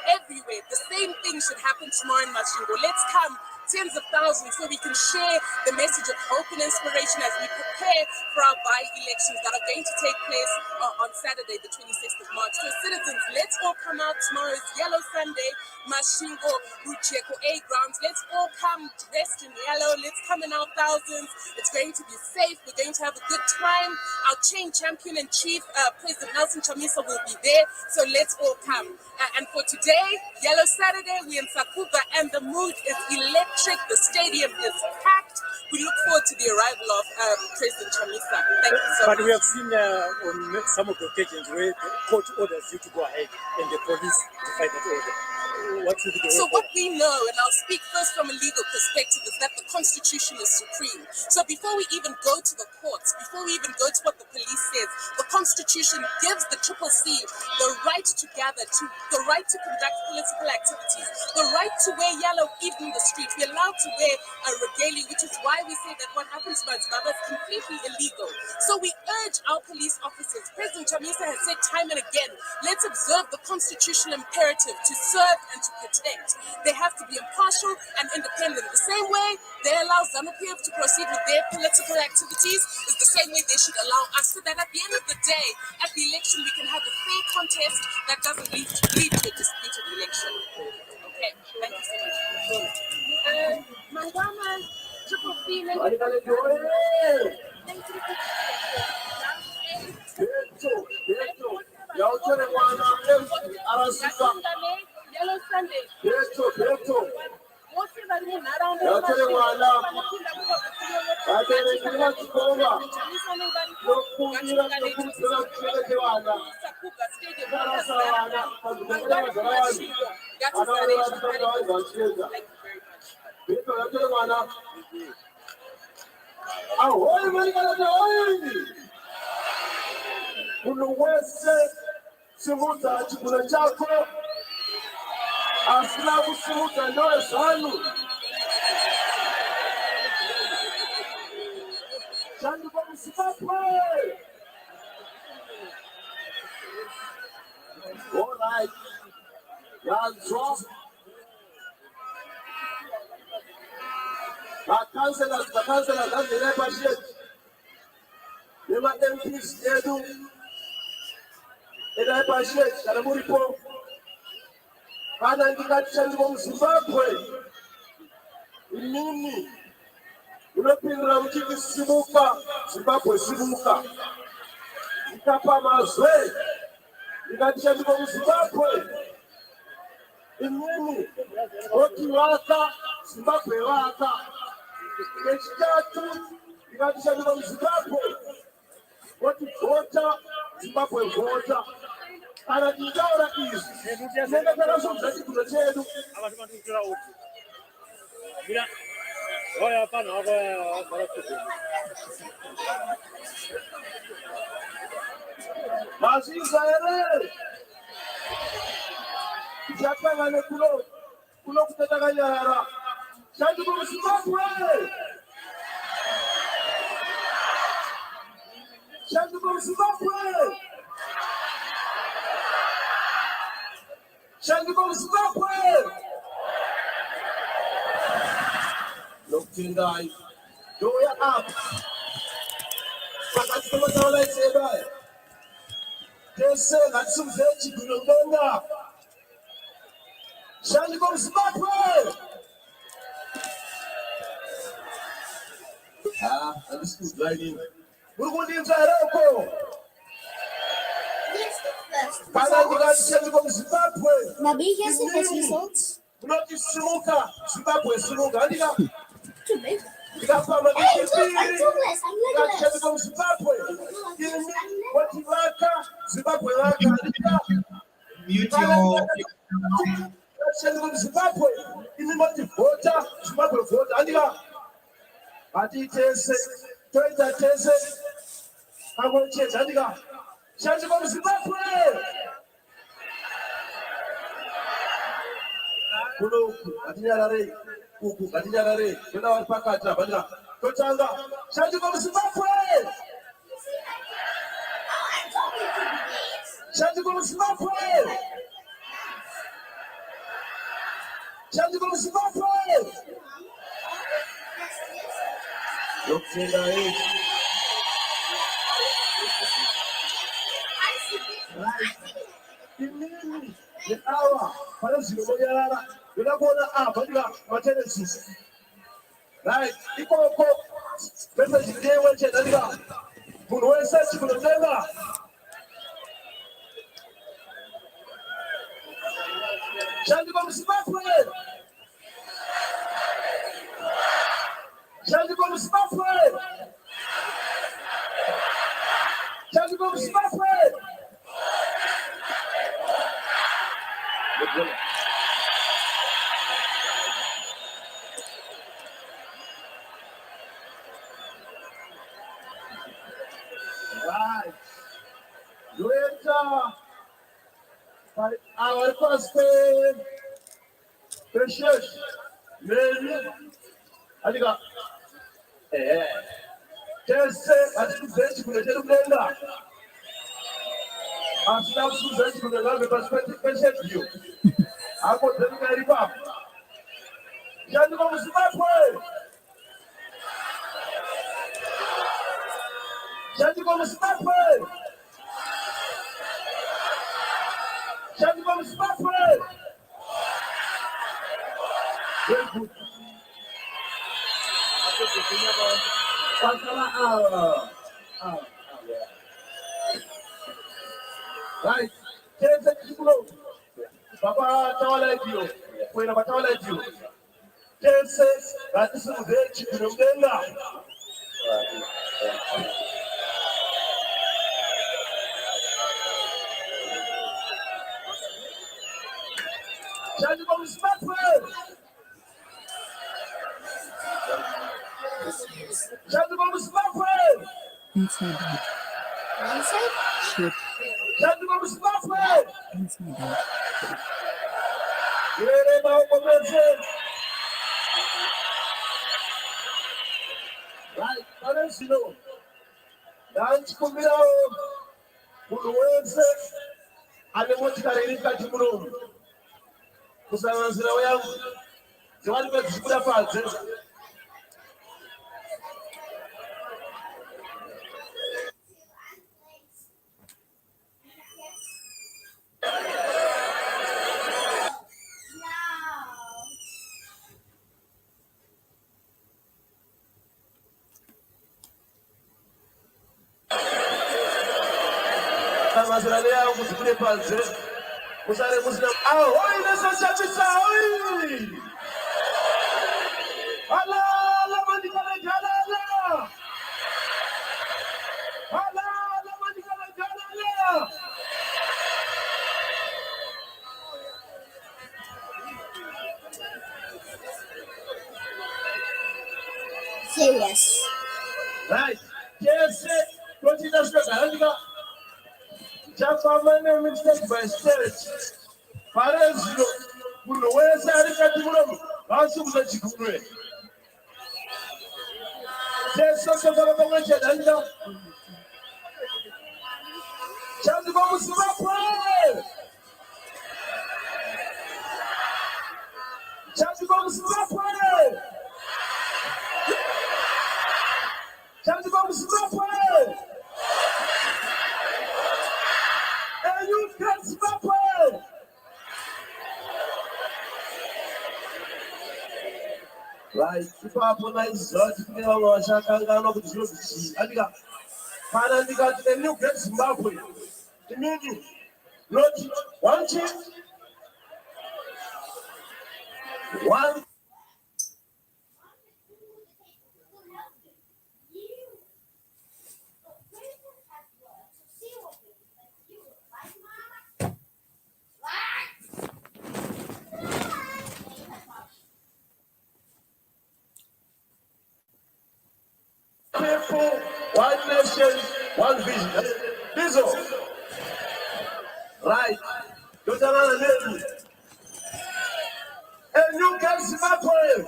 everywhere. The same thing should happen tomorrow in Mashingo. Let's come, tens of thousands, so we can share the message of hope and inspiration as we prepare for our by-elections that are going to take place on Saturday, the 26th of March. So citizens, let's all come out. Tomorrow is Yellow Sunday, Mashingo, Rujeko A grounds. Let's all come dressed in yellow. Let's come in our thousands. It's going to be safe. We're going to have a good time. Our chain champion and chief, President Nelson Chamisa, will be there. So let's all come. And for today, Yellow Saturday, we're in Sakuba and the mood is electric. The stadium is packed. We look forward to the arrival of President Chamisa. Thank you so much. But we have seen on some of the occasions where the court orders you to go ahead and the police defy that order. So what we know, and I'll speak first from a legal perspective, is that the Constitution is supreme. So before we even go to the courts, before we even go to what the police says, the Constitution gives the CCC the right to gather, the right to conduct political activities, the right to wear yellow even in the street. We're allowed to wear a regalia, which is why we say that what happens to Zimbabwe is completely illegal. So we urge our police officers, President Chamisa has said time and again, let's observe the constitutional imperative to serve and to protect. They have to be impartial and independent. The same way they allow ZANU-PF to proceed with their political activities is the same way they should allow us, so that at the end of the day, at the election, we can have a fair contest that doesn't lead to a disputed election. Okay, thank you so much. Mangama, Triple C, Yellow Sunday. Munhu wese simuta chigundwe chako, asina kusimuta ndoe zanu. Chandu kwa Zimbabwe. All right. Yanzwa. Councillors, the budget. Nema MPs edu. Eda budget, karamuripo. Kana ndikati chandu kwa Zimbabwe. Nini? Unopindura mchiki simuka, Zimbabwe simuka. Ikapa mazwe. Ndikati chandu kwa Zimbabwe. Nini? Oti waka, Zimbabwe waka. Kechitatu, ndikati chandu kwa Zimbabwe. Oti vota, Zimbabwe vota. Kana tindaura izi. Nenda karaso mzachikuno chedu. Olha, para agora tudo. Mas Israel, já pega no culo que está ganhando. Já do Zimbabwe. Já do Zimbabwe. Já do Zimbabwe. Tendai, doya up. Pakati pemataula itseba. Tese ngatisumvechi kunongonga. Shandi kwa Zimbabwe. This is lighting. We're going to inside. Kana ndikati chandiko muZimbabwe. Maybe he has the best results. Munoti simuka, Zimbabwe simuka. Andika. Too big. Ndikafamba Hey, look, ndichipiri. I'm toothless. I'm Ndikati legless. chandiko muZimbabwe. Ini wati vaka, Zimbabwe vaka. Andika. Mute your. Chandiko muZimbabwe. Ini wati vota, Zimbabwe vota. Andika. Ati tese, toita tese. Pamwe chete. Andika. Chandiko muZimbabwe. Kuno katinyarare uku katinyarare tona vari pakati apa totanga chandiko muZimbabwe chandiko muZimbabwe chandiko muZimbabwe yokutenda inini neawa pane zvinoyara ndoda kuona apa ndika matenesis right ikoko message ndewe chete ndika munhu wese chikunotenga chandiko muZimbabwe chandiko muZimbabwe chandiko muZimbabwe right. Later, our first precious Mary, I think, just as you said, you could have done as now, Susan, you could have a perspective patient view. I got the very back. Chandiko muZimbabwe. Chandiko muZimbabwe. Chandiko muZimbabwe. Very good. Right. Tese chikulo. Baba tawala idio. Kwena batawala idio. Tese batisi mude chikulo mdenga. Chandiko muZimbabwe. Chandiko muZimbabwe. Inside out. Inside? Shoot. Chandiko muZimbabwe. Inside out. Yere maokomeze. Right, pane zvino. Ndachikumbirawo munhu wese ane motikari iri mukati muno. Kusanganisira yangu. Dzimani pedzichikuda padze. Mazirani yangu dzikude panze. Musare musina. Ahoi nesashabisa ahoi. Halala mandikana jalala. Halala mandikana jalala. Serious. Right. Yes. Continue to Chafamane mistake by state. Parezio, munhu wese ari kati munomu vasimudza chikunwe. Jesu sokora pamwe chete andika. Chandiko muZimbabwe. Chandiko muZimbabwe. Chandiko muZimbabwe. You can stop it. Right, ipapo naizoti kune vamwe vachakangana kuti zviro zvichii. Andika, kana ndikati the new great Zimbabwe, inini Not one chief, one. People, one nation, one vision. Diesel. Right. Don't allow them. And you can see my point.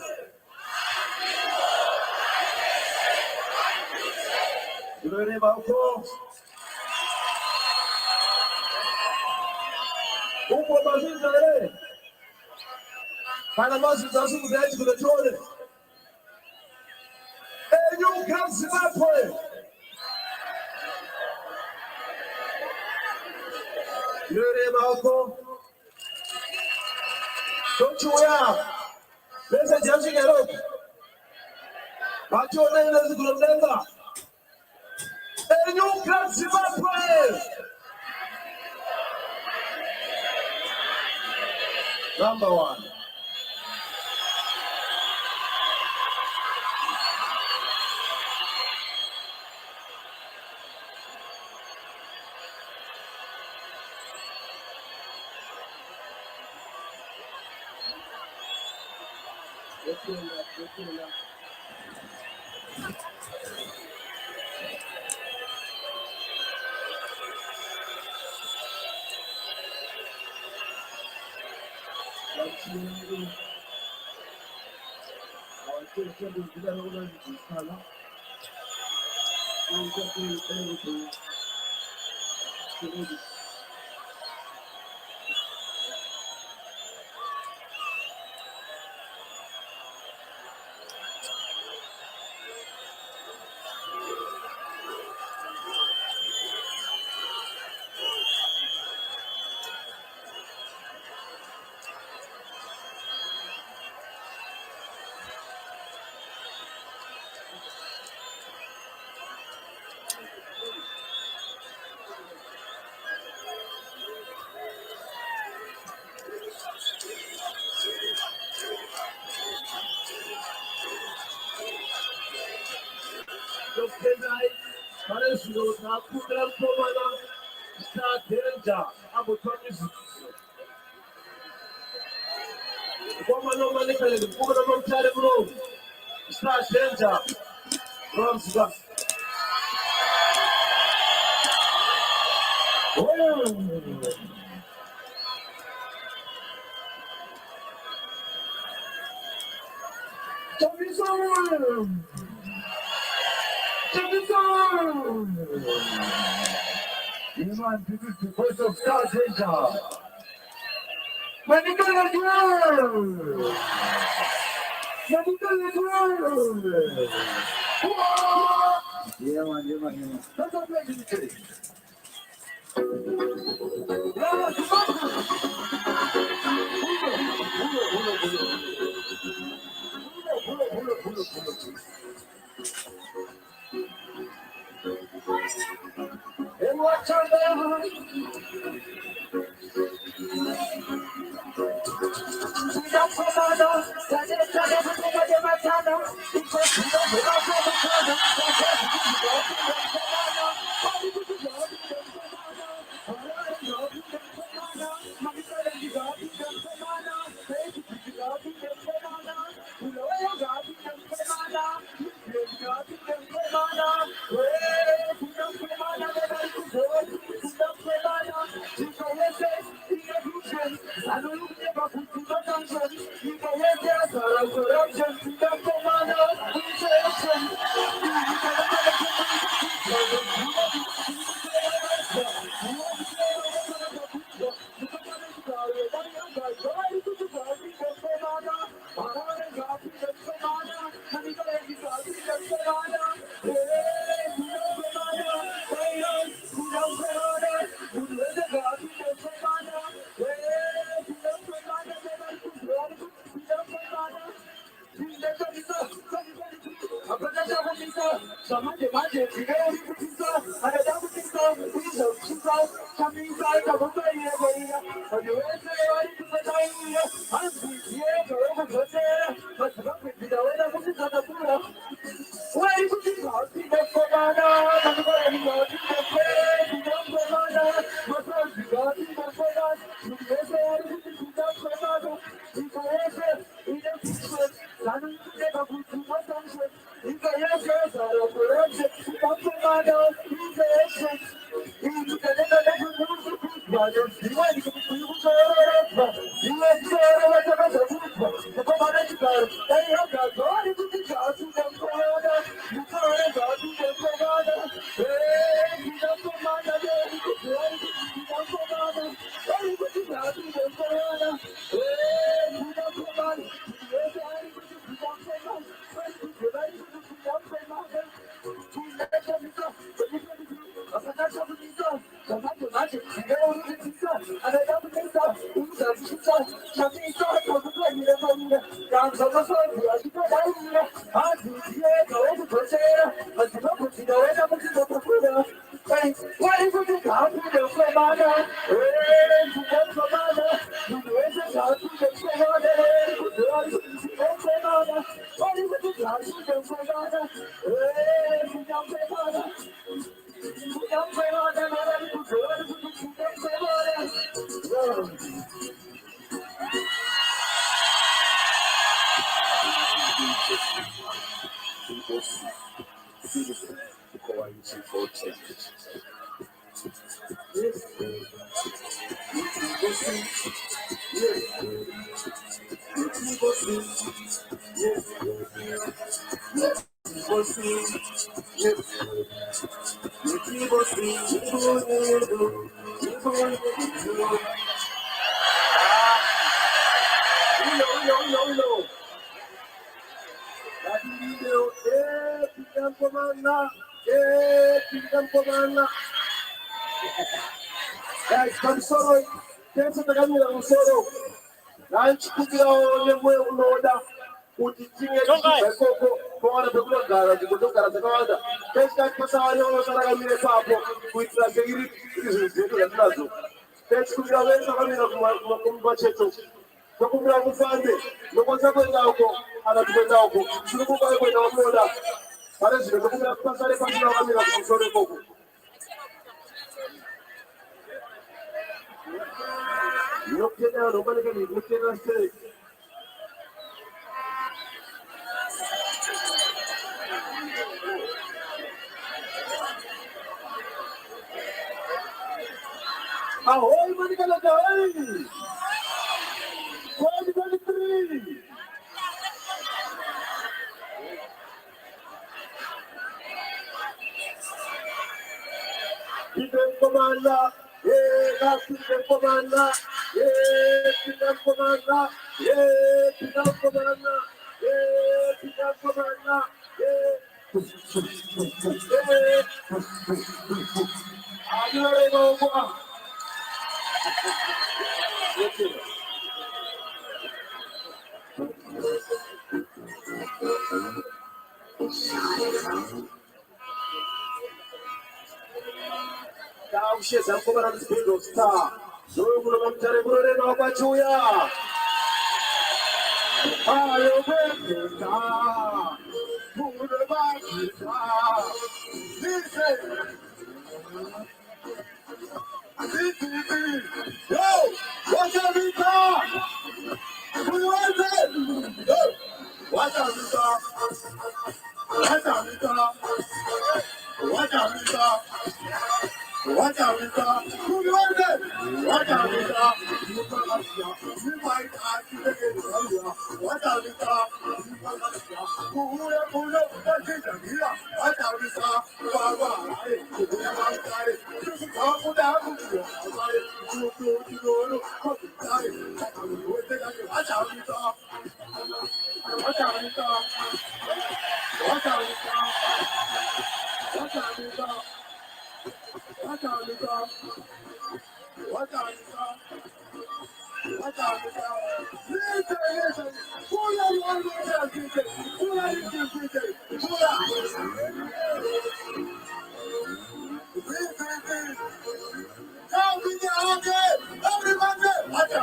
You know about course. Who put my things there? Panama is also going to the toilet. And you can see my point. You know about course. Don't you wear? There's a judging at all. But your name is Glenda. And you can see my point. Number one. Voice of Star Danger. Medical Girl! Medical Girl! Yeah, man. That's what I'm making. And watch out there.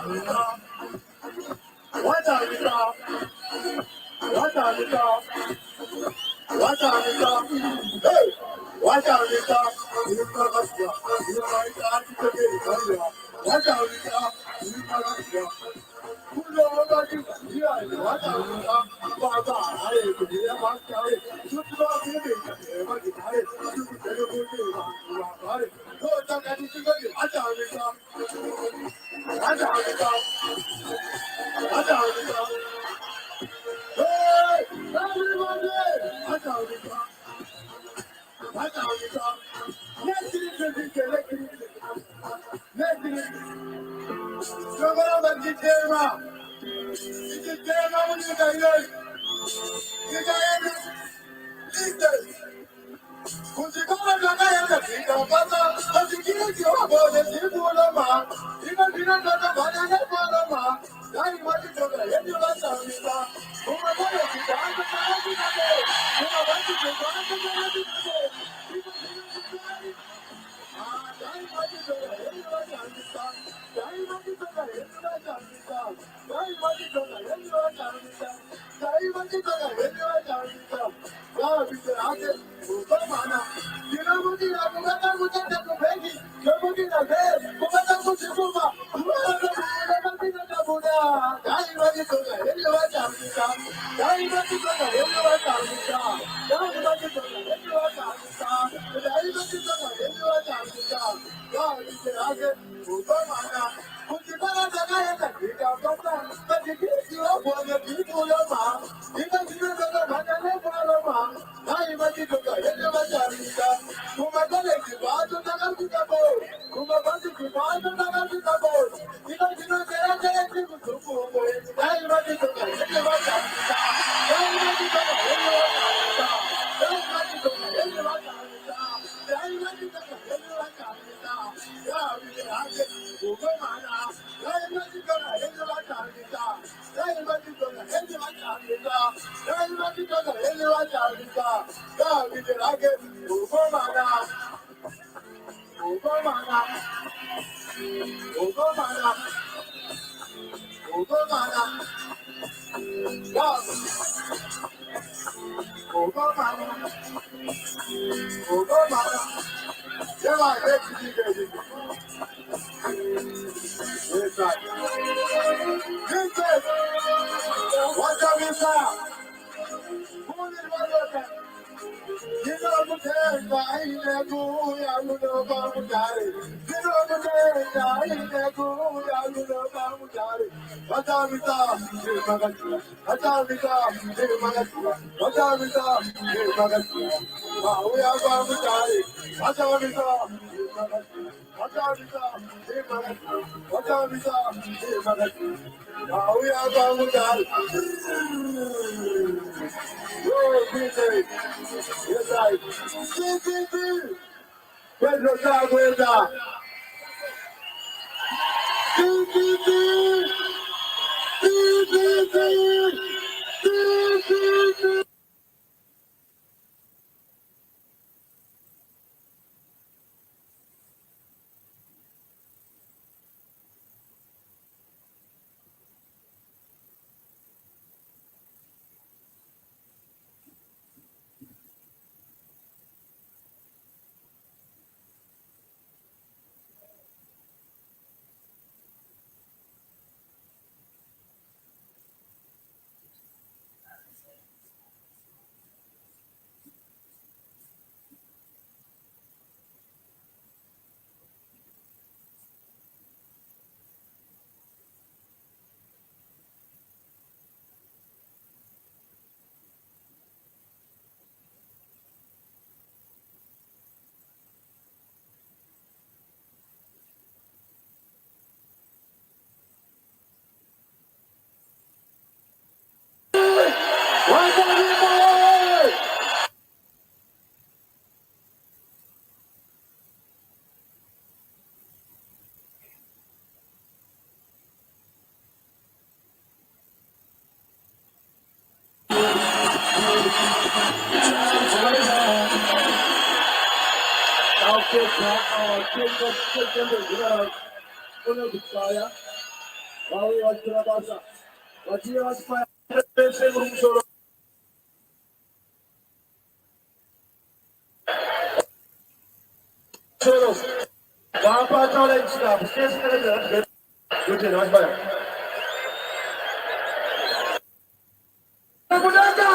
What are we talking? What are we talking? What are we talking? Hey! What are we talking? You know what's wrong. You might have to get it. What are we talking? You know what's wrong. Who knows what you hear? What are we talking? Baba, I could hear my story. You know me. What is it? You can tell you what you go talk at you. What are we talking? What are we talking? What are we talking? Hey! Everybody! What are we talking? What are we talking? Let's vauye vachira basa vachiye vachifaya vese kuri musoro vapatala ichikafu sikesinekedzera kuti vachifaya kudaka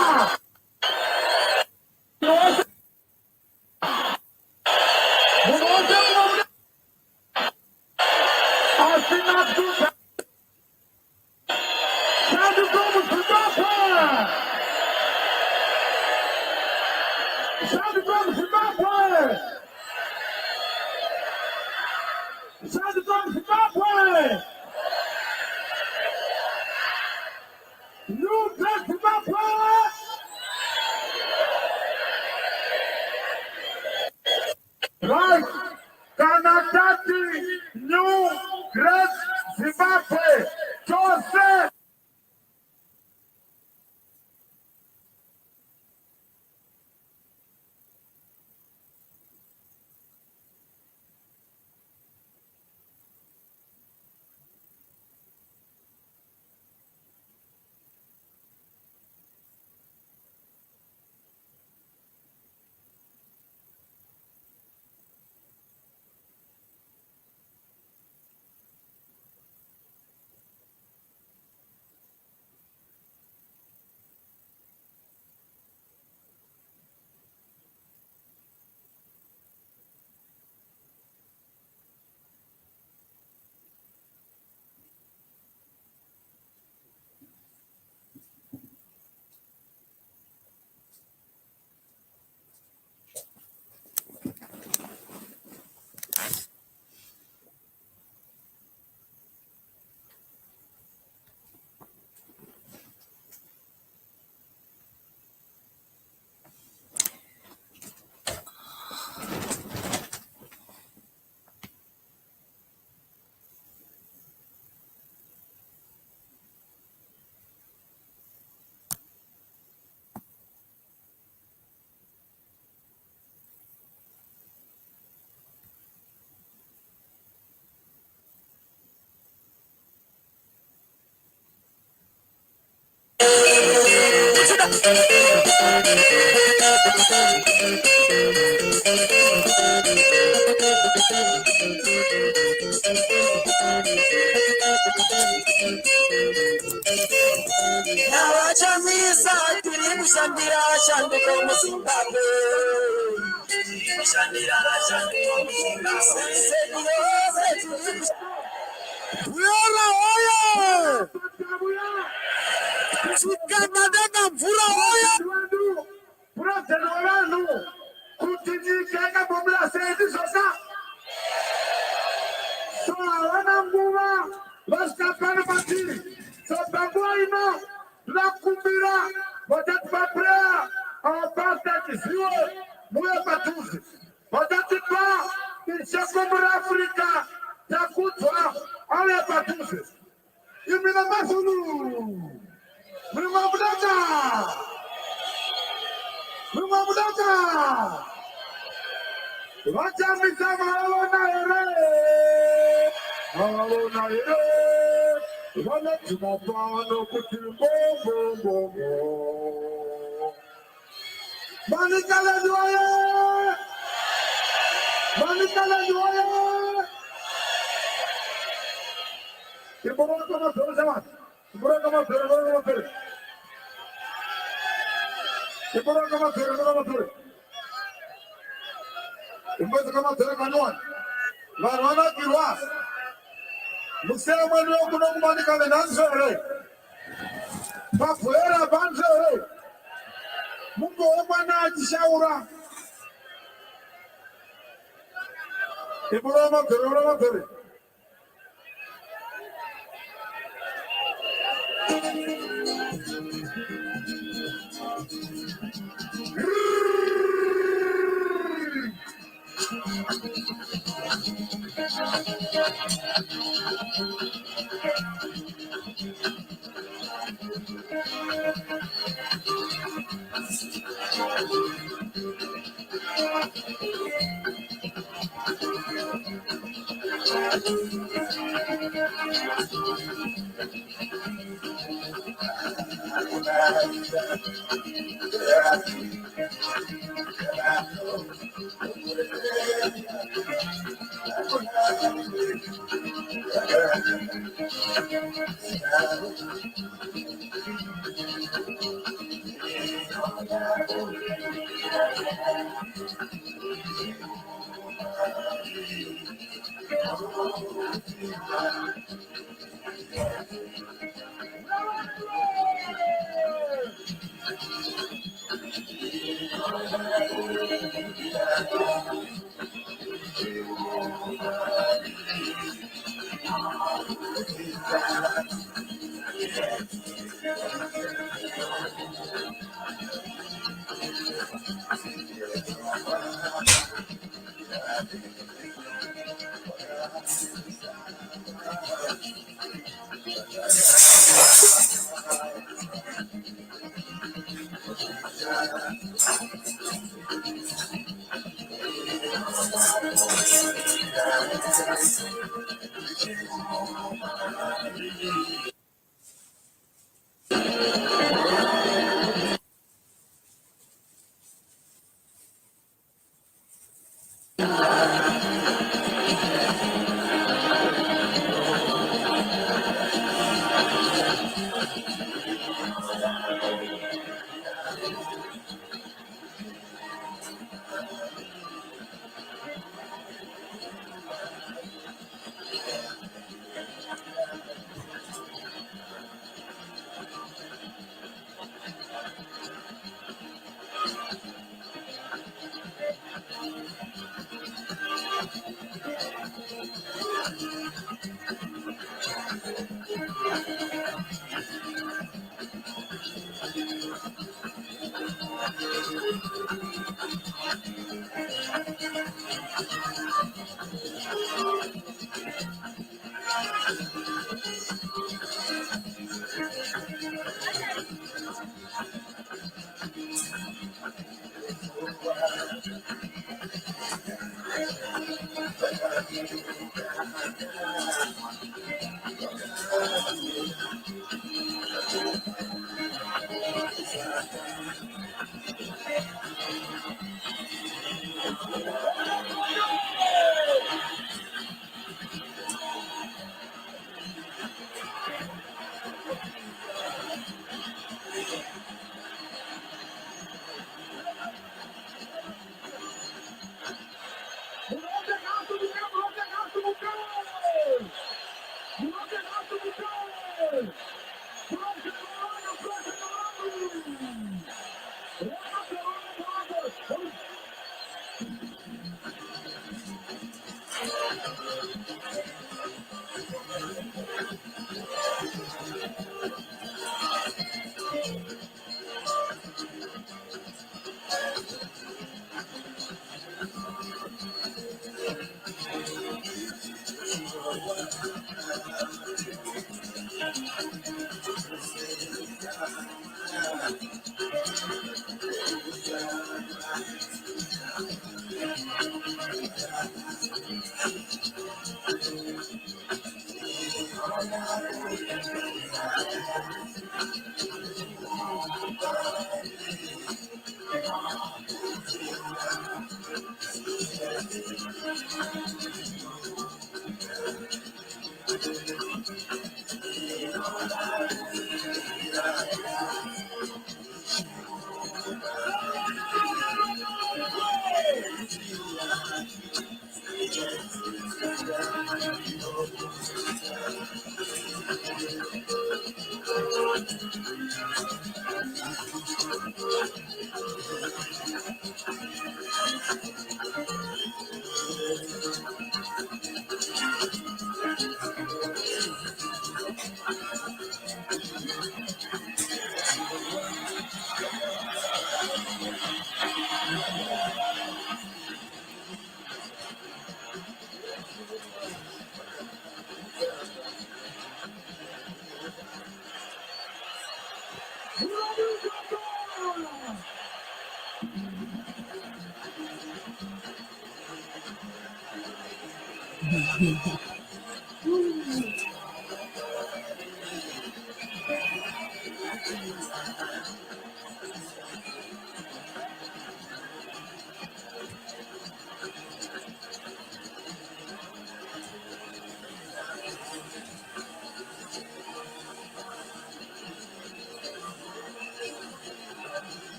Right, Kanatati, New Great Zimbabwe, Joseph. Nawachamisa tiri kushandira shandika muZimbabwe. Kushandira shandika muZimbabwe. Mvura oyo! Chikanadeka mvura oyo! Purozeni wevanhu kuti nyika yakabomera sei ndizosa. So havana nguva vasingapani matiri. So panguva ino tinokumbira vatati vapreya our pastor chizive muye padhuze. Vatati pa ishoko muri Afrika takudzwa auye padhuze. Imi namazulu muri mwamudaka. Muri mwamudaka. Vachamisa maona here. Maona here. Vanadzima pano kuti mbombo. Manikaleni waye. Manikaleni waye. Imboroka mapere sama. Imboroka mapere. Imboroka mapere. Imwezi kama tere kanyon. Varwana kirwa. Musema mwani wa kuna kumani kame nanzore. Pafuera banzore. Mungu omwana ajishaura. Iburama tere.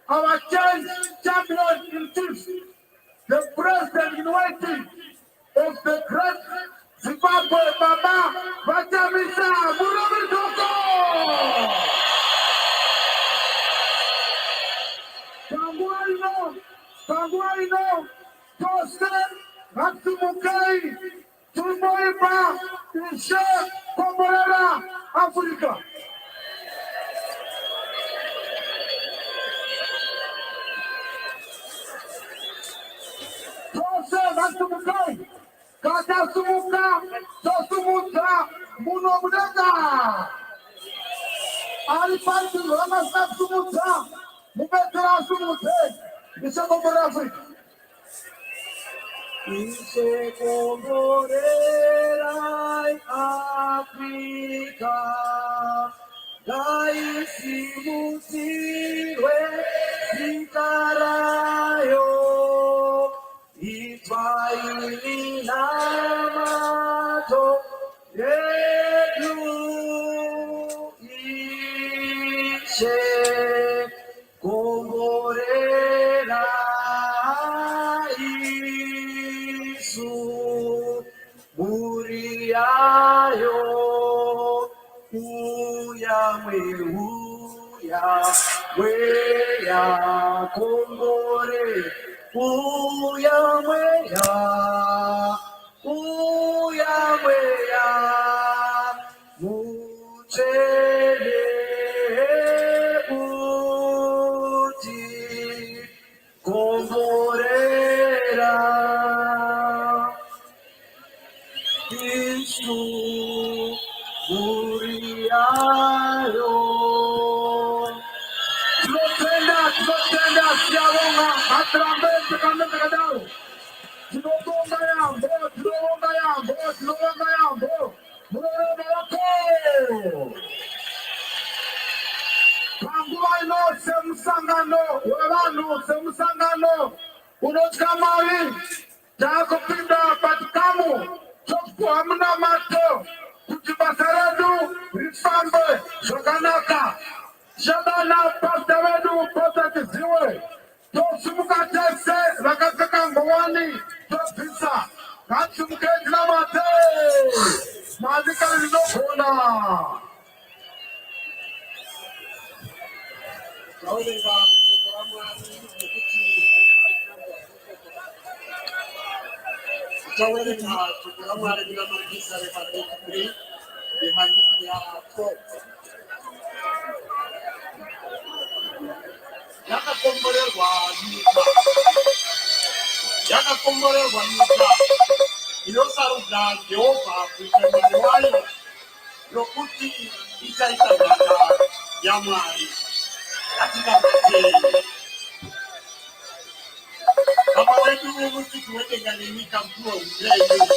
Our champion in chief, the president in waiting of the great Zimbabwe, Baba Vachamisa Muromitoko. Tanguaino, Jose, Ratsumukai, Tumoiba, Ishe, Komorera, Africa. Ngasumukai. Kata sumuka. Sosumuka. Muno mudaka. Alipati lama sumuka. Mubetera sumuka. Bisa komborasi. Ise komborerai Afrika. Dai simutiwe sitarayo. Itwaili namato yedu ishe komborera isu muriayo weya kongore weya mutele uti kongorera Isu muriayo. Tunapenda siaronga atrambe tukame takadao. Tunaomba yambo. Murema wako. Panguaino semusangano, wabanu semusangano. Unochkamari takupinda patikamu. Choku hamna mato. Kujibasaredu rifambe shoganaka. Shabana pasta wedu pasta kiziwe. Tosumuka tese rakasaka ngwani topisa. Katsumuke dinamate. Mazika linopona. Yakakomborerwa nyika inosarudzwa Jehovha kuita mwari wayo nokuti ichaita nhaka yaMwari. Atingavatei baba wedu mutsiki wedenga nenyika mkuru weupenyu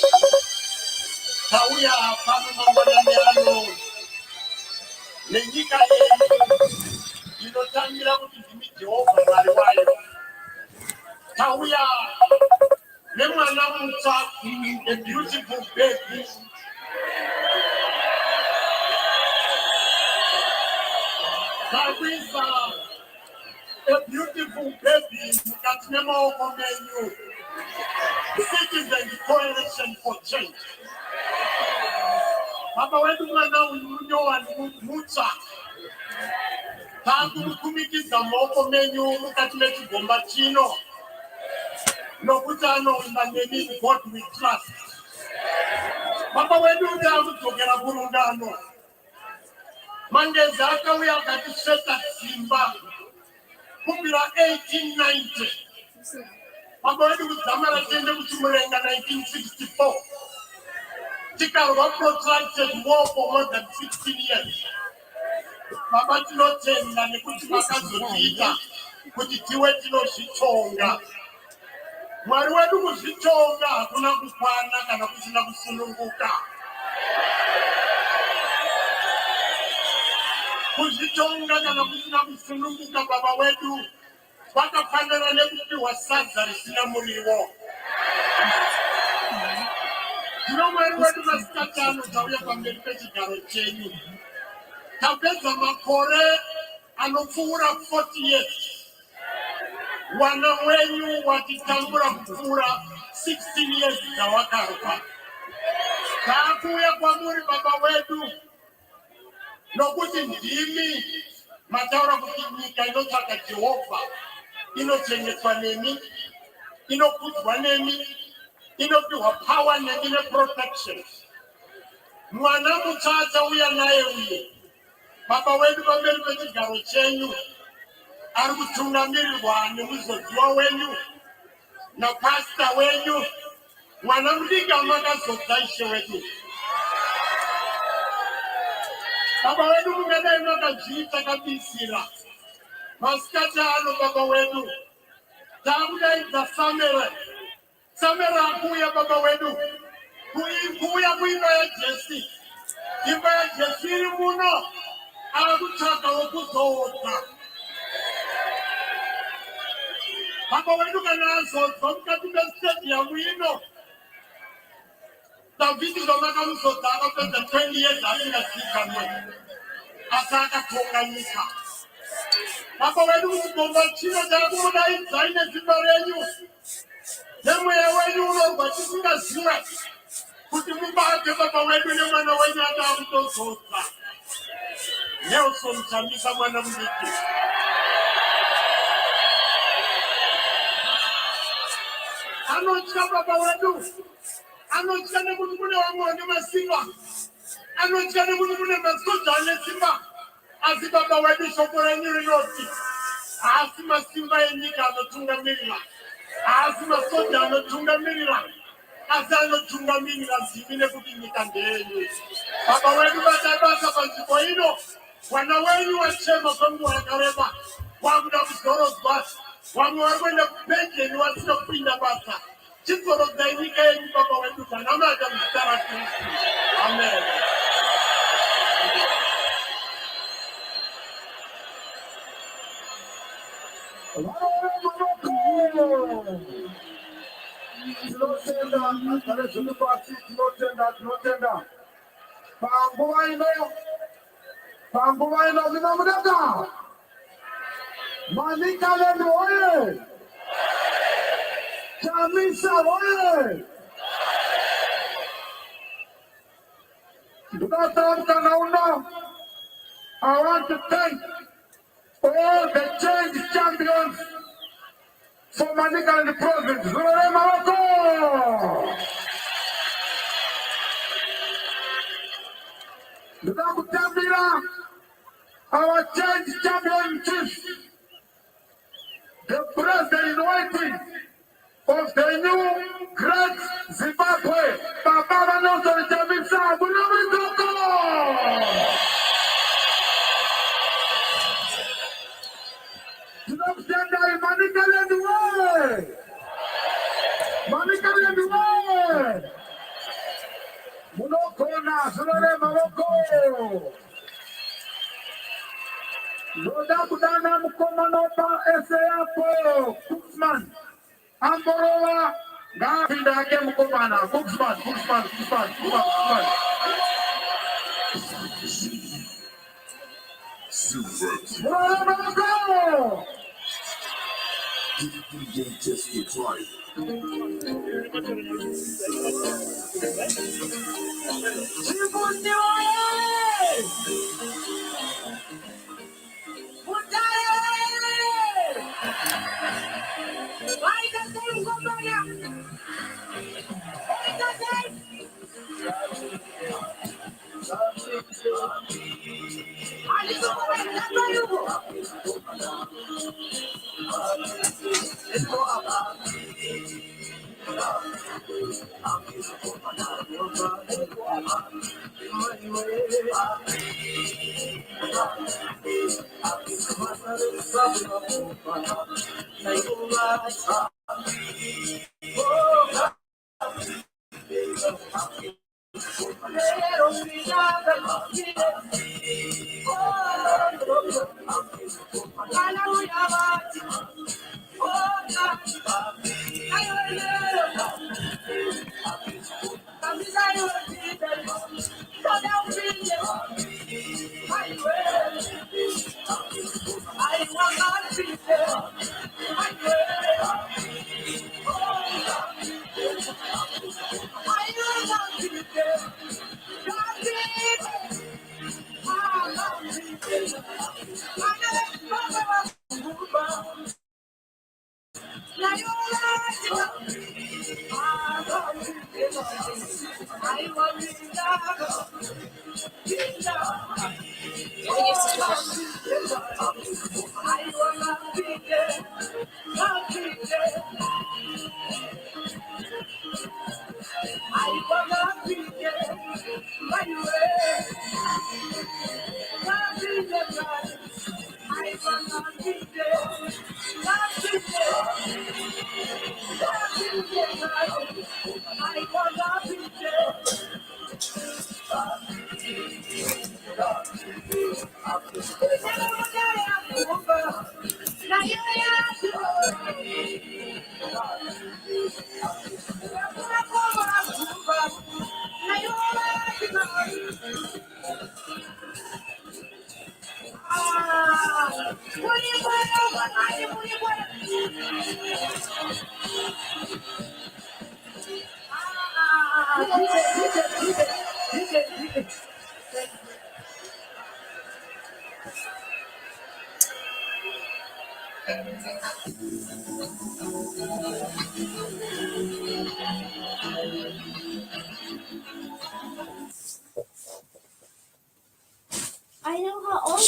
tauya pano mangwanani ano nenyika yedu inotangira kuti ndimi Jehovha mwari wayo. Tauya nemwana mutsva, a beautiful baby. Takuisa a beautiful baby mukati memaoko menyu. Citizen Coalition for Change. Baba wedu mwana unyowa mutsva. Takumukumikidza maoko menyu mukati mechigomba chino. Nokuti anoimba nemi God we trust. Baba wedu takudzokera kurungano. Mangezi akauya akatisveta simba kubvira 1890. Baba wedu kudzamara tiende kuchimurenga 1964. Tikarwa protracted war for more than 16 years. Baba tinotenda nekuti vakazotiita kuti tiwe tinozvitonga. Mwari wedu kuzvitonga hakuna kukwana kana kusina kusununguka. Kuzvitonga kana kusina kusununguka baba wedu vakafanana nekupiwa sadza risina muriwo. Zvino Mwari wedu masikati ano tauya pamberi pechigaro chenyu. Tapedza makore anopfuura 40 years. Wana wenyu watitambura kupfuura 16 years dzawakarwa. Takuuya kwamuri baba wedu nokuti ndimi mataura kuti nyika inotsvaka Jehovha inochengetwa nemi, inokudzwa nemi, inopiwa power nemi neprotection. Mwana mutsva achauya naye uye baba wedu pamberi pechigaro chenyu ari kutungamirirwa nemuzodziwa wenyu napasta wenyu mwana mudiki amakazodza ishe wedu. Baba wedu mungana inakazviita kabisira. Masikati ano baba wedu. Takudaidza Samere akuya baba wedu. Kuya kuimba yaJesi. Imba yaJesi iri muno. Akutsvaga wekuzoona. Baba wedu kana azodzwa mukati mestadium ino. Davhidi zvamakamusodza akapedza 20 years asingazivikanwe. Asi akatonga nyika. Baba wedu kuchigomba chino chakumudaidzai nesimba renyu. Nemweya wenyu unorwa tisingazive kuti mubate baba wedu nemwana wenyu ataakutozodza. Nelson Chamisa mwana mudiki. Anotya baba wedu. Anotya nekuti kune vamwe vane masimba. Anotya nekuti kune masoja ane simba. Asi baba wedu shoko renyu rinoti haasi masimba enyika anotungamirira, haasi masoja anotungamirira, asi anotungamirira zivi nekuti nyika ndeyenyu. Baba wedu batai basa panzvimbo ino. Mwana wenyu wachema kwenguva yakareba. Wakuda kuzorodzwa. Vamwe vari kuenda kupenjeni vasina kupinda basa. Chizorodzai nyika yenyu baba wedu zvanamata muzita raKristu. Amen. Tinotenda agare zviri pasi, tinotenda panguva ino zvinamudaka Manikaleni oye, Chamisa oye. I want to thank all the change champions for Manikaleni province. Zurare Maroko. Ndakutambira our change champion chief, the president in waiting of the new great Zimbabwe, Baba Nelson Chamisa Bulabitoko. Tunamshangai Manikaleni way. Manikaleni way. Munokona Zurare Maroko. Loda kudana mkomano pa SAP Kuxman Amborowa ngapinda yake mkomana Kuxman I know how old.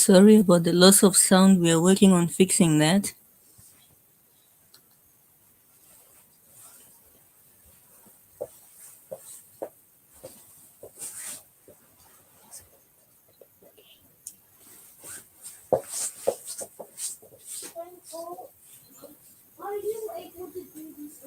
Sorry about the loss of sound. We are working on fixing that. Are you able to do this?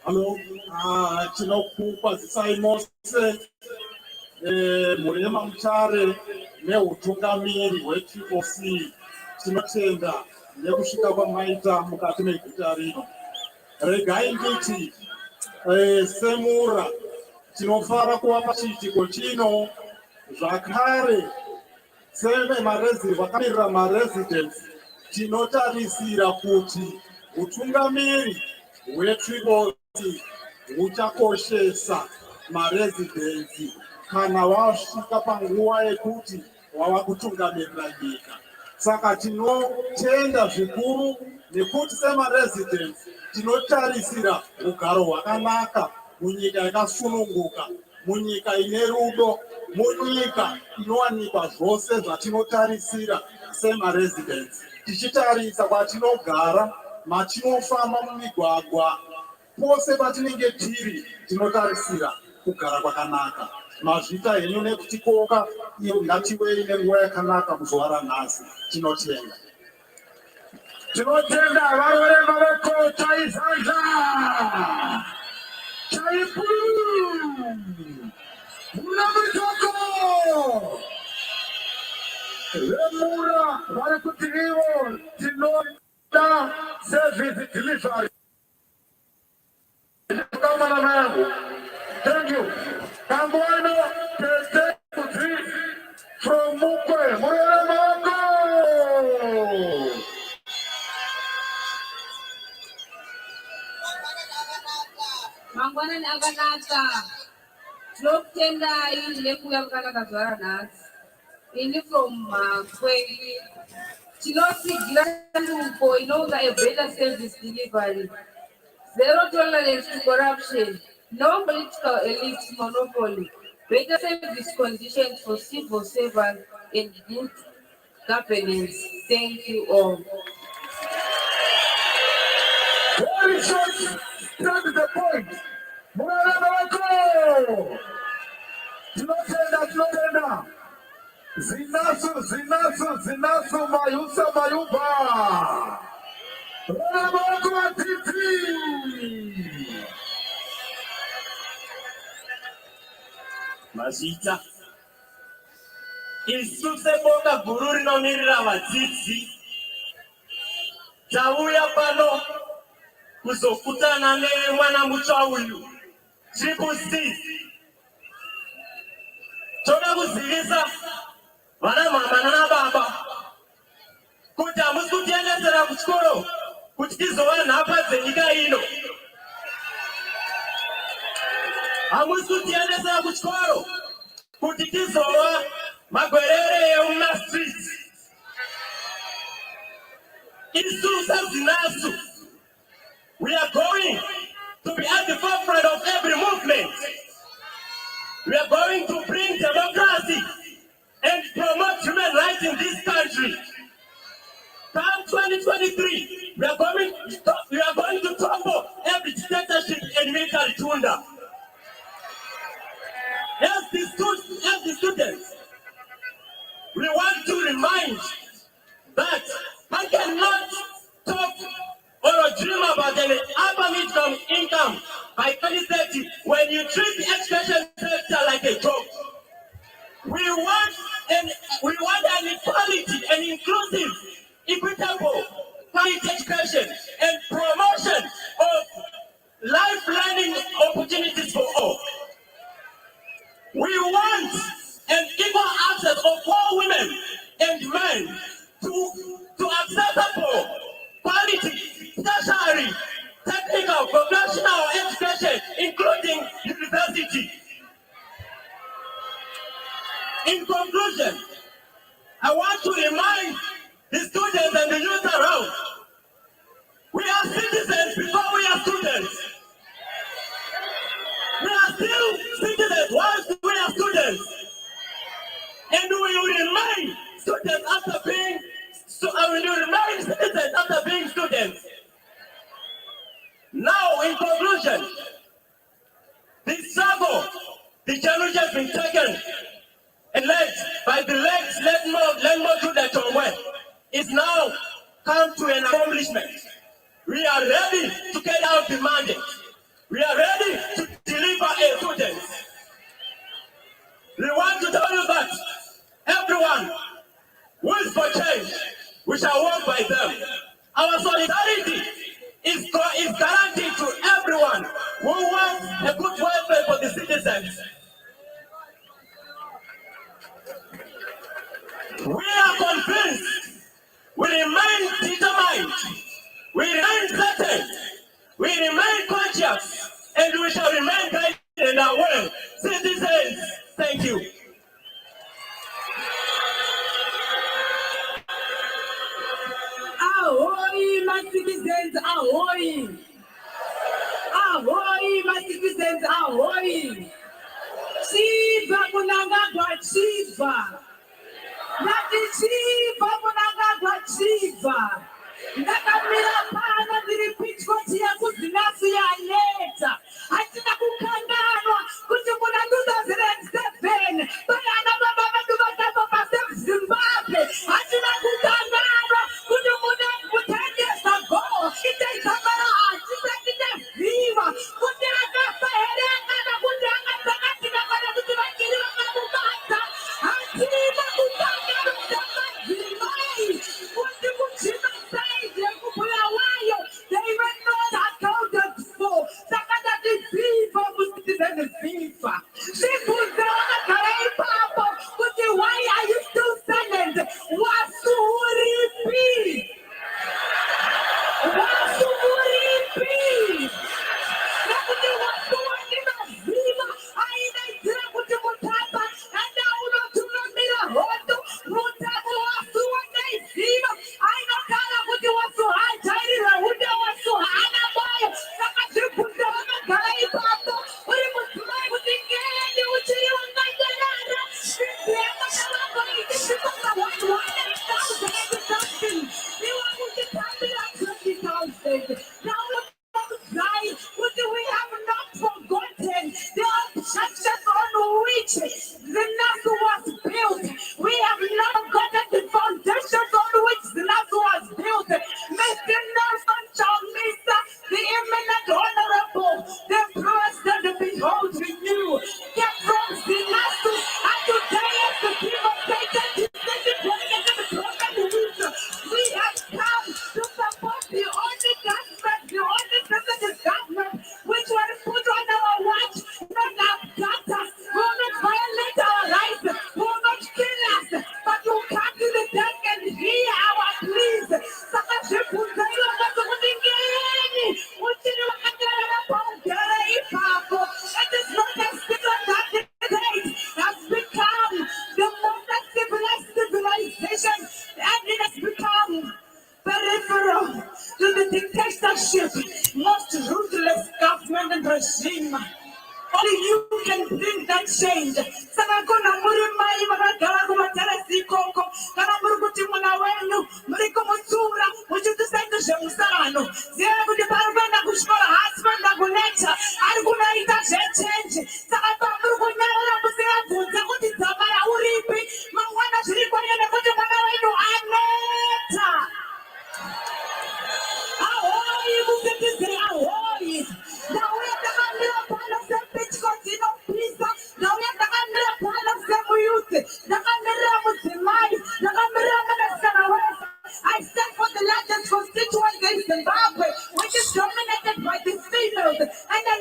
Hello, tinokukwazisai mose murema Mutare neutungamiri hweCCC. Tinotenda nekusvika kwamaita mukati meguta rino. Regai nditi semura tinofara kuvapa chiitiko chino, zvakare vakamirira maresidents tinotarisira kuti utungamiri hweTriple huchakoshesa maresidents kana wasvika panguva yekuti wava kutungamirira nyika. Saka tinotenda zvikuru nekuti semaresidents tinotarisira ugaro hwakanaka munyika yakasununguka, munyika ine rudo, munyika inowanikwa zvose zvatinotarisira semaresidents. Tichitarisa kwatinogara, matinofamba mumigwagwa, pose patinenge tiri tinotarisira kugara kwakanaka. Mazvita henyu nekutikoka, ngativei nenguva yakanaka muzuva ranhasi. Tinotenda. Tinotenda varwere maveko chaizanza. Chaipu. Muna mitoko. Lemura vari kuti ivo tinoda service delivery. Kamana mangu. Thank you. Kamboano pete kutri from Mukwe. Murere maveko. Mangwanani akanaka. Tinotendai nekuuya kwakanaka zuva ranhasi. Ini from Kweli. Tinosigira nduko inonga a better service delivery. Zero tolerance to corruption. No political elite monopoly. Better service conditions for civil servants and good governance. Thank you all. Very short, straight to the point. Murere maveko. Tinotenda. Zinasu, mayuba. Murere maveko matiti. Mazita. Isu seboka guru rinomirira vadzidzi. Tauya pano kuzokutana nemwana mutsva uyu. Ccc. Toda kuzivisa vana mama nana baba kuti hamusi kutiendesera kuchikoro kuti tizova nhapa dzenyika ino. Hamusi kutiendesera kuchikoro kuti tizova magwerere emumastreets. Isu sezinasu, we are going to be at the forefront of every movement. We are going to bring democracy and promote human rights in this country. Come 2023, we are going to in conclusion, this struggle, the challenge has been taken and led by the led more through the turmoil, is now come to an accomplishment. We are ready to carry out the mandate. We are ready to deliver evidence. We want to tell you that everyone who is for change, we shall walk by them. Our solidarity is guaranteed to everyone who wants a good welfare for the citizens. We are convinced, we remain determined, we remain certain, we remain conscious, and we shall remain guided in our way. Citizens, thank you. Ahoy, my citizens, ahoy! Ahoy, my citizens, ahoy! Chiva kunangagwa chiva. Nati chiva kunangagwa chiva. Ndakamira pano ndiri pitchoti yakuzinasu yaneta. Hatina kukanganwa kuti muna 2007 panana baba vedu vatapa paseZimbabwe. Hatina kukanganwa kuti muna 10 years ago itaitamara hatitaite viva kuti akafa here kana kuti akadzakatika kana kuti vachiri vakamubata. Hatina kukanganwa kutamadzimai kuti kuchima saidi yekubhuya wayo they were not accounted for. Saka tati viva musitizeni viva. Zvibvunzo vakagara ipapo kuti why are you still silent? Wasuripi. Wasuripi. Nekuti wasuwanina viva ainaitira kuti mutapa anda unotunamira hondo mutapa wasuwanai viva ainogara kuti wasuhajairira hunde wasuhana moyo. Saka zvibvunzo vakagara ipapo uri mudzimai kuti ngeni uchiri wanganganara zviyamana vako itisvikoka 100,000 iwa kutitambira 20,000. Now we have not forgotten the objections on which the NASA was built. We have not forgotten the foundations on which the NASA was built. Mr. Nelson Chamisa, the eminent honorable, the president beholds renew. Get from the NASA and today as the people take the descended president and the prophet. We have come to support the only government, the only president government which was put on our watch, not abduct us, will not violate our rights, will not kill us, but will come to the deck and hear our pleas. Saka zvibvunzairo ngazvikutingeni uchiri wakatarara paugara ipapo. It is not a secret that the state has become the most civilized civilization, and it has become peripheral to the dictatorship, most ruthless government and regime. Only you can bring that change. Saka kuna muri mai vakagara kumaterasi ikoko kana muri kuti mwana wenyu muri kumutsura muchitisaita zvemusano ziva kuti pari kuenda kuchikora hasi kuenda kunecha ari kunoita zvechenji. Saka pamuri kunyarara musingabvunze kuti dzamara uripi mangwana zviri kunyanya kuti mwana wenyu aneta. Ahoy, musitizeni ahoy. Ndauya ndakamira pano sepitikodzino pisa. Ndauya ndakamira pano semuyuti. Ndakamirira mudzimai. Ndakamirira mwanasikana wese. I stand for the largest constituency in Zimbabwe, which is dominated by the females. And I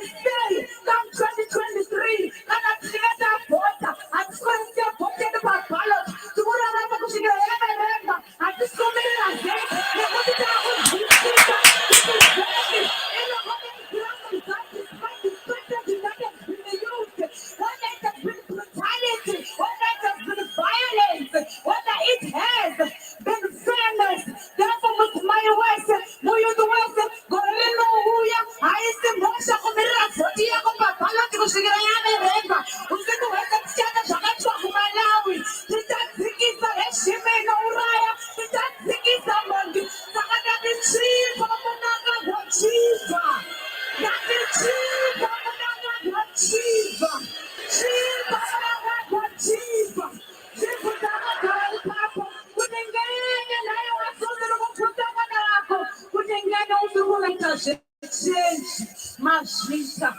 mazvisa.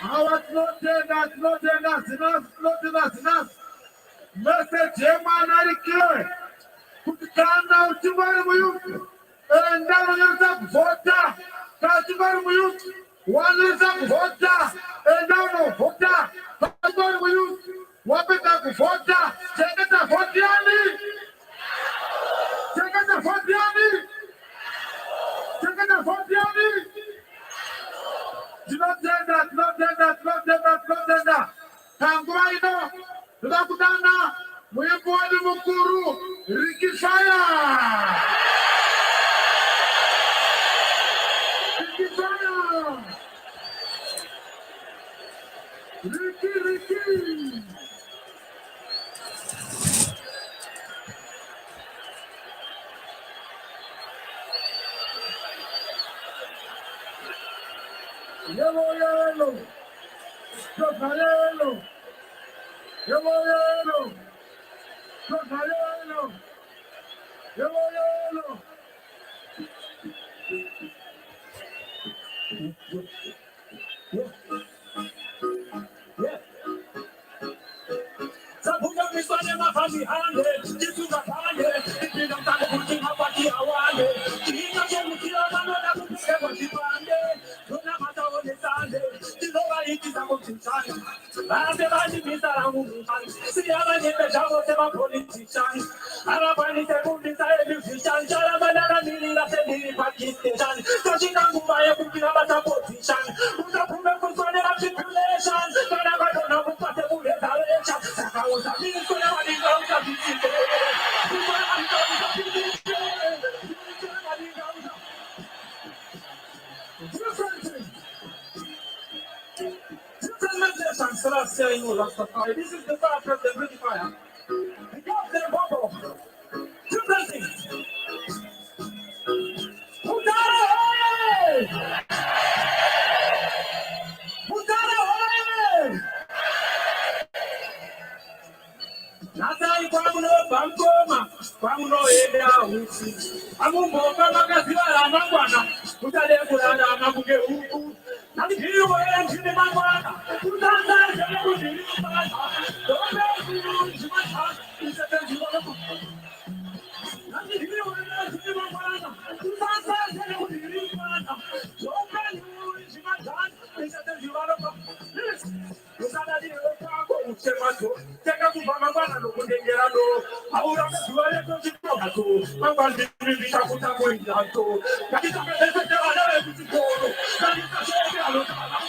Hawa tinotenda message yemwana ari clear kuti kana uchinge uri muyuthi enda unonyoresa kuvhota. Kana uchinge uri muyuthi wanyoresa kuvhota, enda unovhota. Kana uchinge uri muyuthi wapedza kuvhota, chengeta vhoti yani, chengeta vhoti yani, chengeta vhoti yani. Tinotenda panguva ino toda kudana muimbi wedu mukuru Rikifaya. Riki. Yellow. Totalelo. Sabuga miswane mafami hande, jituga hande, ipina mtano kuti mapati awande, kihinga kemukira manoda kukusema kipande, tuna mataone sande, tiloga ikiza mkuchani, ande bani misara mkuchani, siyama nyepe jabo sema politician, arabani sebundi sa musician, jala manara nini la sendiri Pakistan, toshina ngubaye kukira bata politician, unapume kuswane la tribulation, kana badona mupate mule salvation, saka usabili kuna wadinga usabili, kuna wadinga usabili, this is the fire president, British fire. The goddamn bubble. Two blessings. Mutare! Nasai kwamuno bangoma, kwamuno enda uchi. Amumboka makaziwa la mangwana, kutale kulanda mabuge huku. Nani hiyo njini mangwana, kutanda jene kujini mangwana. Dobe kuru jimata, usete jiwana. Nani hiyo njini mangwana, kutanda jene kujini mangwana. Dobe kuru jimata, usete jiwana. Usada di kwa uchemato, teka kupamangwana no kundengerano. Aura msuale kujitokato, mangwana bisha kutakwindato. Kakita pete wale kujitoro, kakita sheke alotala.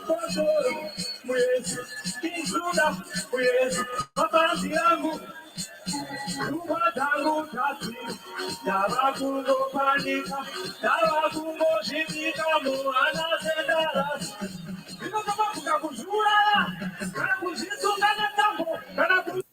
Pasoro, mwezi, intruda, mwezi, mapanzi yangu. Rupa tangu tati, dawa kungo panika, dawa kungo shimika muana sendarasi. Ino kama kukakuzura, kana kuzitu kana tambo, kana kuzitu.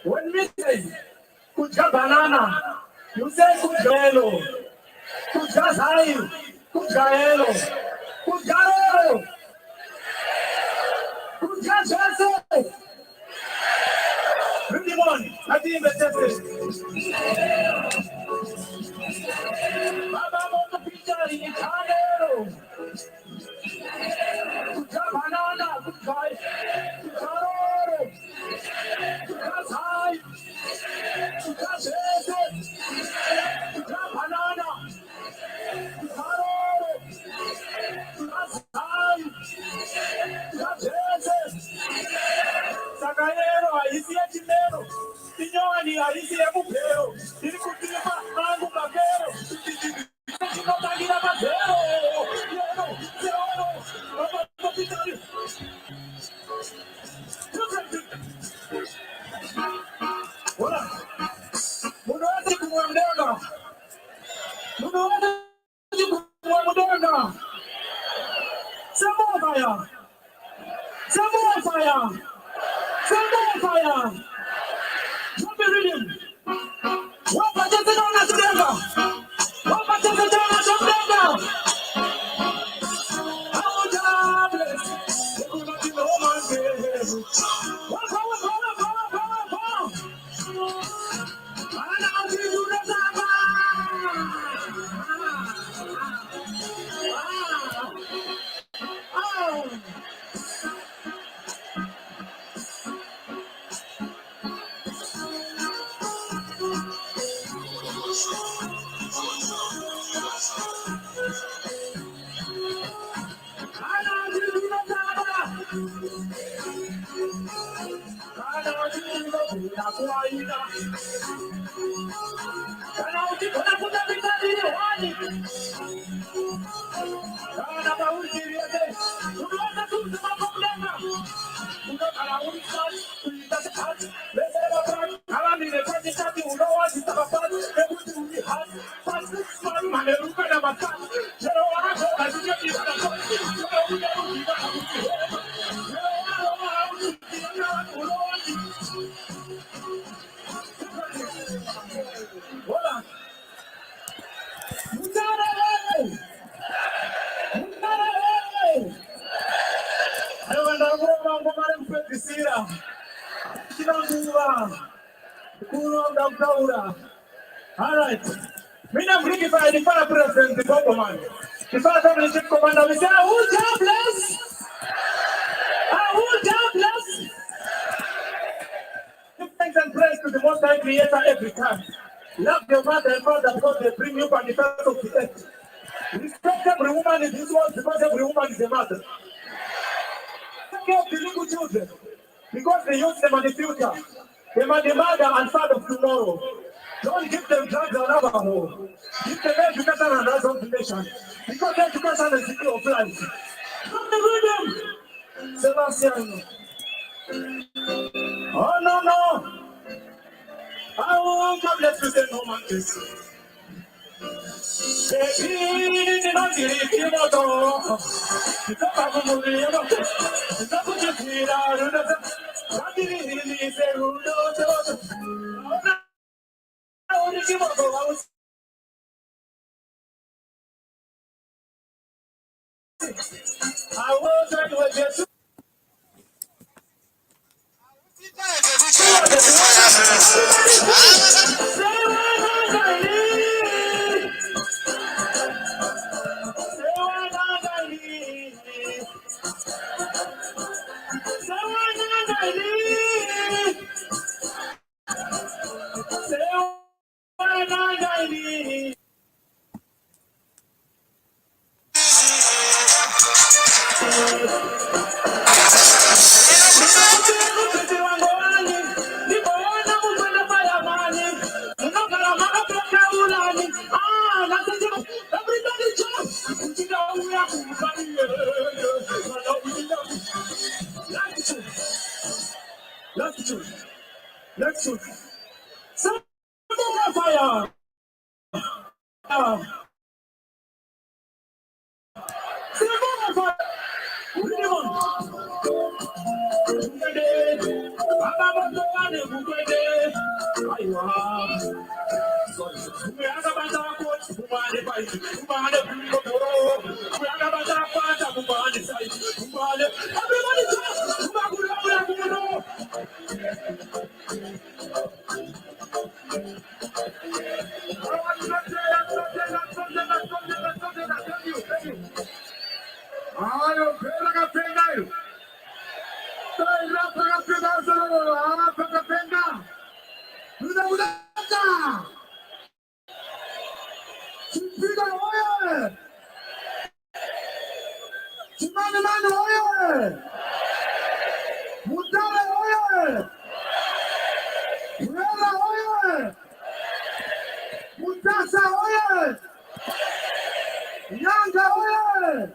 When we say kuja banana, you say kujelo, kuja sai, kujelo, kujelo, kuja jase. Bring him on, I think the Baba Moto Picture in Canelo. Banana, good guy. Carol, that's high. That's it. Banana, Carol, that's high. That's it. Sacaero, ahí sí es chileno. Tiñoni, ahí sí es mujero. Tiene cultiva, mango, vaquero. No taguira, vaquero. Hola. Munaweza kumwamdanga. Munaweza kumwamdanga. Some more fire. Some more fire. Some more fire. Drop the rhythm. What about the Dona together? What about the Dona together? How jobless. You could not be no man's head. What power. And I'll give you the Oh. Hola. Mutare! Mutare! All right. Me not bring it by the fire president, the government. The fire president commander, we say, who God bless? Who God bless? Give thanks and praise to the Most High Creator every time. Love your mother and father because they bring you from the face of the earth. Respect every woman in this world because every woman is a mother. Take care of the little children because they use them in the future. They are the mother and father of tomorrow. Don't give them drugs and alcohol. Give them education and transformation. Because education is the key of life. Come to read them. Sebastian. Oh, no. I won't come let you say no man this. I will try to adjust. Let's shoot. Some fire. Ayo, pega pegayo. Pega pegayo. Pega pega. Muda. Chipida oye. Chimane oye. Mutare oye. Mutare oye. Mutasa oye. Yanga oye.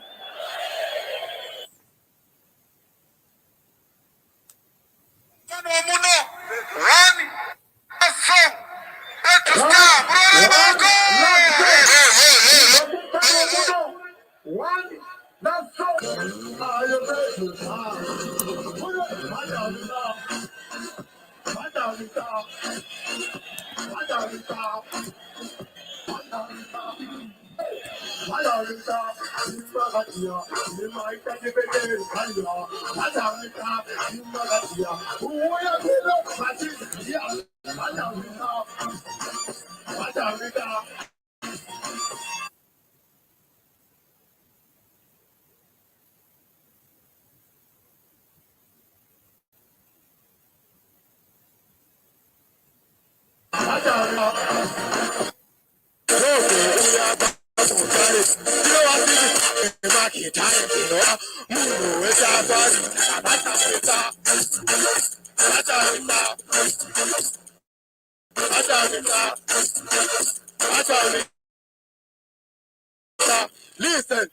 Listen.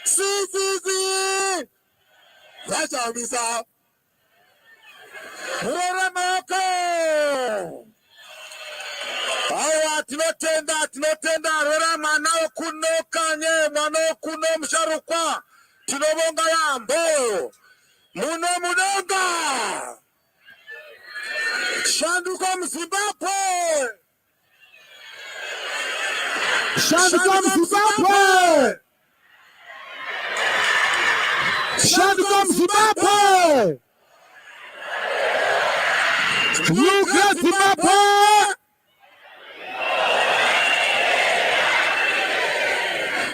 Ccc Mutare. Awa tinotenda rora mwana okuno kanye mwana okuno musharukwa tinobonga yambo muno mudonga shanduka Mzimbabwe shanduka Mzimbabwe shanduka Mzimbabwe Nuka Zimbabwe.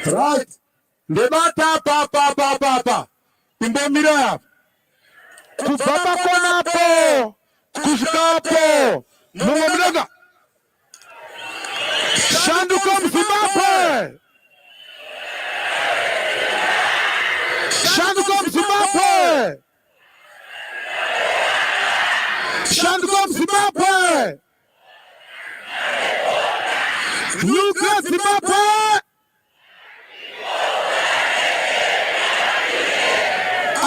Right. Ndebata papa. Imbomira yapo. Kuvama konapo. Kushikapo. Mumomiraga. Shanduka Mzimbabwe. Shanduka Mzimbabwe. Shanduka Mzimbabwe. Nuka Zimbabwe.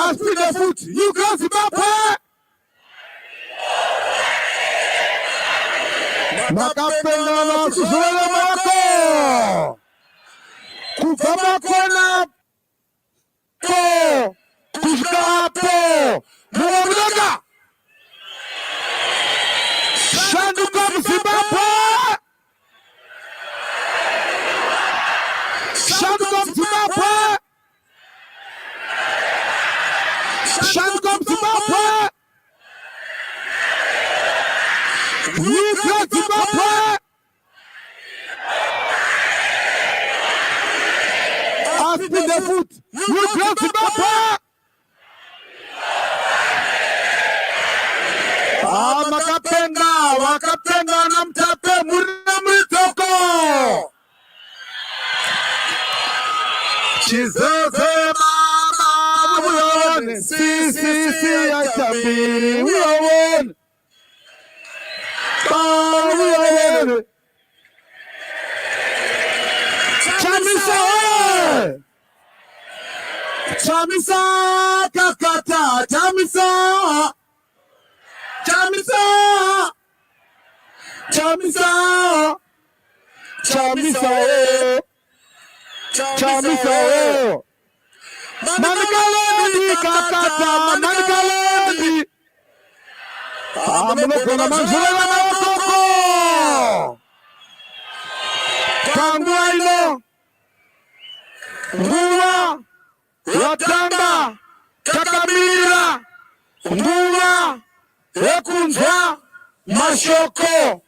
Aspi the foot. Nuka Zimbabwe. Makapenda na kuzola mako. Kuvama kona po. Kushika po. Mumomiraga. Shanduka Mzimbabwe. Shanduka Mzimbabwe. Shanduka Mzimbabwe. Nuka Zimbabwe. Aspi the foot. Nuka Zimbabwe. Wakapenda na mtape murina mitoko. Chizoze mama uyone. Ccc ya chambiri uyone. Uyone. Chamisa kakata. Chamisa Chamisa, Chamisa, Chamisa, Manikalendi kakata, Manikalendi. Amunokona manzurela maotoko. Kangua ino, Nguva, Yatamba, Takamira, Nguva, Ekunzwa, Mashoko,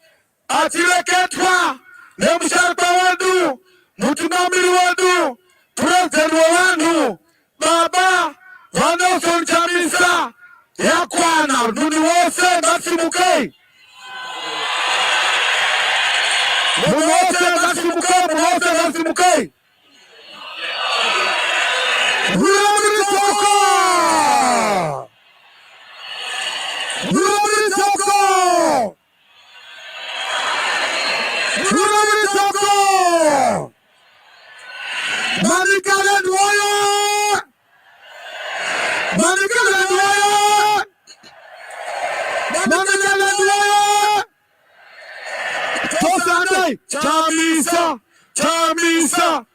Atireketwa, Nemusharpa wadu, Mutunamiri wadu, President wanu, Baba, Vanelson Chamisa, Yakwana, Nuni wose, Masimuke. Munose, Masimuke, Munose, Masimuke. Rumitoko! Rumitoko! Rumitoko! Manikale Dwyer! Manikale Dwyer! Manikale Dwyer! Tosande! Chamisa! Chamisa!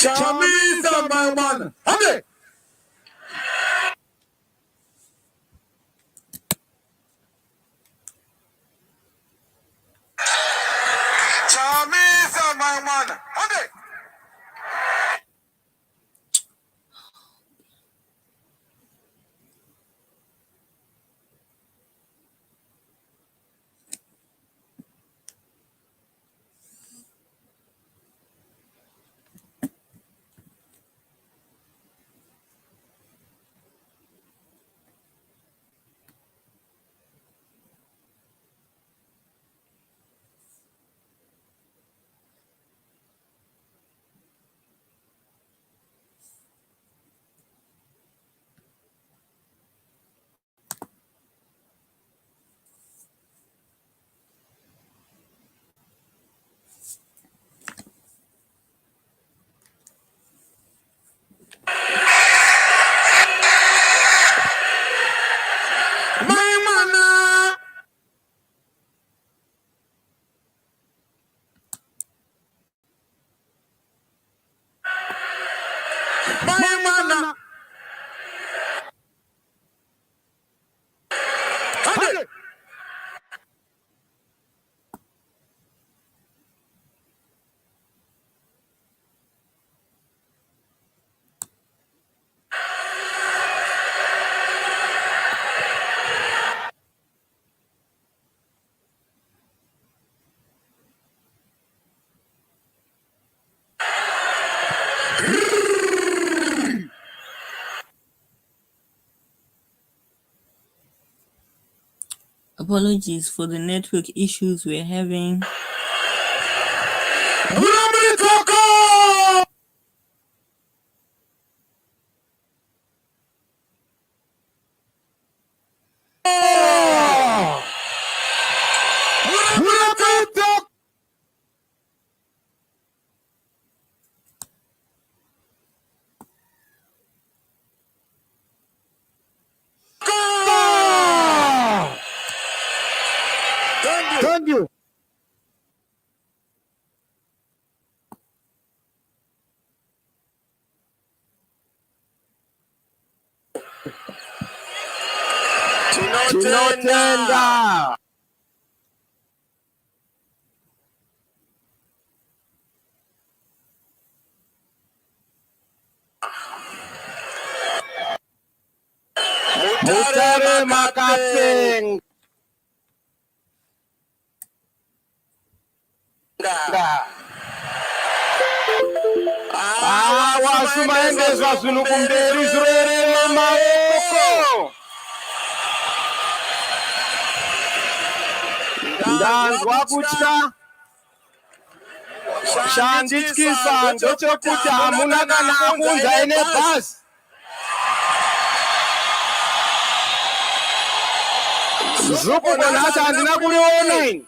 Chamisa, my man. Ande. Chamisa, my man. Ande. Sana. Apologies for the network issues we're having. Thank you. Tinotenda. Mutare Makatenga. Wasumaendezwa zvinhu kumberi zvirorere maoko. Ndanzwa kutya. Chandityisa ndechekuti hamuna kana akunzai nebhazi. Zuku konhasi handina kuliona ini.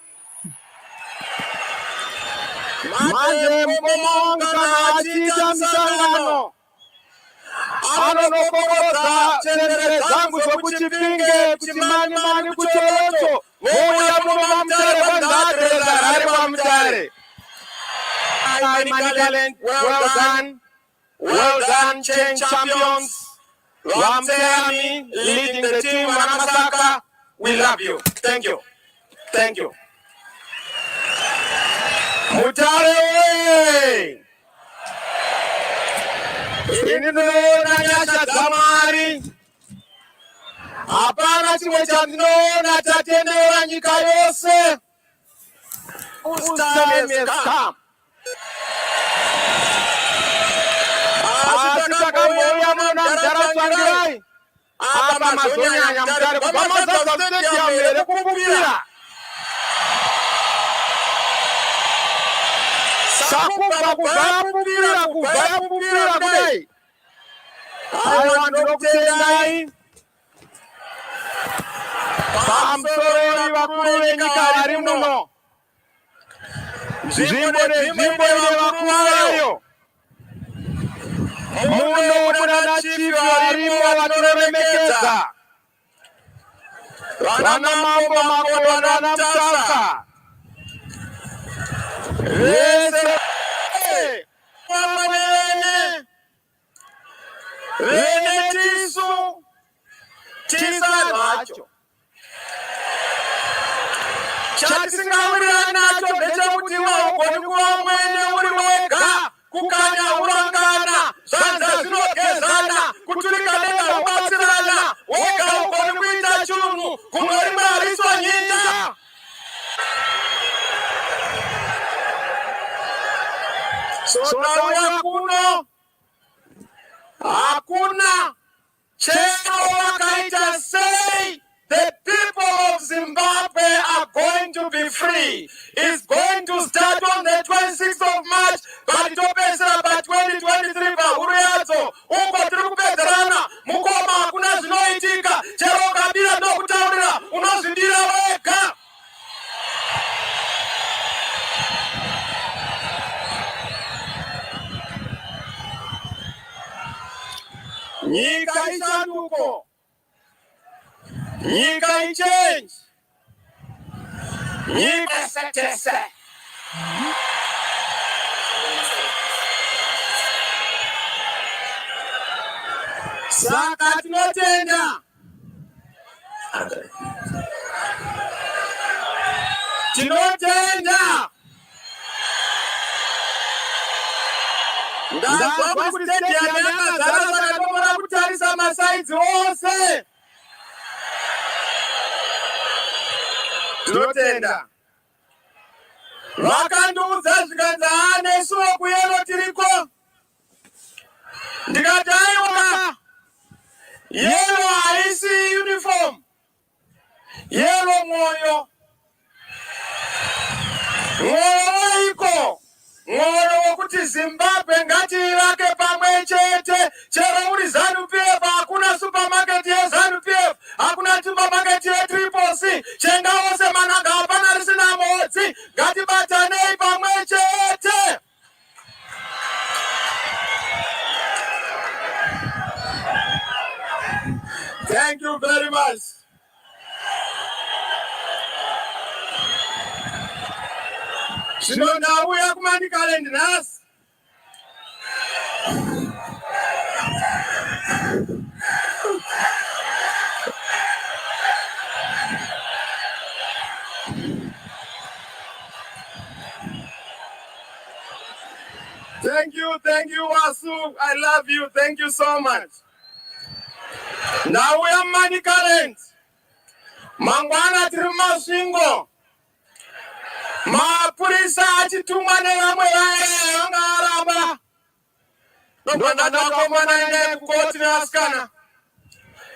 Manje mboma kana achiita misangano anonokorodza tendere dzangu dzokuchipinge kuchimani kucholoto vouya muno vaMutare vanzadereza rari vaMutare. Manicaland, well done, change champions. Vamutare leading the team, Manamasaka, we love you. Thank you. Thank you. Mutare! Ini ndinoona nyasha dzaMwari. Hapana chimwe chandinoona chatendera nyika yose. Whose time has come. Asi takambouya muno naMudharatsvangirai. Apa mazonyanya Mutare kubva mazadza stadium here kupupira. Sakubva kubva yapupira kudai. Aiwa ndinokutendai. Pamusoro vakuru venyika vari muno. Nzvimbo nenzvimbo ine vakuru vayo. Muno munana chief varimo vatiremekedza. Vana mambo makuru vana Musasa. Vese vene tisu tisa nacho. Chatisingawirirani nacho ndechekuti iwe ugoni kuva mwene uri wega, kukanya urangana, zvanza zvinogezana, kuturika denga ubatsirana, wega ugoni kuita chunhu, kuno rimwe hariswa nyika. Sokauya kuno, hakuna chero wakaita sei. The people of Zimbabwe are going to be free. It's going to start on the 26th of March, but itopesera pa 2023 pahuru yadzo. Uko tiri kupedzerana, mukoma hakuna zvinoitika. Chero ukabira ndokutaurira, unozvidira wega. Nyika ishanduko. Nyika ichange. Nyika setese. Saka tinotenda. Tinotenda. Ndazwa kuti stadium yakazara saka tinofanira kutarisa masaidzi ose. Tinotenda. Vakandiudza zvikanzi nesuwo kuyero tiriko. Ndikati aiwa. Yero haisi uniform. Yero mwoyo. Mwoyo iko. Mwoyo wokuti Zimbabwe ngativake pamwe chete. Chero uri ZANU-PF hakuna supermarket yeZANU-PF, hakuna supermarket yeTriple-C. Chenga wose managa hapana risina modzi. Ngatibatanei pamwe chete. Thank you very much. Zvino ndauya kuManicaland nhasi. Thank you, Wasu. I love you. Thank you so much. Ndauya kuManicaland. Mangwana tiri mumasvingo. Mapurisa achitumwa nevamwe vaye vanga varamba. Ndondadakomana ende kukoti nevasikana.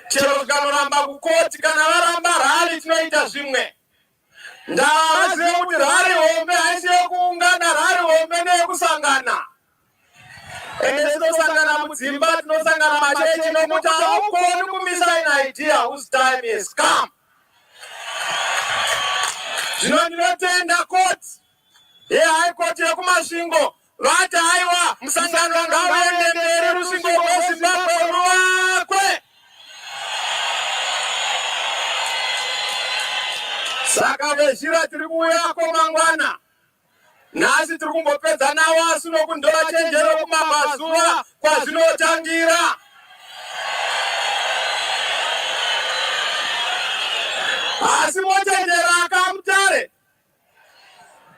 Chero tikanoramba kukoti kana varamba rari tinoita zvimwe. Ndavazive kuti rari hombe haisi yekuungana, rari hombe neyekusangana. Ende tinosangana mudzimba, tinosangana machechi nokuti haukoni kumisa an idea whose time has come. Zvino ndinotenda koti yeHigh Court yekumasvingo vati aiwa musangano ngauende mberi rusvingo rweZimbabwe ruvakwe. Saka vezhira tiri kuuyako mangwana. Nhasi tiri kumbopedza naWasu nokundova chenjero kumabvazuva kwazvinotangira. Asi mochenjera akamutare.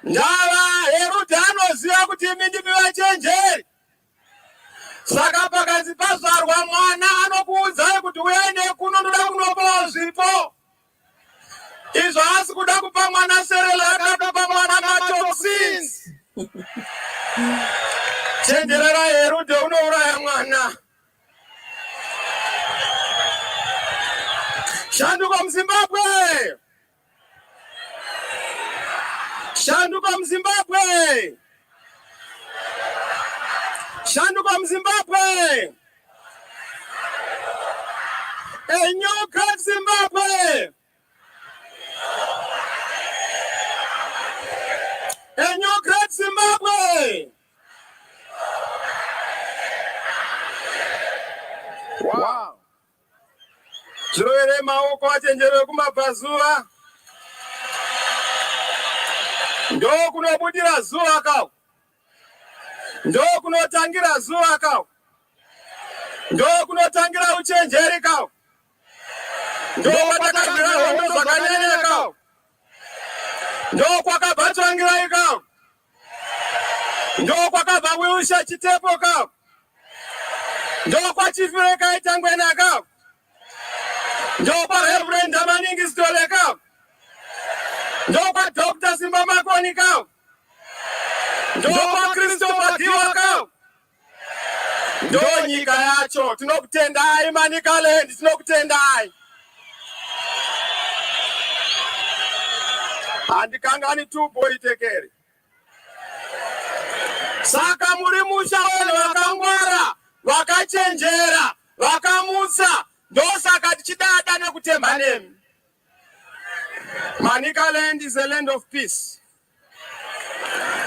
Ndava Herudhi anoziva kuti imi ndimi vachenjeri. Saka pakati pazvarwa mwana anokuudzai kuti uyai nekuno ndoda kunopawo zvipo. Izvo hasi kuda kupa mwana serelaka, kupa mwana matoxins. Chenjerera Herudhi unouraya mwana. Shanduka muZimbabwe. Shanduka muZimbabwe. Shanduka muZimbabwe. A new great Zimbabwe. A new great Zimbabwe. Wow. Zvirovere maoko vachenjeri vekumabvazuva. Ndo kunobudira zuva kau. Ndo kunotangira zuva kau. Ndo kunotangira uchenjeri kau. Ndo kwatakabvira hondo zvakanyanya kau. Ndo kwakabva tsvangirai kau. Ndo kwakabva Wiusha Chitepo kau. Ndo kwachifire kaitangwena kau. Ndo kwaReverend Maningi Sitole kau. Ndo kwaDr. Simba Makoni kau. Ndo kwaChristopher Diwa kau. Ndo nyika yacho. Tinokutendai Manicaland, tinokutendai. Handikangani tubo itekeri. Saka muri musha vanhu vakangwara, vakachenjera, vakamutsa. Ndosaka tichidada nekutemba nemi. Manicaland is a land of peace.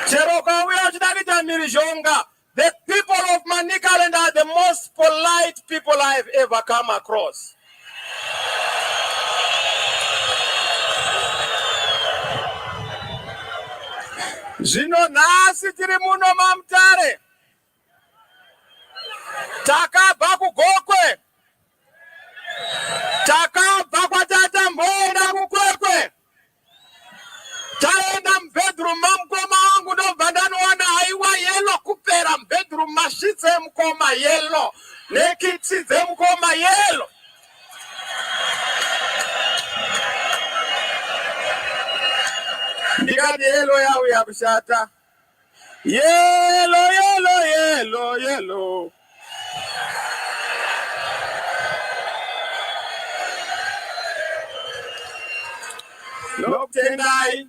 Chero kauya uchida kuita mhirizhonga. The people of Manicaland are the most polite people I've ever come across. Zvino nhasi tiri muno maMutare. Takabva kuGokwe. mayellow nekitsi dzemukoma yellow. Ndikati yellow yawo yakushata. Yellow, yellow, yellow, yellow. Nokutendai.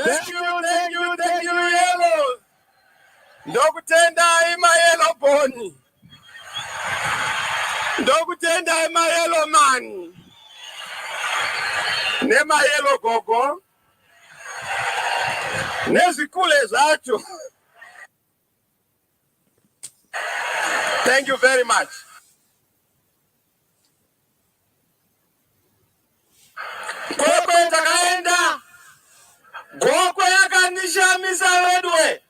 Thank you, yellow. Ndokutendai mayellow boni. Ndokutendai mayellow man. Nemayellow gogo. Nezikule zacho. Thank you very much. Kwekwe takaenda. Gokwe yakanishamisa wedwe.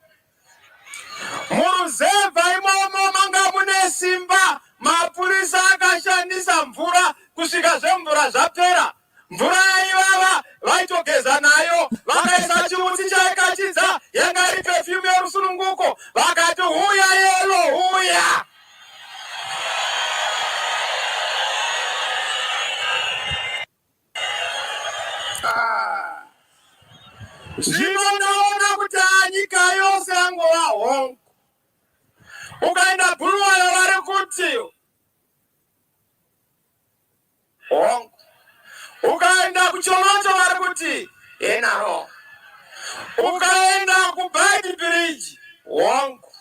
Muruzevha imomo manga mune simba. Mapurisa akashandisa mvura kusvika zvemvura zvapera. Mvura ivava vaitogeza nayo. Vakaisa chiuti chaikachidza yanga iri perfume yerusununguko. Vakati huya yellow huya. Zvino naona kuti nyika yose yangova hongu. Ukaenda Buluwayo vari kuti hongu. Ukaenda kuCholoto vari kuti enaro. Ukaenda kuBaiti Bridge hongu.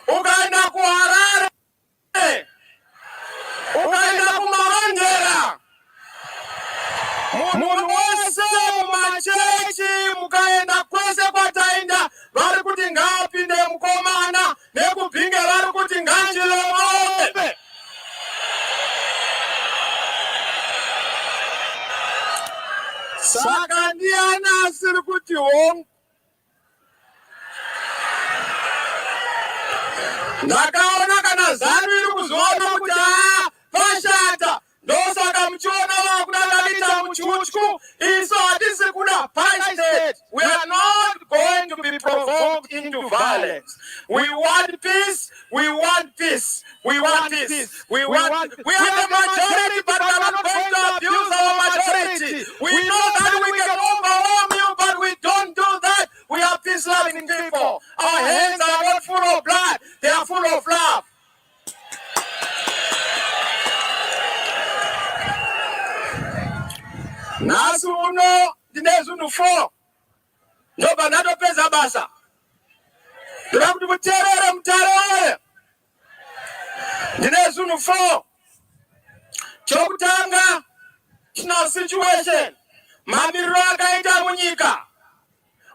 Ukaenda kuHarare. Ukaenda kuMarondera. Munhu wese mumachechi mukaenda kwese kwataenda vari kuti ngaapinde mukomana nekubhinge vari kuti nganjilemobe. Saka ndiani asiri kuti hongu. Ndakaona kana zanu iri kuzoona kuti pashata. Ndosaka muchiona vakuda vaita muchutyu. Iso hatisi kuda pai state. We are not going to be provoked into violence. We want peace. We want peace. We want peace. We are the majority, but we are not going to abuse our majority. We know that we can overwhelm you, but we don't do that. We are peace-loving people. Our hands are not full of blood. They are full of love. Nasi uno ndinezunhu 4. Ndobva ndatopedza basa. Ndoda kuti muteerere Mutare oye. Ndinezunhu 4. Chokutanga, national situation. Mamiriro akaita munyika.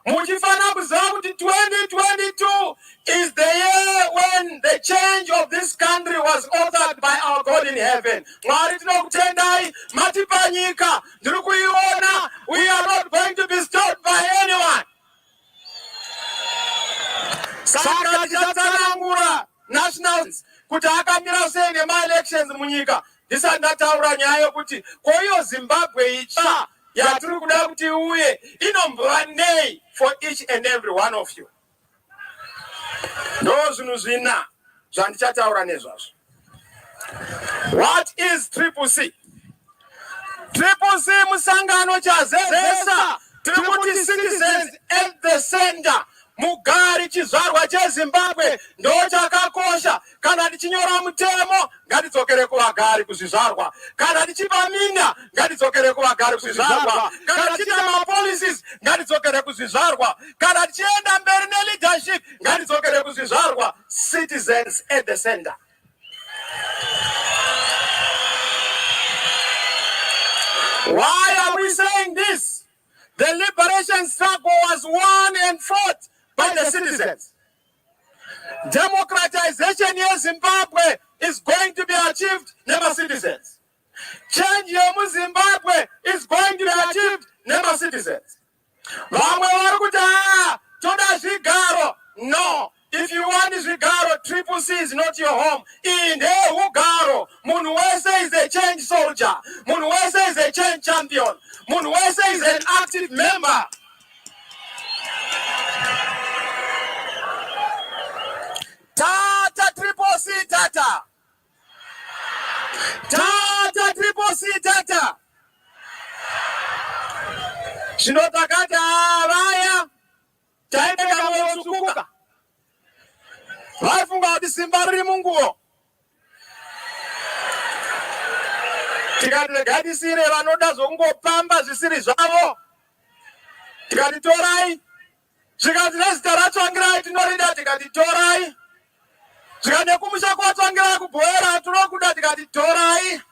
Muchifana kuziva kuti 2022 is the year when the change of this country was authored by our God in heaven. Mwari tinokutendai matipa nyika. Ndiri kuiona. We are not going to be stopped by anyone. Saka tichatsanangura nationals kuti akamira sei nema-elections munyika. Ndisandataura nyaya yokuti koiyo Zimbabwe itsva yatiri kuda kuti uye inombova nei for each and every one of you. Ndo zvinhu zvina zvandichataura nezvazvo. What is CCC? CCC musangano chazezesa. Tiri kuti citizens at the center. Mugari chizvarwa cheZimbabwe ndo chakakosha. Kana tichinyora mutemo ngatidzokere kuvagari kuzvizvarwa. Kana tichipa minda ngatidzokere kuvagari kuzvizvarwa. Kana tichiita mapolicies ngatidzokere kuzvizvarwa. Kana tichienda mberi neleadership ngatidzokere kuzvizvarwa. Citizens at the center. Why are we saying this? The liberation struggle was won and fought by the citizens. Democratization in Zimbabwe is going to be achieved by citizens. Change in Zimbabwe is going to be achieved by citizens. No. If you want Zigaro, Ccc is not your home. In Ugaro, Munwese is a change soldier. Munwese is a change champion. Munwese is an active member. Tata Ccc Tata. Tata Ccc Tata. Shinotakata Raya. Taipeka Motsukuka. Vaifunga kuti simba riri munguwo. Tikati regadisire vanoda zvokungopamba zvisiri zvavo. Tikati torai. Zvikati nezita ratsvangirai tinorida tikati torai. Zvikati nekumusha kwatsvangirai kubhoera tinokuda tikati torai.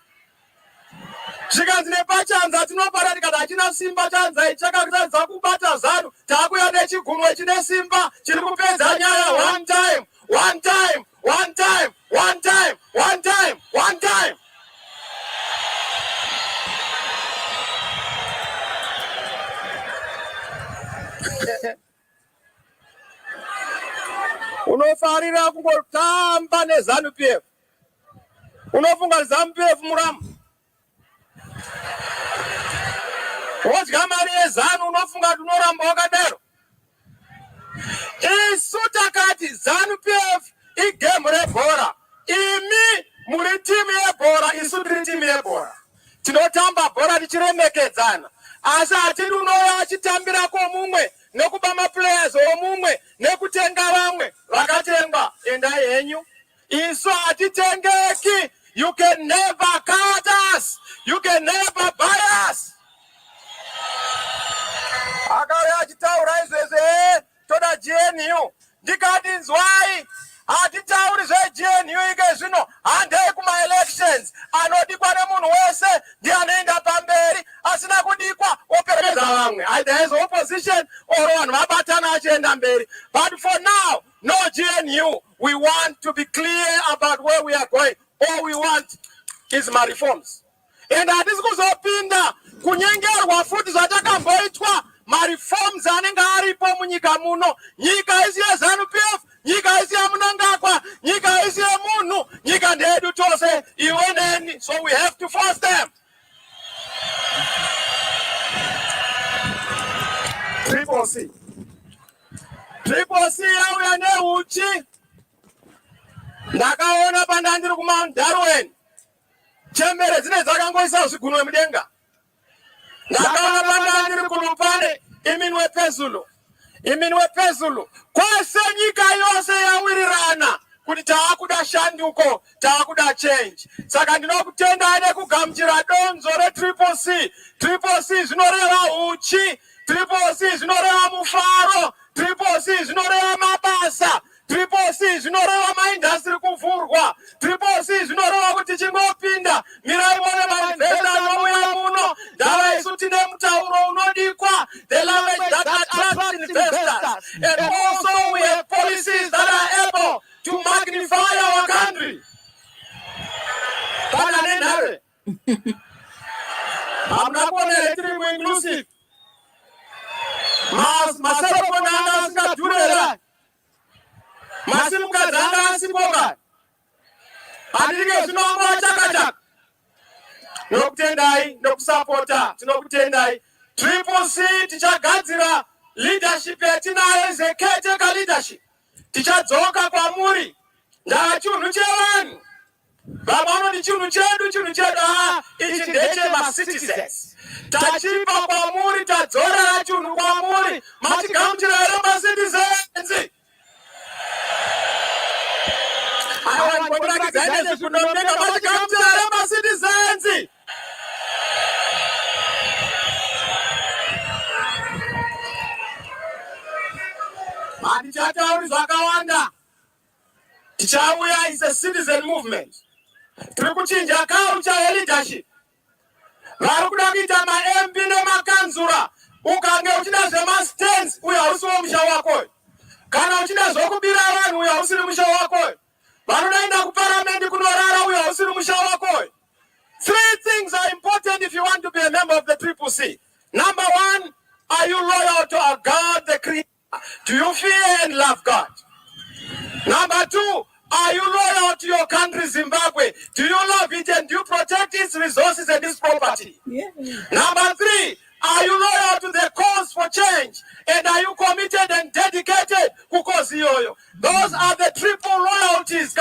Zvikati nepachanza tinopara tikati hachina simba chanza ichakatadza kubata zanu. Takuya nechigunwe chine simba chiri kupedza nyaya one time. One time, one time, one time, one time, one time. Unofarira kungotamba neZANU-PF. Unofunga ZANU-PF muramu. Wodya mari yeZANU unofunga tunoramba wakadaro. Isutakati ZANU-PF igame rebhora. Imi muri timu yebhora, isu tiri timu yebhora. Tinotamba bhora tichiremekedzana. Asi hatidi unouya achitambira komumwe nekuba maplayers omumwe nekutenga vamwe vakatengwa endai henyu. Isu hatitengeki. You can never cut us. You can never buy us. Akauya achitaura izvezve toda GNU. Ndikati nzwai. Hatitauri zveGNU ike zvino handei kuma-elections. Anodikwa nemunhu wese ndiye anoenda pamberi. Asina kudikwa operekedza vamwe. Either as opposition or vanhu vabatana achienda mberi. But for now, no GNU. We want to be clear about where we are going. All we want is my reforms. And hatisi kuzopinda kunyengerwa futi zvatakamboitwa. Reforms anenge aripo munyika muno. Nyika isi yeZANU-PF, nyika isi yaMnangagwa, nyika isi yemunhu, nyika ndedu tose iwe neni. So we have to force them. Ccc. Ccc yauya neuchi. Ndakaona pandandiri kuMount Darwin. Chembere dzine dzakangoisa zvigunwe mudenga. Ndakaona pandandiri kuLupane iminwe pezulu. Iminwe pezulu. Kwese nyika yose yawirirana kuti taakuda shanduko, taakuda change. Saka ndinokutendai nekugamuchira donzo reCCC. Ccc zvinoreva uchi. Ccc zvinoreva mufaro. Ccc zvinoreva mabasa. Ccc zvinoreva maindastri kuvhurwa. Ccc zvinoreva kuti chingopinda mirai mone mainvesta anomuya muno. Ndava isu tine mutauro unodikwa. The language that attracts investors. And also we have policies that are able to magnify our country. Kana nenhare. Hamna kuonere tiri inclusive. Maserofoni anga asingadhurera. Masimukadzi anga asipoka. Handike zvinongova chakachaka. Tinokutendai nokusapota. Tinokutendai. Ccc tichagadzira leadership yatinayo is a caretaker leadership. Tichadzoka kwamuri. Ndachinhu chevanhu. Vamwe chinhu chedu ichi ndechema-citizens. Tachipa kwamuri, tadzorera chinhu kwamuri. Matigamuchira here ma-citizens. Matigamuchira here ma-citizens. Hatichatauri zvakawanda. Tichauya is a citizen movement. Tiri kuchinja culture yeleadership. Vari kuda kuita ma-MP nemakanzura ukange uchida zvemastands uyo hausiwo musha wakoyo, kana uchida zvokubira vanhu uyo hausiri musha wakoyo, vanodainda kuparamendi kunorara uyo hausiri musha wakoyo. 3 things are important if you want to be a member of the Ccc. Number 1, are you loyal to our God, the Creator? Do you fear and love God? Number 2, are you loyal to your country, Zimbabwe? Do you love it and do you protect its resources and its property? Yeah. Number 3, are you loyal to the cause for change? And are you committed and dedicated to cause yoyo? Those are the triple loyalties.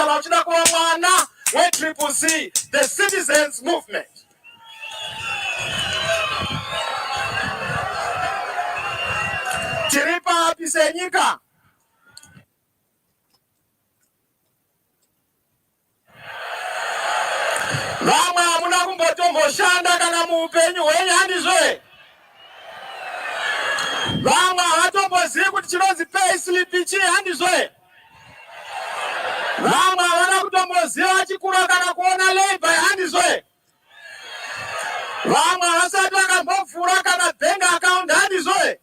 When Ccc, the citizens movement. Tiripa Pisenyika. Vamwe hamuna kumbotomboshanda kana muupenyu hwenyu handizve. Vamwe havatombozivi kuti chinonzi payslip chii handizve. Vamwe havana kutomboziva chikura kana kuona labor handizve. Vamwe havasati vakambovhura kana bank account handizve.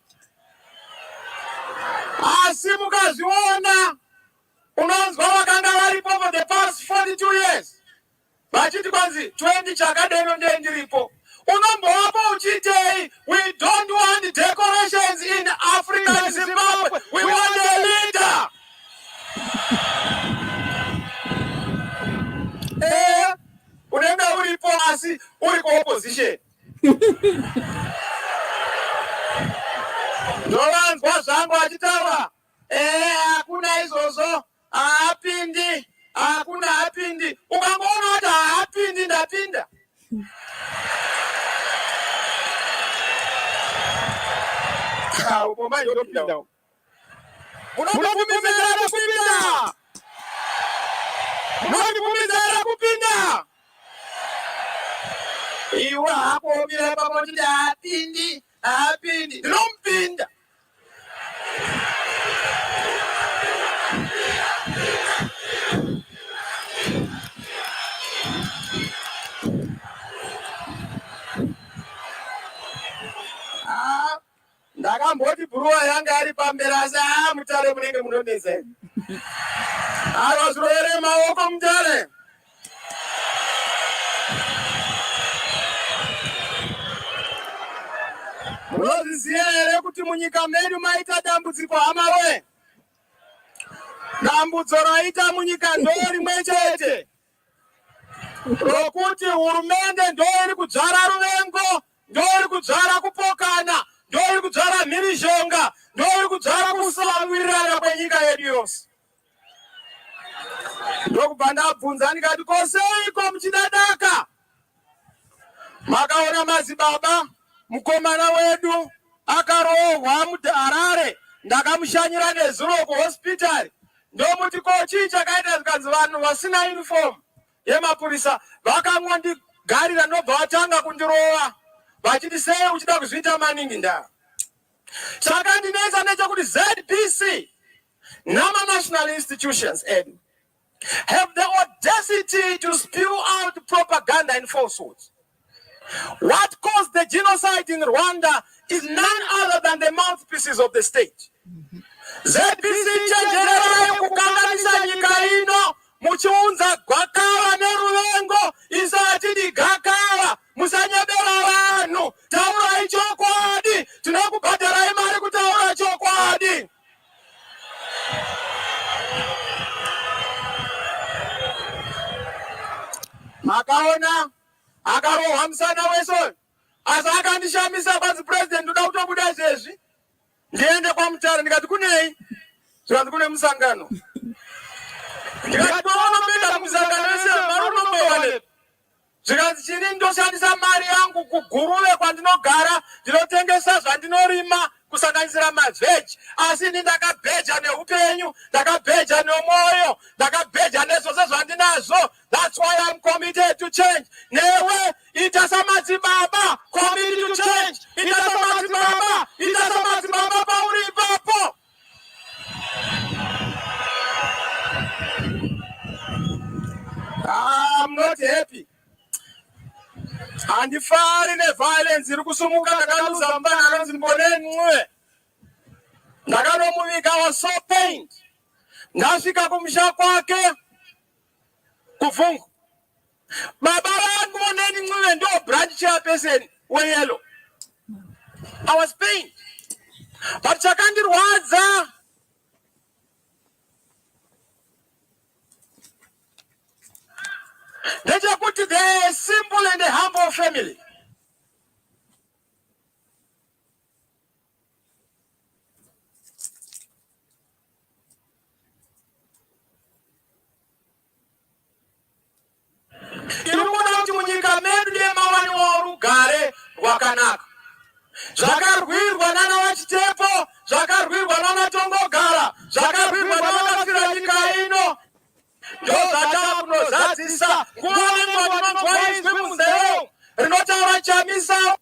Asi mukazviona unonzwa vakanga varipo for the past 42 years. Vachiti kwanzi 20 chakadeno ndiye ndiripo. Unombowapo uchitei, we don't want decorations in Africa and Zimbabwe. We want a leader. Unenge uripo asi uri ku opposition. Ndovanzwa zvangu achitaura. Hakuna izvozvo, haapindi, hakuna hapindi. Ukangoona kuti haapindi ndapinda. Ubomba ndopinda. Unondibvumidza kupinda. Unondibvumidza kupinda. Iwe hako umire papo kuti haapindi, haapindi. Ndinompinda. Ndakamboti bhuruwa yanga ari pamberi asi Mutare munenge munonetsa. Zvinoere maoko Mutare. Munozviziva here kuti munyika medu maita dambudziko hamawe? Dambudzo raita munyika ndorimwe chete, rokuti hurumende ndoiri kudzvara ruvengo, ndoiri kudzvara kupokana, ndoiri kudzvara mhirizhonga, ndoiri kudzvara kusawirirana kwenyika yedu yose. Ndokubva ndabvunza ndikati koseiko muchidadaka? Makaona madzibaba, mukomana wedu akarohwa muHarare, ndakamushanyira nezuro kuhospitari. Ndomuti ko chii chakaita zvikanzi vanhu vasina uniform yemapurisa vakangondigarira ndobva vatanga kundirova vachiti sei uchida kuzviita maningi ndaa. Chakandinetsa ndechekuti ZBC nama-national institutions edu have the audacity to spew out propaganda and falsehoods. What caused the genocide in Rwanda is none other than the mouthpieces of the state. ZBC chenjererai kukanganisa nyika ino muchiunza gwakava neruvengo isati gakava musanyebera vanhu. Taurai chokwadi, tinokubhadharai mari kutaura chokwadi. Makaona akarohwa musana wese asi akandishamisa kwanzi president ndoda kutobuda izvezvi ndiende kwaMutare ndikati kunei? Zvikanzi kune musangano. Ndikati unomboenda musangano wese mari unomboiwanepi? Zvikanzi chini ndoshandisa mari yangu kuguruve kwandinogara ndinotengesa zvandinorima kusanganisira mavheji, asi ini ndakabheja neupenyu, ndakabheja nemwoyo, ndakabheja nezvose zvandinazvo. That's why I'm committed to change. Newe ita samadzibaba, committed to change. Ita samadzibaba pauri ipapo. I'm not happy. handifari neviolence iri kusumuka. Ndakaluza mubana anonzi Mboneni Ncube. Ndakanomuviga. I was so pained. Ndasvika kumusha kwake kuvhungu. Baba vangu Mboneni Ncube ndo branch chairperson weYellow. I was pained. But chakandirwadza ndechekuti they are a simple and a humble family. Irikuona kuti munyika medu nemawaniwa rugare rwakanaka. Zvakarwirwa nana Wachitepo, zvakarwirwa nana Tongogara, zvakarwirwa navakafira nyika ino. Ndo zvatakunozadzisa nguva nenguva tinonzwa izwi munzeve rinotaura chamisa.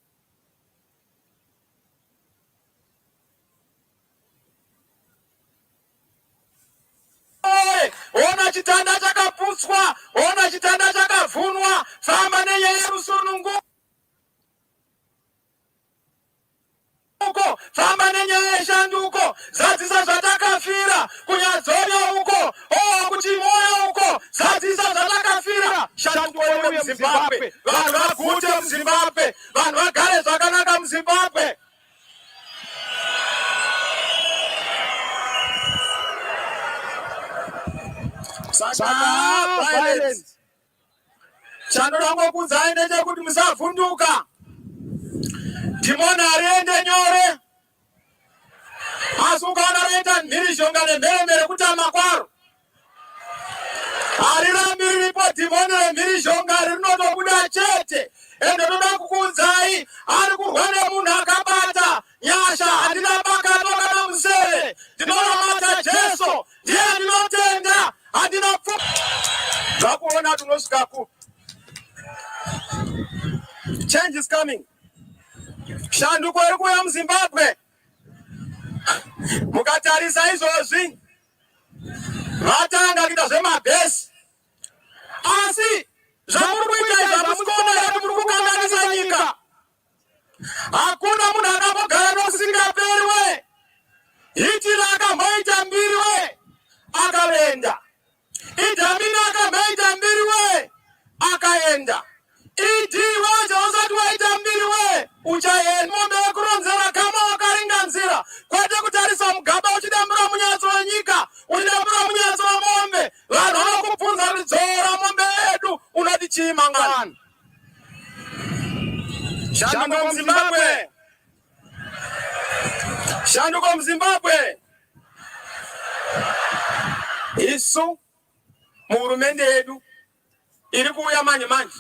Ona chitanda chakaputswa, ona chitanda chakavhunwa, famba nenyaya yerusunungu. Famba nenyaya yeshanduko, zadzisa zvatakafira, kunyadzonya uko, kuti moyo uko, zadzisa zvatakafira. Shanduko uye muZimbabwe, vanhu vagute muZimbabwe, vanhu vagare zvakanaka muZimbabwe. Saka violence. Chandoda ngokuudzai ndechekuti musavhunduka. Ndimona ariende nyore. Asi ukaona roita mhirizhonga nemheremhere kutama kwaro. Harirambiri ripo dhimoni remhirizhonga rinotobuda chete. Ende ndoda kukuudzai ari kurwa nemunhu akabata nyasha. Handina bakato kana museve. Ndinoramata Jesu. Ndiye ndinotenda. Handina pfu. Zvakuona tunosvika ku. Change is coming. Shanduko iri kuuya muZimbabwe. Mukatarisa izvozvi vatanga kuita zvemabhesi. Asi zvamuri kuita izvi hamusikuona kuti muri kukanganisa nyika. Hakuna munhu akambogara nosingaperiwe. Hitler akamboita mbiriwe akaenda. Idi Amin akamboita mbiriwe akaenda. Idi wacho usati waita mbiriwe uchaenda. Mombe yekuronzera kama wakaringa nzira, kwete kutarisa mugaba uchidambura munyatso wenyika, uchidambura munyatso wemombe. Vanhu vanokubvunza kuti dzora mombe yedu unoti chii mangwana. Shanduko muZimbabwe. Shanduko muZimbabwe. Isu muhurumende yedu iri kuuya manje manje.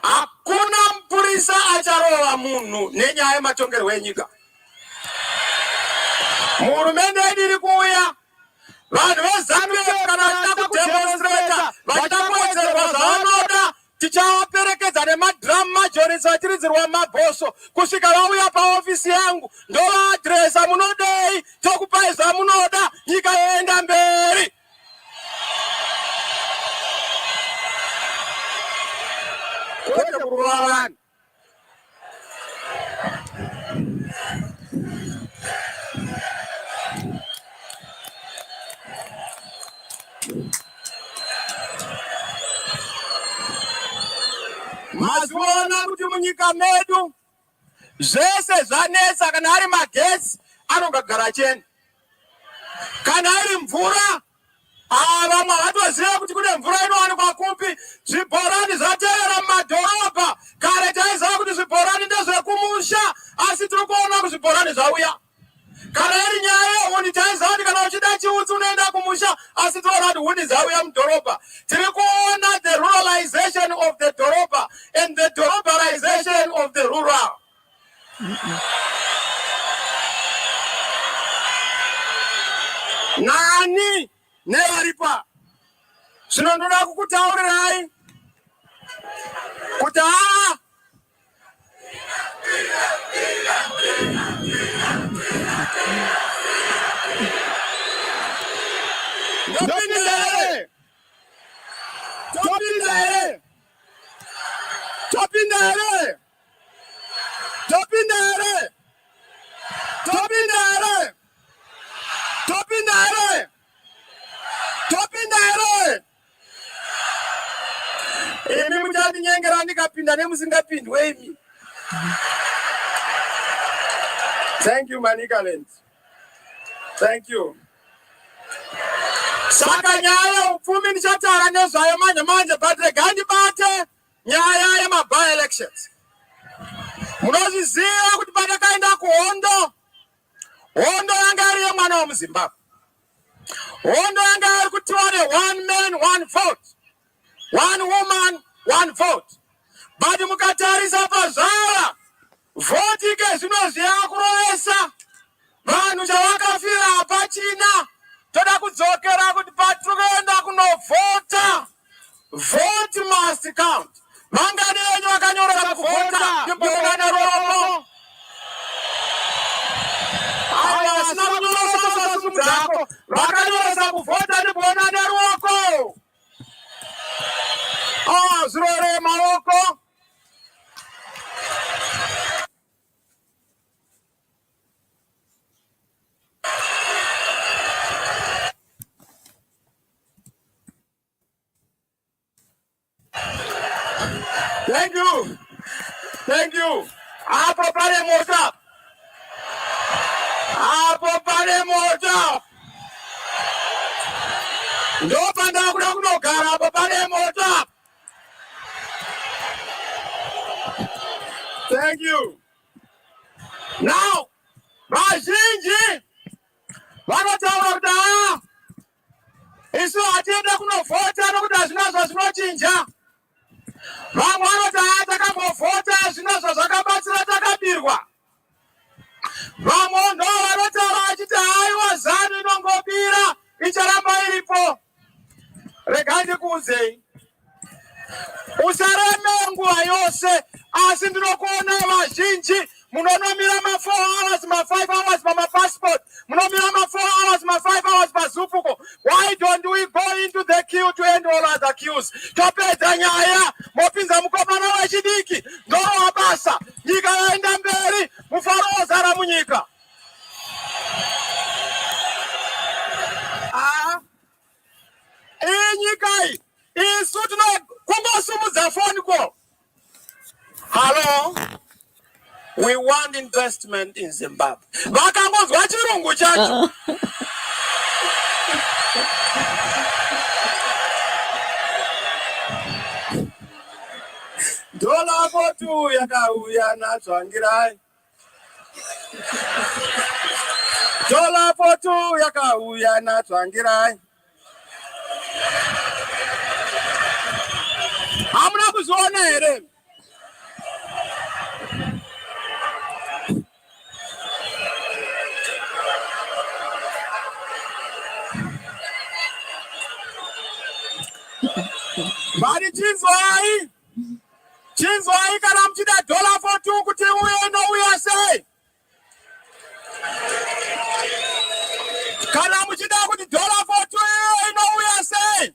Hakuna mpurisa acharova munhu nenyaya yematongerwo enyika. Muhurumende yedu iri kuuya. Vanhu veZambia kana vachida kudemonstrata, vachida kuwedzerwa zvavanoda, tichavaperekedza nemadhiramu majonisi vachiridzirwa mabhoso kusvika vauya paofisi yangu ndovaadhiresa. Munodei tokupai zvamunoda, nyika yoenda mberi. Kwete kurova vanhu. Mazuona kuti munyika medu zvese zvanetsa. Kana ari magetsi anogara achienda. Kana ari mvura, vamwe havatoziva kuti kune mvura inowanikwa kupi. Zvibhorani zvatevera mumadhorobha. Kare taiziva kuti zvibhorani ndezvekumusha, asi tiri kuona kuti zvibhorani zvauya. Kana iri nyaya yehundi taiziva kuti kana uchida chiutsi unoenda kumusha, asi tinoona kuti hundi dzauya mudhorobha. Tiri kuona the ruralization of the dhorobha and the dhorobharization of the rural. Nani nevaripa zvino ndoda kukutaurirai kuti topinda here Topindare! Topindare! Topindare! Topindare! Imi mutati nyengera ndikapinda nemusingapindwe imi. Thank you, Manicaland. Thank you. Saka nyaya upfumi ndichatara nezvayo manje but regai ndibate nyaya yema-by elections. Munozviziva kuti patakaenda kuhondo, hondo yanga iri yemwana wemuZimbabwe. Hondo yanga iri kutiwa one man, one vote. One woman, one vote. But mukatarisa pazvara, vote ike zvinoziva kurovesa. Vanhu chavakafira hapachina. Toda kudzokera kuti patikuenda kunovhota. Vote must count. Vangani venyu vakanyorera kuvhota ndibonga neromo. Ava vasina kunyoresa sumu dzako vakanyoresa kuvhota ndibonga neruoko. Zvirore maoko. Thank you. Thank you. Apo pane mota. Apo pane mota. Ndo panda kuda kunogara apo pane mota. Thank you. Now, vazhinji vanotaura kuti isu hatienda kunovhota nokuti hazvina zvazvinochinja. Vamwe vanoti takambovhota zvina zvazvakabatsira takabirwa. Vamwe ndo vanotaura vachiti haiwa zanu inongobira icharamba iripo. Regai ndikuudzei. Usareme nguva yose asi ndinokuona vazhinji munonomira ma4 hours, ma5 hours pamapassport. Munomira ma4 hours, ma5 hours pazupuko. Why don't we go into the queue to end all other queues? Topedza nyaya mopinza mukomana wechidiki ndorowa basa. Nyika yaenda mberi mufaro wozara munyika. Iyi nyika iyi isu kungosumudza phone call. Hello? We want investment in Zimbabwe. Vakangozwa chirungu chacho. Dola potu yakauya natsvangirai. Dola potu yakauya natsvangirai. Hamuna kuzviona here? Mari chinzwai. Chinzwai kana muchida dola potu kuti uye nouya sei. Kana muchida kuti dola potu iye inouya sei.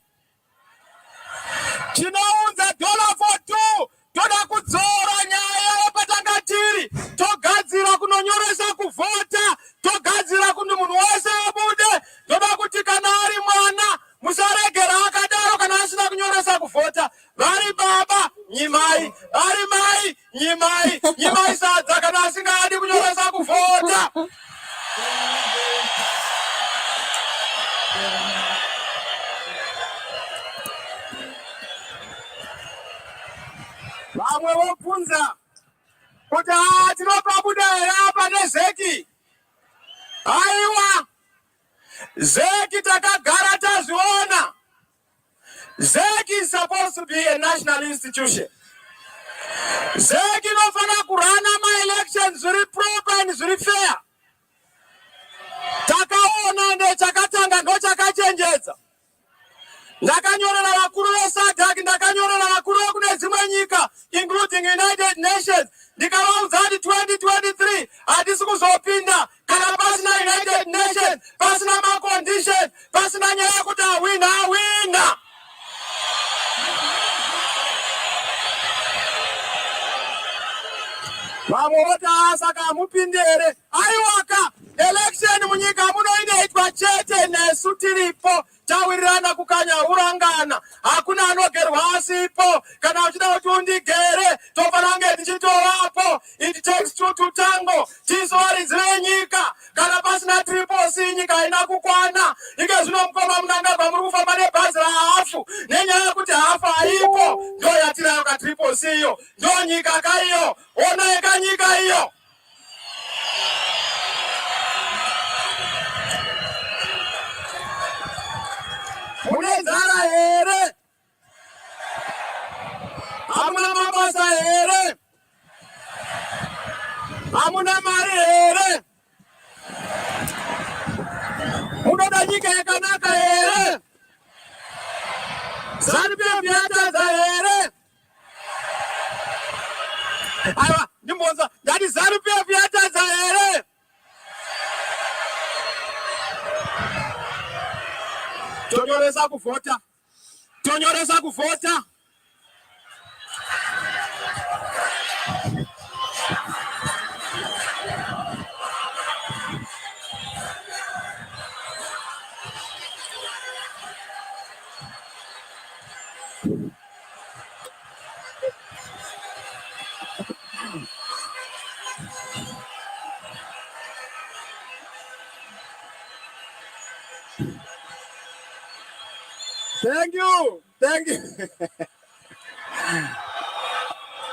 Chinounza dola potu toda kudzora nyaya yepatangatiri. Togadzira kunonyoresa kuvhota. Togadzira kuti munhu wese abude. Toda kuti kana ari mwana musaregera akadaro kana asina kunyoresa kuvhota. Vari baba nyimai, vari mai nyimai, nyimai sadza kana asingadi kunyoresa kuvhota. Vamwe vobvunza kuti tinopabuda here apa nezeki. Aiwa, zeki takagara tazviona. Zeki is supposed to be a national institution. Zeki inofana kurana ma-elections zviri proper and zviri fair. Takaona ndechakatanga ndochakachenjedza. Ndakanyorera vakuru veSADC, ndakanyorera vakuru vekune dzimwe nyika including United Nations. Ndikavaudza kuti 2023 hatisi kuzopinda kana pasina United Nations, pasina ma-conditions, pasina nyaya yekuti awina. Vamwe vota saka mupindere aiwaka election munyika munoinoitwa chete nesu tiripo tawirirana kukanya urangana hakuna anogerwa asipo kana uchida kuti undigere tofanange tichitovapo it takes two to tango tisowaridzire nyika kana pasina triposi nyika haina kukwana ike zvino mukoma munangagwa muri kufamba nebhazi rahafu nenyaya yekuti hafu haipo ndo yatirayo katriposi iyo ndo nyika kaiyo ona ekanyika iyo mune nzara here hamuna mabasa here hamuna mari here munoda nyika yakanaka here ZANU-PF yatadza here aiwa ndimbonza ndati ZANU-PF yatadza here tonyoresa kuvhota tonyoresa kuvhota Thank you. Thank you.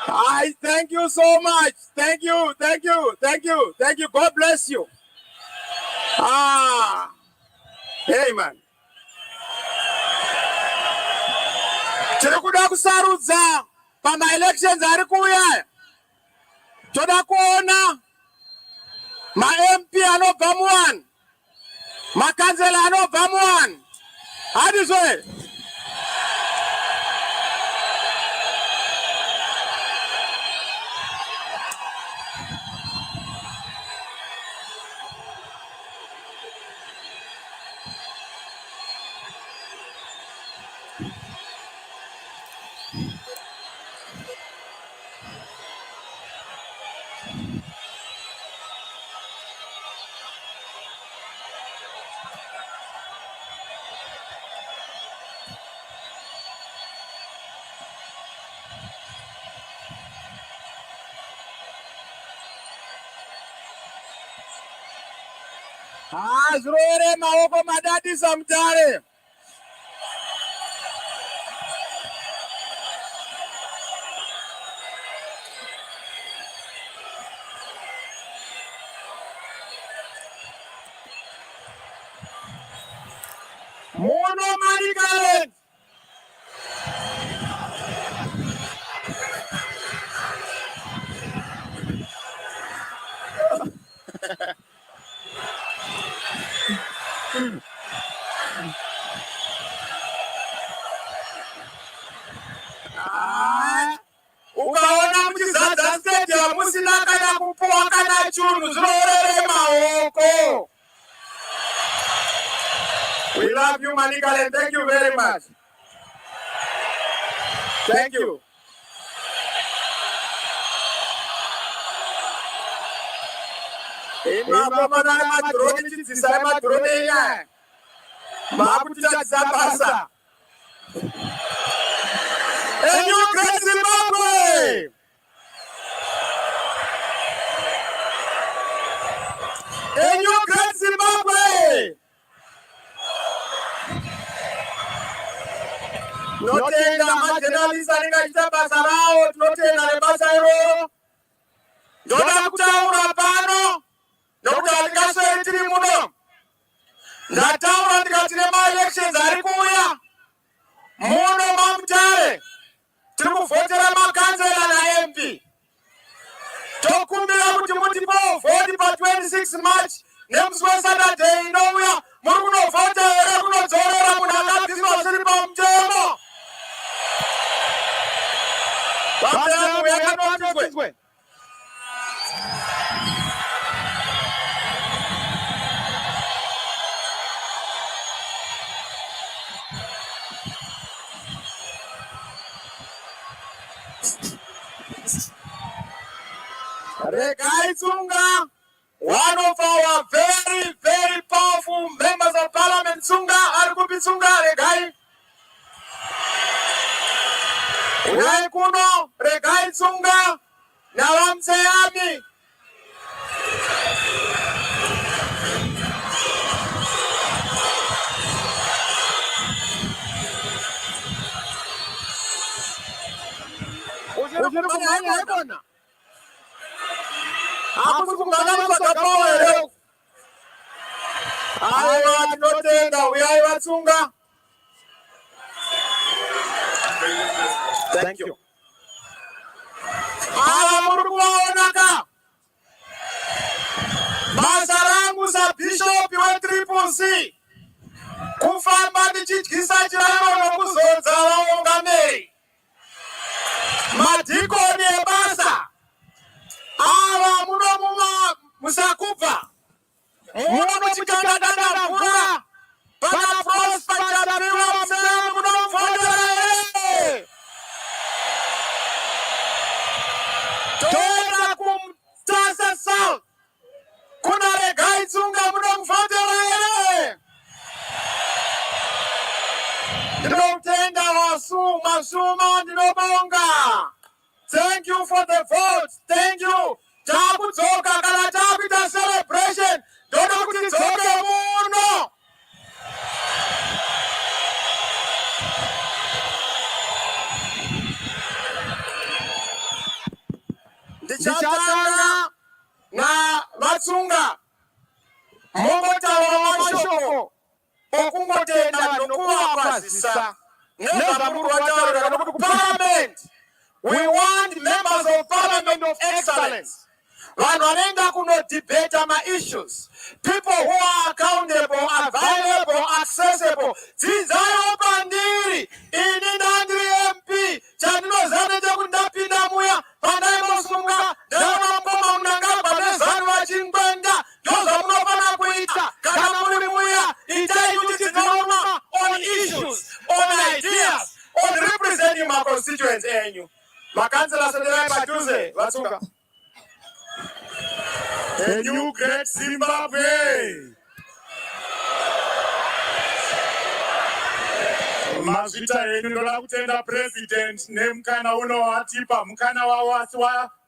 I thank you so much. Thank you. Thank you. Thank you. Thank you. God bless you. Amen. Tiri kuda kusarudza pama elections ari kuuya. Toda kuona ma MP anobva mu1, makansela anobva mu1. Hadizwe. Zvirore maoko madadisa Mutare. Mono Marikale. Ukaona muchizadza stadium musina kana kupuwa kana chunhu zvinorere maoko. We love you, Manikale. Thank you very much. Thank you. Imabomana madrone chidzisa madrone ya. Makutitadza basa. A new great Zimbabwe! A new great Zimbabwe! Tinotenda majournalist anengaita basa rawo, tinotenda nebasa iroro. Ndoda kutaura pano, nokuti handingasweri tiri muno. Ndataura ndikati nema-elections ari kuuya. Muno maMutare. Tiri kuvhotera makansela naMP. Tokumbira kuti mutipo vhoti pa26 March nemusi weSaturday inouya muri kunovhota here kunodzorera munhu akabviswa zviri pamutemo. Basa yangu yakanotidzwe. Regai Tsunga, one of our very, very powerful members of parliament, Tsunga, Argubi Tsunga, Regai. Uyai kuno, Regai Tsunga, Nawamseami. Ujiri kumanya hebona. Akuzi kumanya masakapo ero. Aiwa tinotenga, uyai Vatsunga. Thank you. Murukuwaonaka. Basa rangu za bishop wa Triple C. Kufamba ndichityisa chirano nokuzodza vaungamiri. Madhikoni ebasa. Ava muno musakubva. Muno muchikandadana mvura. Pana Prosper chapiwa msema munomufondera ere. Toera kumtasa South. Kuna Regai Tsunga munomufondera ere. Ndinotenda Wasuma ndinobonga. Thank you for the votes. Thank you. Takudzoka kana takuita celebration. Ndoda kuti dzoke muno. Ndichatanga na Vatsunga. Mongotaura mashoko. Okungotenda nokuvakwazisa. Nezvamurikutaura nokuti kuparliament. We want members of parliament of excellence. Vanhu vanoenda kunodebata ma-issues. People who are accountable, available, accessible. Dzidzaiwo pandiri. Ini ndandiri MP. Chandinoziva chekuti ndapinda muya. Pandaimbosungwa. Ndaona mukoma Mnangagwa nezanu vachingwenga. Ndozvamunofana kuita. Kana muri muya. Itai kuti tinoona on issues, on ideas, on representing my constituents enyu. Makansela Senderai Padhuze, Vatsunga. A new great Zimbabwe. Mazvita enyu ndoda kutenda president nemukana unovatipa mukana wawatipa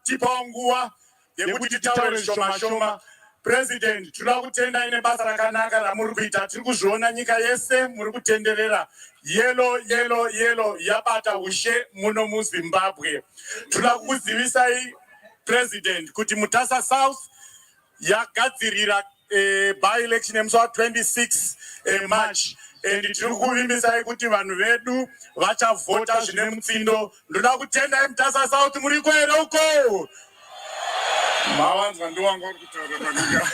nguva yekuti taure shoma. President, tinoda kutenda ine basa rakanaka ramuri kuita. Tiri kuzviona nyika yese muri kutenderera. Yellow yabata ushe muno muZimbabwe. Tinoda kukuzivisai president kuti Mutasa South yagadzirira by-election yemusi wa26 March. And tiri kuvimbisai kuti vanhu vedu vachavhota zvine mutsindo. Ndoda kutendai Mutasa South muri kwere uko. Mawanzwa ndiwanga uri kutaura maninga.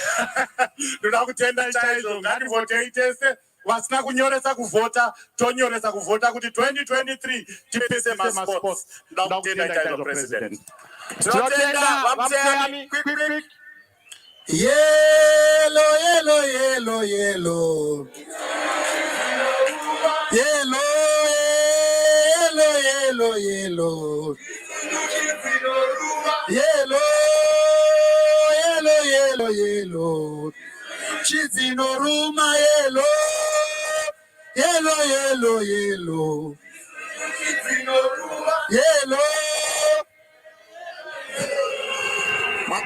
Ndoda kutenda chaizvo ngativhotei tese. Vasina kunyoresa kuvhota, tonyoresa kuvhota kuti 2023 tipese maspots. Ndoda kutenda chaizvo president. Tinotenda Vamseami. Quick. Yellow. Yellow. Chidzinoruma yellow.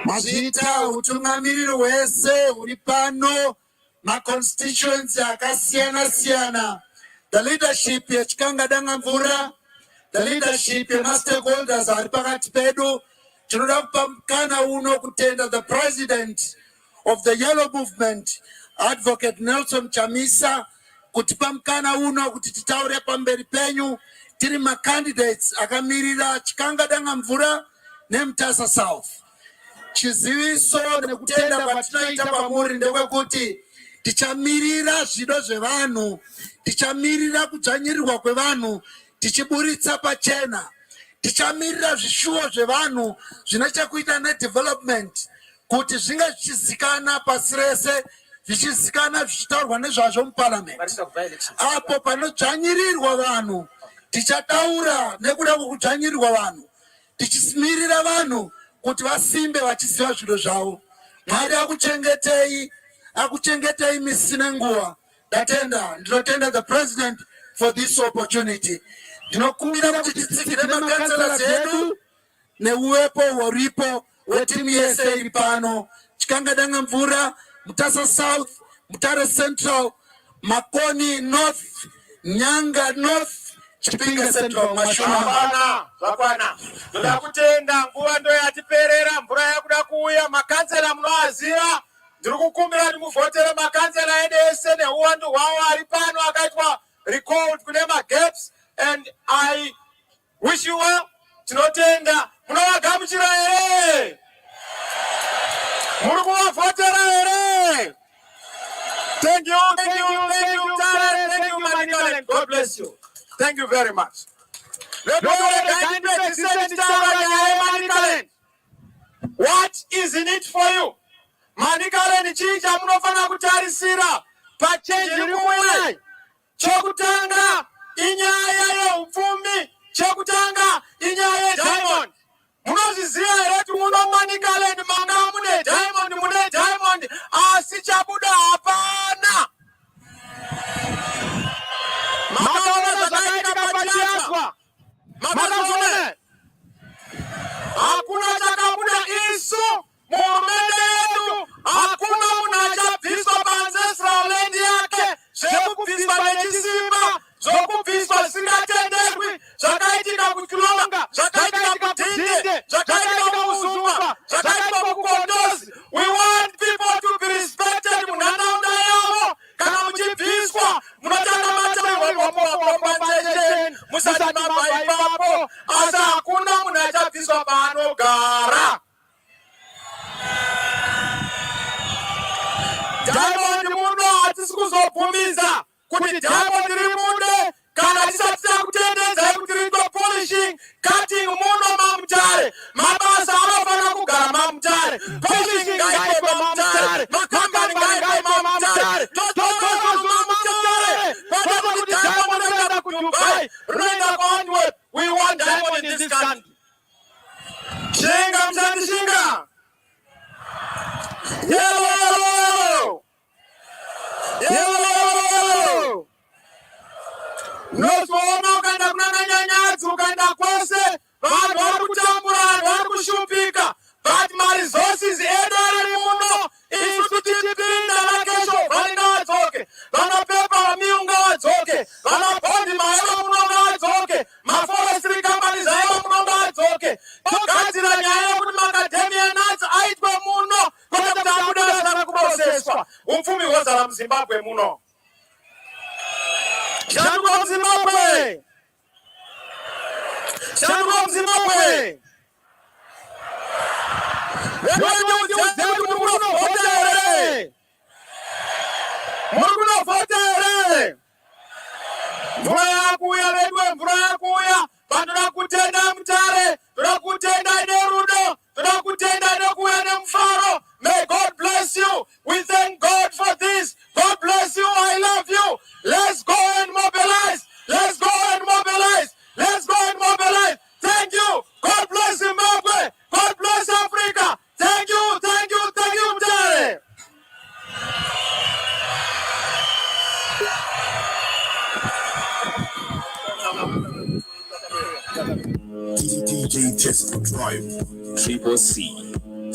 Mazvita utungamiriri wese uri pano maconstituency akasiyana. The leadership yechikanga danga mvura, the leadership yemastakeholders ari pakati pedu. Tinoda kupa mukana uno kutenda the president of the yellow movement, Advocate Nelson Chamisa, kutipa mukana uno kuti titaure pamberi penyu tiri macandidates akamirira chikanga danga mvura neMutasa South. Chiziviso nekutenda kwatinoita kwamuri ndekwekuti tichamirira zvido zvevanhu, tichamirira kudzvanyirirwa kwevanhu, tichiburitsa pachena, tichamirira zvishuwo zvevanhu zvine chekuita nedevelopment kuti zvinge zvichizikana pasi rese, zvichizikana zvichitaurwa nezvazvo muparliament. Apo panodzvanyirirwa vanhu tichataura nekuda kwokudzvanyirirwa vanhu, tichimirira vanhu kuti vasimbe vachisiva zviro zvavo. Mwari akuchengetei misina nguva. Ndinotenda the president for this opportunity. Ndinokumbira kuti titsikire makansela edu neuwepo huripo wetimu yese iri pano. Chikangadanga Mvura, Mutasa South, Mutare Central, Makoni North, Nyanga North, Chipinge Central, Mashona. Zvakwana. Ndoda kutenda nguva ndo yatiperera, mvura yakuda kuuya, makansela munoaziva. Ndiri kukumbira kuti muvhotere makansela edu ese neuwandu hwavo ari pano akaitwa recalled kune magaps, and I wish you well. Tinotenda munovagamuchira here? Muri kuvavhotera here? Thank you, Tare, thank you, Manikalen. God bless you. Thank you very much. What is in it for you? Manikalen chinja munofana kutarisira pachange iri chokutanga inyaya yeupfumi, chokutanga inyaya yeDiamond. Munozviziva here kuti muno Manikalen manga mune Diamond asi chabuda hapana. Makaona zvakaita pachiaswa. Makaona hakuna chakabuda isu muhurumende yedu. Hakuna munhu achabviswa paancestral land yake. Zvekubviswa nechisimba, zvokubviswa zvisingatenderwi, zvakaitika kuKilonga, zvakaitika kuDhinde, zvakaitika kuZumba, zvakaitika kuKondozi. We want people to be respected munharaunda yavo. Kana muchibviswa munotanga mataiwapopanjeni musati mabva ipapo, asi hakuna munhu achabviswa paanogara. Diamond muno hatisi kuzobvumiza kuti Diamond rimunde kana tisati takutendedzai kuti rito polishing cutting muno maMutare. Mabasa anofana kugara maMutare, polishing ngaipe maMutare, makambani ngaipe maMutare, totozo maMutare. Kwete kuti Diamond rinoenda kuDubai, rinoenda kuAntwerp. We want Diamond in this country. Shinga msandi shinga. Yellow! Nosoma ukaenda kunanga nyatsi, ukaenda kwose vanhu vari kutambura, vanhu vari kushupika, but maresources edu ari muno. Isu tichipinda vakesho vali ngavadzoke, vanapepa vamiyu ngavadzoke, vanabhondi maeva muno ngavadzoke, maforestry companies aeva muno ngavadzoke. Togadzira nyaya yekuti macadamia nuts aitwe muno, kwete kuti abuda asara kuprocesswa. Upfumi hwozara muZimbabwe muno. Shanduka muZimbabwe! Shanduka muZimbabwe! Muri kunovhota here? Mvura yakuuya vedwe, mvura yakuuya. Vanoda kutenda Mutare, toda kutenda ine rudo, toda kutenda nekuuya nemufaro. May God bless you. We thank God for this. God bless you. I love you. Let's go and mobilize. Let's go and mobilize. Let's go and mobilize. Thank you. God bless Zimbabwe. God bless Africa. Thank you, thank you, thank you, Mutare. DJ Tesla Drive, Ccc,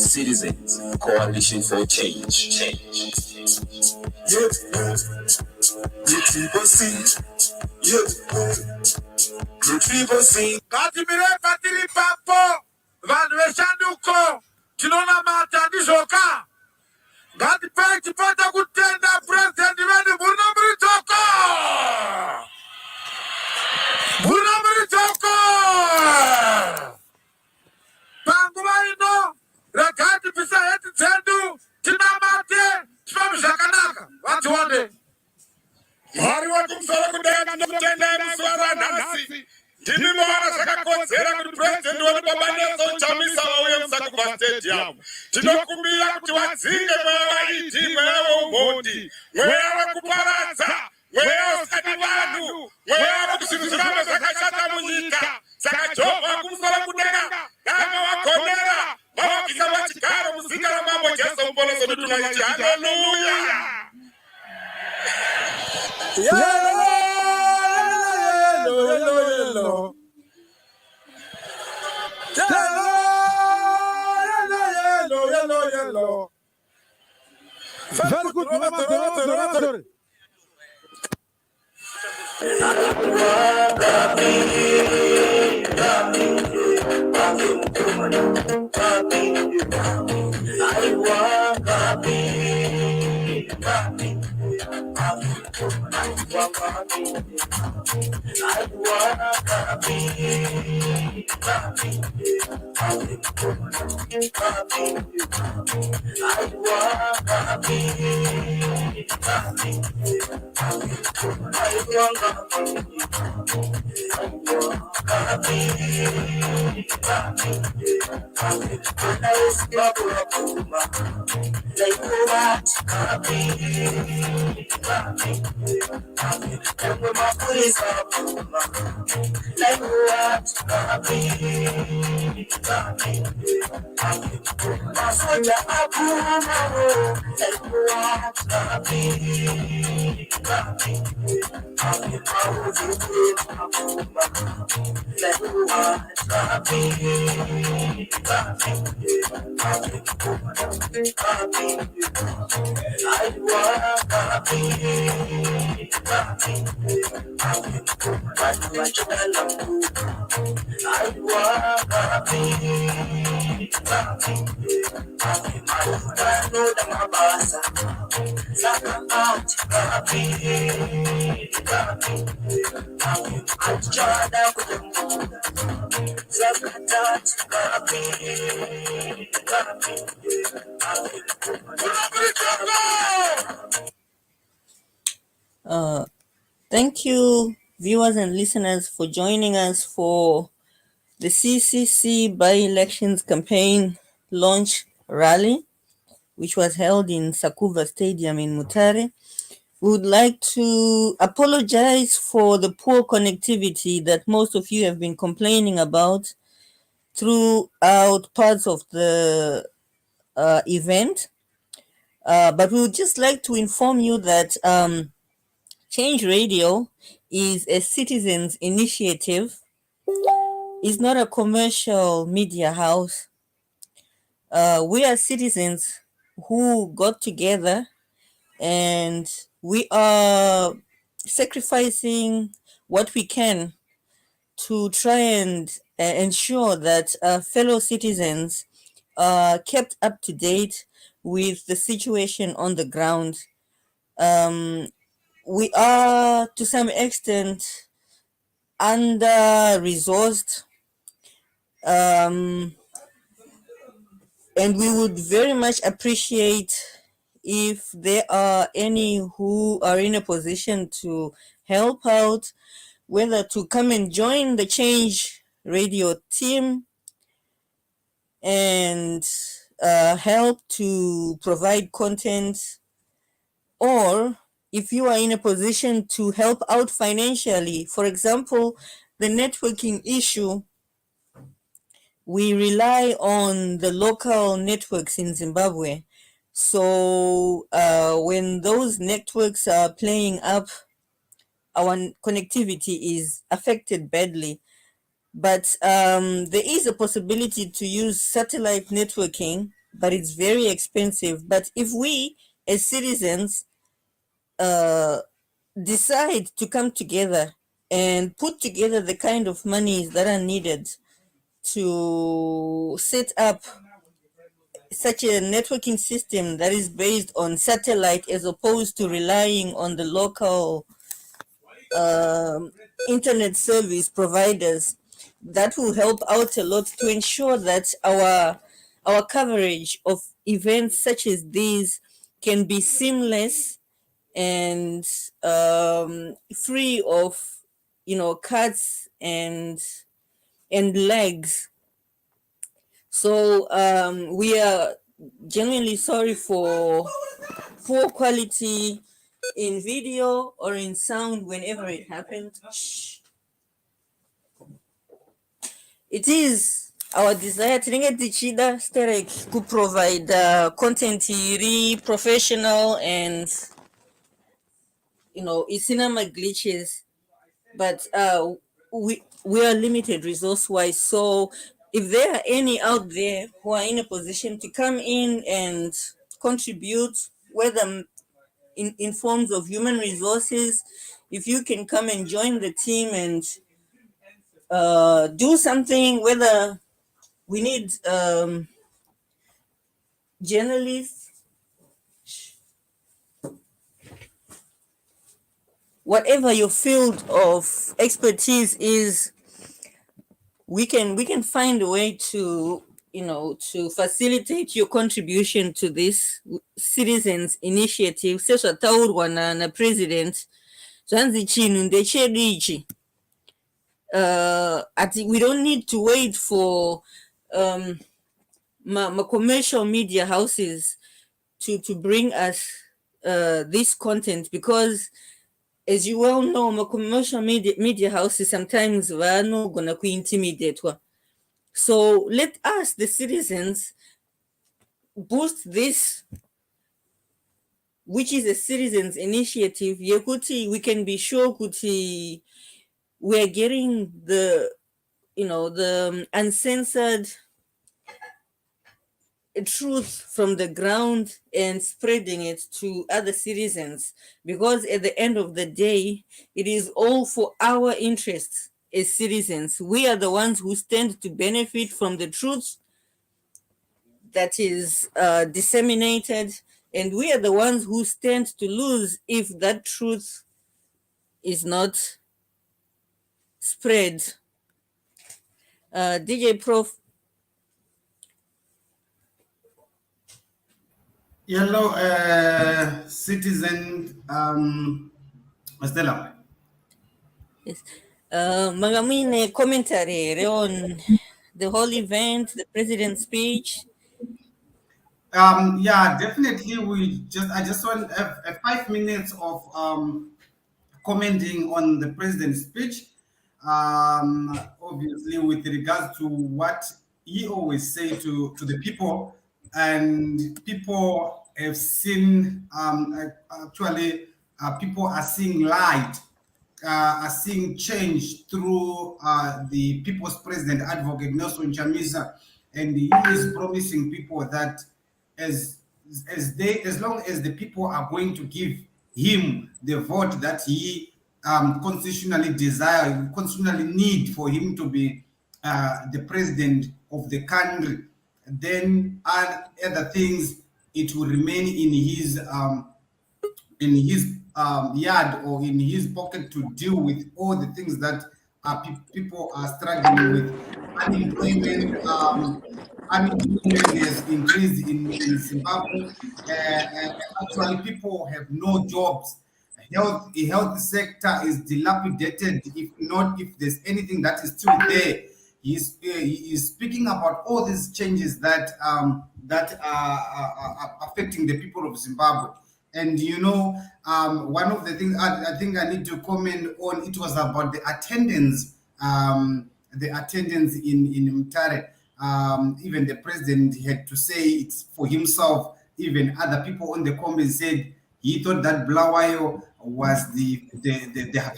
Citizens, Coalition for Change. Yeah, Ccc, Ccc. Katimire patiri papo, vanhu veshanduko, tinonamata ndizoka. Ngatipei chipata kutenda president vedu Burna Muritoko. Burna Muritoko. Panguva ino, rekati pisa heti dzedu, tinamate, tifambi zvakanaka, vatione. Mwari wakumsoro kudenga ndokutenda emuzuva ranhasi. Ndinoona zvakakodzera kuti president wedu Babanesa uchamisa vauye muSakubva Stadium. Tinokumbira kuti vadzinge mweya waiti, mweya weumhondi, mweya wekuparadza, mweya usingadi vanhu, mweya wekuti zvinhu zvirambe zvakashata munyika. Saka Jehovha wakumsoro kudenga, danga vagonera, yellow. Yellow. Very good, Rotor. Thank you, viewers and listeners, for joining us for the CCC by-elections campaign launch rally, which was held in Sakuva Stadium in Mutare. We would like to apologize for the poor connectivity that most of you have been complaining about throughout parts of the event. But we would just like to inform you that Change Radio is a citizens' initiative. It's not a commercial media house. We are citizens who got together and we are sacrificing what we can to try and ensure that fellow citizens are kept up to date with the situation on the ground. We are to some extent under resourced, and we would very much appreciate if there are any who are in a position to help out, whether to come and join the Change Radio team and help to provide content, or if you are in a position to help out financially. For example, the networking issue, we rely on the local networks in Zimbabwe. So when those networks are playing up, our connectivity is affected badly. But there is a possibility to use satellite networking, but it's very expensive. But if we as citizens decide to come together and put together the kind of monies that are needed to set up such a networking system that is based on satellite as opposed to relying on the local internet service providers, that will help out a lot to ensure that our coverage of events such as these can be seamless and free of cuts and lags. So we are genuinely sorry for poor quality in video or in sound whenever it happened. It is our desire tinenge tichida sterek to provide content iri professional and isina glitches, but we are limited resource wise. So if there are any out there who are in a position to come in and contribute, whether in forms of human resources, if you can come and join the team and do something, whether we need journalists, whatever your field of expertise is, we can find a way to, to facilitate your contribution to this citizens initiative sezvataurwa na president. Zvanzi chinhu ndechedu ichi. We don't need to wait for commercial media houses to bring us this content, because as you well know, commercial media houses sometimes vanogona kuintimidatwa. So let us, the citizens, boost this, which is a citizens initiative. Yekuti, we can be sure kuti we are getting the, the uncensored truth from the ground and spreading it to other citizens, because at the end of the day, it is all for our interests as citizens. We are the ones who stand to benefit from the truth that is disseminated, and we are the ones who stand to lose if that truth is not spread. DJ Prof. Hello, citizen Stella. Yes. Magamine commentary on the whole event, the president's speech. Yeah, definitely. I just want 5 minutes of commenting on the president's speech. Obviously, with regards to what he always say to the people, and people have seen actually people are seeing light, are seeing change through the people's president, Advocate Nelson Chamisa, and he is promising people that as as long as the people are going to give him the vote that he constitutionally desire, constitutionally need for him to be the president of the country, then other things, it will remain in his yard or in his pocket to deal with all the things that people are struggling with. Unemployment, unemployment has increased in Zimbabwe. Actually, people have no jobs. Health sector is dilapidated. If there's anything that is still there, he is speaking about all these changes that are affecting the people of Zimbabwe. And one of the things I think I need to comment on, it was about the attendance, in Mutare. Even the president had to say it's for himself. Even other people on the comments said he thought that Blawayo was the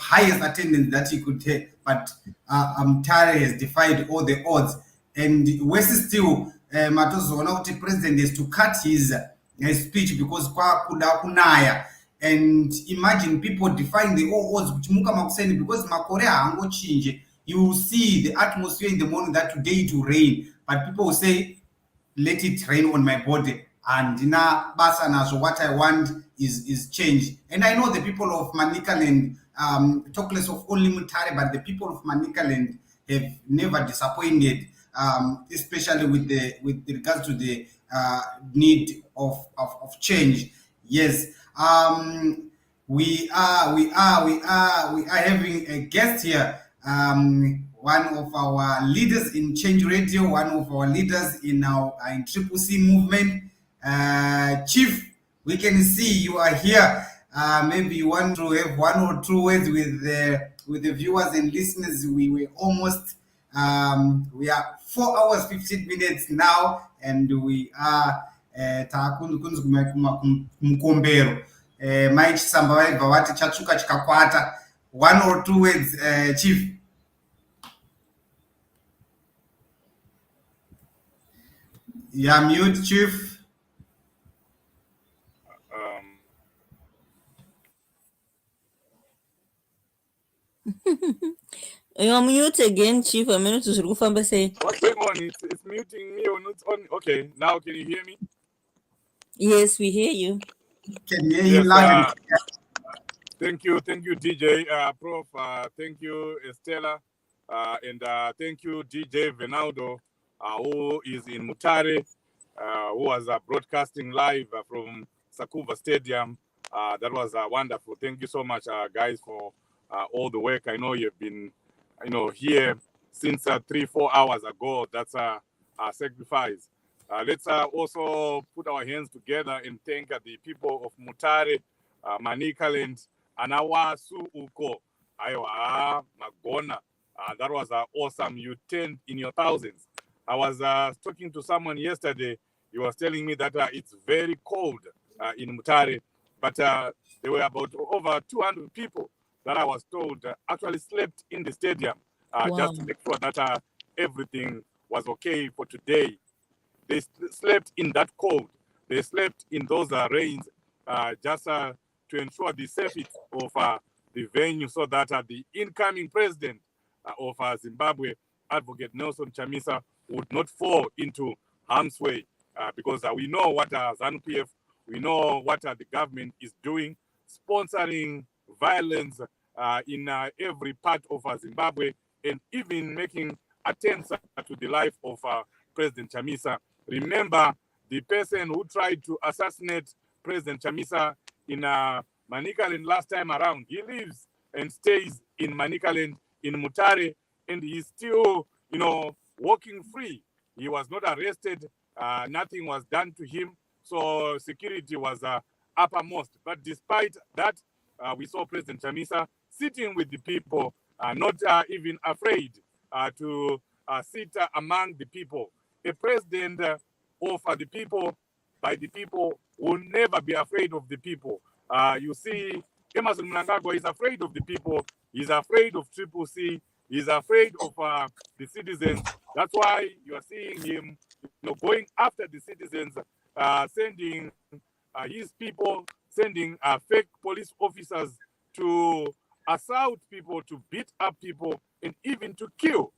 highest attendance that he could take, but Mutare has defied all the odds. And worse still, Matozona, the president has to cut his speech because kwakuda kunaya. And imagine people defying the all odds kuchimuka makuseni, because makore haangochinje. You will see the atmosphere in the morning that today it will rain, but people will say, let it rain on my body, and na basa so what I want is change. And I know the people of Manicaland, talk less of only Mutare, but the people of Manicaland have never disappointed, especially with regards to the need of change. Yes. We are having a guest here, one of our leaders in Change Radio, one of our leaders in our in Ccc movement. Chief, we can see you are here. Maybe you want to have one or two words with the viewers and listeners. We were almost we are 4 hours 15 minutes now, and we are mkombero. Mike Samba vati chachuka chikakwata. One or two words, Chief. Yeah, mute, Chief. You're mute again, Chief. A minute to Rufamba say. What's going on? It's muting me or not on. Okay, now can you hear me? Yes, we hear you. Can hear you Yes. loud and clear. Thank you, DJ, Prof. Thank you, Estella, and thank you, DJ Venaldo, who is in Mutare, who was broadcasting live from Sakuva Stadium. That was wonderful. Thank you so much, guys, for all the work. I know you've been, here since 3-4 hours ago. That's a sacrifice. Let's also put our hands together and thank the people of Mutare, Manicaland, Anawasu Uko, Aiwa, Magona. That was awesome. You turned in your thousands. I was talking to someone yesterday. He was telling me that it's very cold in Mutare, but there were about over 200 people that I was told actually slept in the stadium just to make sure that everything was okay for today. They slept in that cold. They slept in those rains just to ensure the safety of the venue so that the incoming president of Zimbabwe, Advocate Nelson Chamisa, would not fall into harm's way because we know what ZANU-PF, we know what the government is doing, sponsoring violence in every part of Zimbabwe and even making attempts to the life of President Chamisa. Remember, the person who tried to assassinate President Chamisa in Manicaland last time around, he lives and stays in Manicaland, in Mutare, and he's still, walking free. He was not arrested. Nothing was done to him. So security was uppermost. But despite that, we saw President Chamisa sitting with the people, not even afraid to sit among the people. A president of the people, by the people, will never be afraid of the people. You see, Emerson Mnangagwa is afraid of the people. He's afraid of Ccc. He's afraid of the citizens. That's why you are seeing him, going after the citizens, sending his people, sending fake police officers to assault people, to beat up people, and even to kill.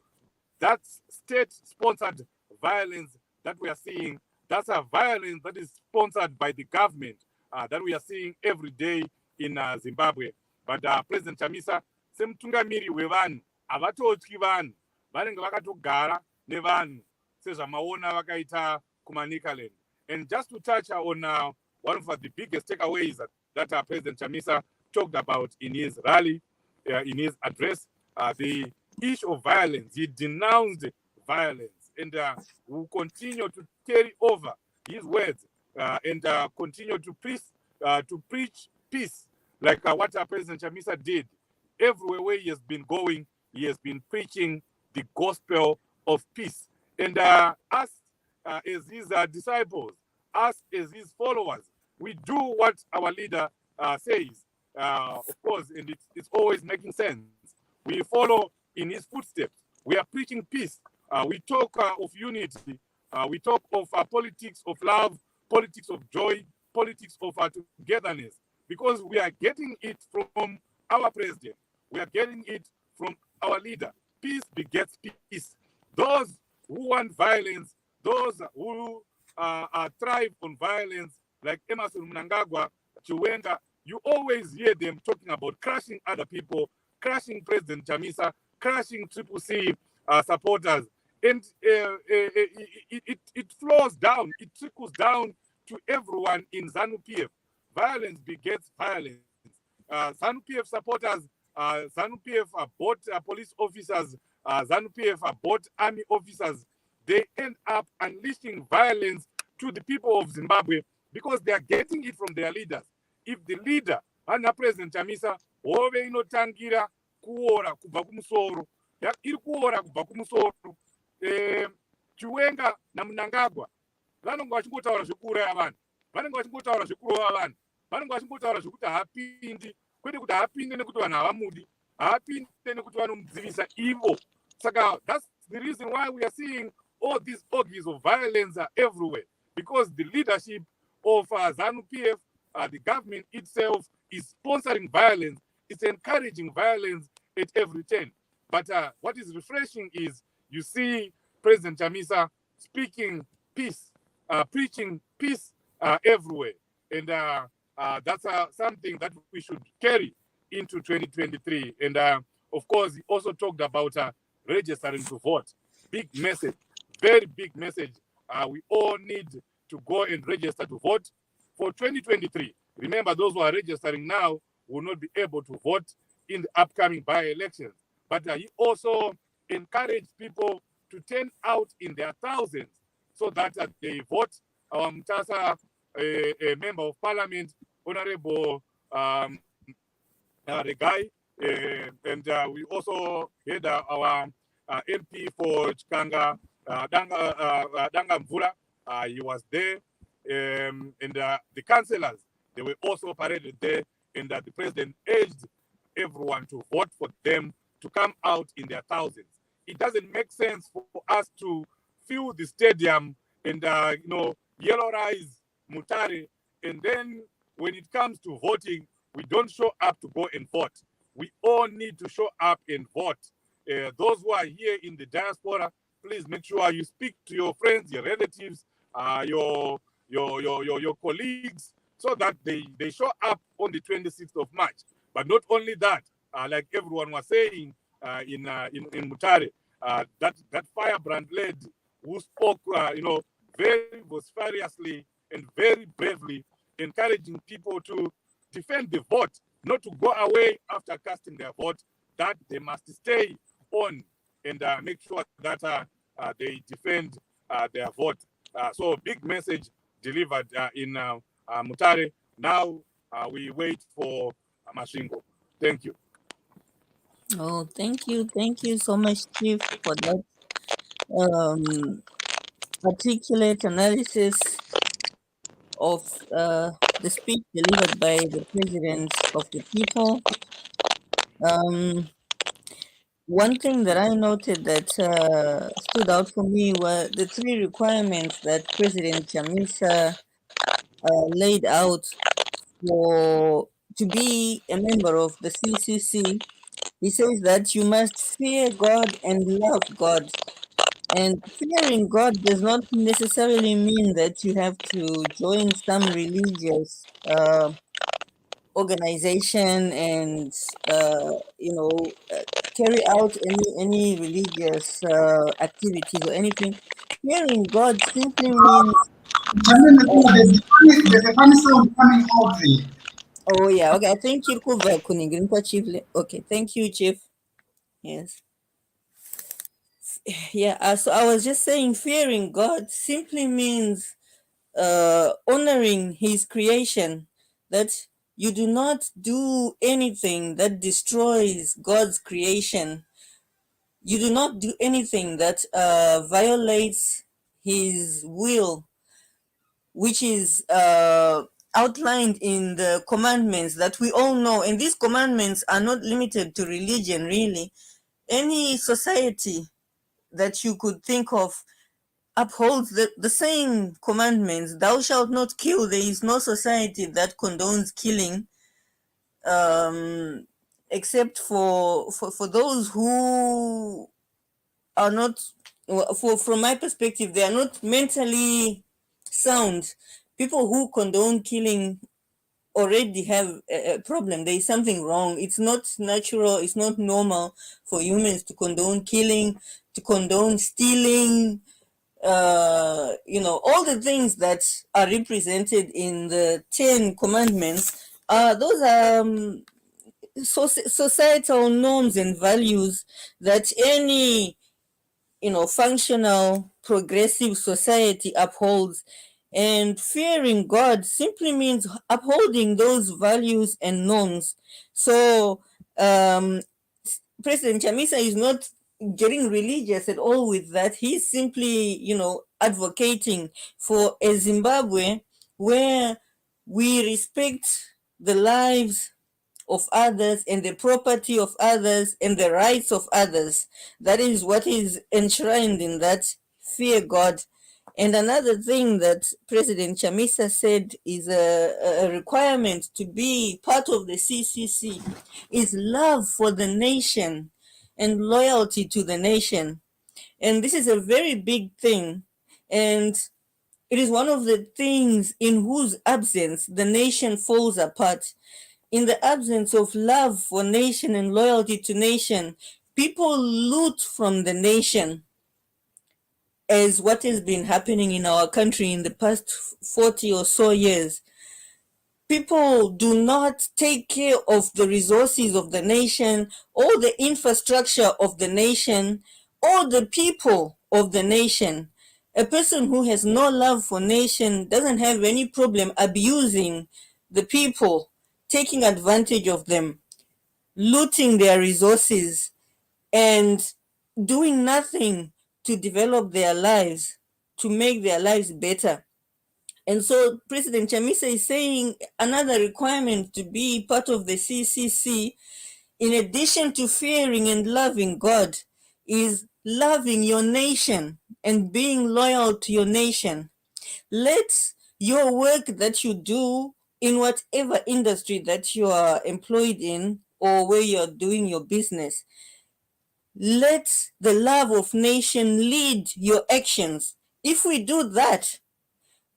That's state-sponsored violence that we are seeing. That's a violence that is sponsored by the government that we are seeing every day in Zimbabwe. But President Chamisa, semutungamiri wevanhu, havatotyi vanhu, vanenge vakatogara nevanhu sezvamaona vakaita kuManicaland. And just to touch on one of the biggest takeaways that President Chamisa talked about in his rally, in his address, the issue of violence. He denounced violence and will continue to carry over his words and continue to preach peace, like what President Chamisa did. Everywhere where he has been going, he has been preaching the gospel of peace. And us as his disciples, us as his followers, we do what our leader says, of course, and it's always making sense. We follow in his footsteps. We are preaching peace. We talk of unity. We talk of politics of love, politics of joy, politics of togetherness, because we are getting it from our president. We are getting it from our leader. Peace begets peace. Those who want violence, those who thrive on violence, like Emerson Mnangagwa, Chiwenga, you always hear them talking about crushing other people, crushing President Chamisa, crushing Ccc supporters. And it flows down, it trickles down to everyone in ZANU-PF. Violence begets violence. ZANU-PF supporters, ZANU-PF bought police officers, ZANU-PF bought army officers. They end up unleashing violence to the people of Zimbabwe because they are getting it from their leaders. If the leader, Hana President Chamisa, hove inotangira kuora kubva kumusoro, iri kuora kubva kumusoro, Chiwenga naMnangagwa vanenge vachingotaura zvekuuraya vanhu, vanenge vachingotaura zvekurova vanhu, vanenge vachingotaura zvekuti haapindi, kwete kuti haapinde nekuti vanhu havamudi, haapinde nekuti vanomudzivisa ivo. Saka that's the reason why we are seeing all these orgies of violence are everywhere because the leadership of ZANU-PF, the government itself, is sponsoring violence. It's encouraging violence at every turn. But what is refreshing is you see President Chamisa speaking peace, preaching peace everywhere. And that's something that we should carry into 2023. And of course, he also talked about registering to vote. Big message, very big message. We all need to go and register to vote for 2023. Remember, those who are registering now will not be able to vote in the upcoming by-elections. But he also encouraged people to turn out in their thousands so that they vote. Our Mutasa, a member of parliament, Honorable the guy, and we also had our MP for Chikanga, Danga Mvula. He was there, and the councillors, they were also paraded there, and the president urged everyone to vote for them to come out in their thousands. It doesn't make sense for us to fill the stadium and yellowize Mutare, and then when it comes to voting, we don't show up to go and vote. We all need to show up and vote. Those who are here in the diaspora, please make sure you speak to your friends, your relatives, your colleagues, so that they show up on the 26th of March. But not only that, like everyone was saying in Mutare, that firebrand lady who spoke, very vociferously and very bravely, encouraging people to defend the vote, not to go away after casting their vote, that they must stay on and make sure that they defend their vote. So big message delivered in Mutare. Now we wait for Mashingo. Thank you. Oh, thank you. Thank you so much, Chief, for that articulate analysis of the speech delivered by the President of the People. One thing that I noted that stood out for me were the three requirements that President Chamisa laid out for to be a member of the CCC. He says that you must fear God and love God. And fearing God does not necessarily mean that you have to join some religious organization and carry out any religious activities or anything. Fearing God simply means. There's a funny sound coming out there. Oh yeah, okay. I think you could Chief. Okay, thank you, Chief. Yes. Yeah, so I was just saying fearing God simply means honoring his creation, that you do not do anything that destroys God's creation. You do not do anything that violates his will, which is outlined in the commandments that we all know. And these commandments are not limited to religion, really. Any society that you could think of upholds the same commandments. Thou shalt not kill. There is no society that condones killing, except for those who are not, from my perspective, they are not mentally sound. People who condone killing already have a problem. There is something wrong. It's not natural. It's not normal for humans to condone killing, to condone stealing, all the things that are represented in the 10 commandments. Those are societal norms and values that any functional progressive society upholds. And fearing God simply means upholding those values and norms. So President Chamisa is not getting religious at all with that. He's simply, advocating for a Zimbabwe where we respect the lives of others and the property of others and the rights of others. That is what is enshrined in that fear God. And another thing that President Chamisa said is a requirement to be part of the CCC is love for the nation and loyalty to the nation. And this is a very big thing. And it is one of the things in whose absence the nation falls apart. In the absence of love for nation and loyalty to nation, people loot from the nation, as what has been happening in our country in the past 40 or so years. People do not take care of the resources of the nation or the infrastructure of the nation or the people of the nation. A person who has no love for nation doesn't have any problem abusing the people, taking advantage of them, looting their resources, and doing nothing to develop their lives, to make their lives better. And so President Chamisa is saying another requirement to be part of the CCC, in addition to fearing and loving God, is loving your nation and being loyal to your nation. Let your work that you do in whatever industry that you are employed in or where you're doing your business, let the love of nation lead your actions. If we do that,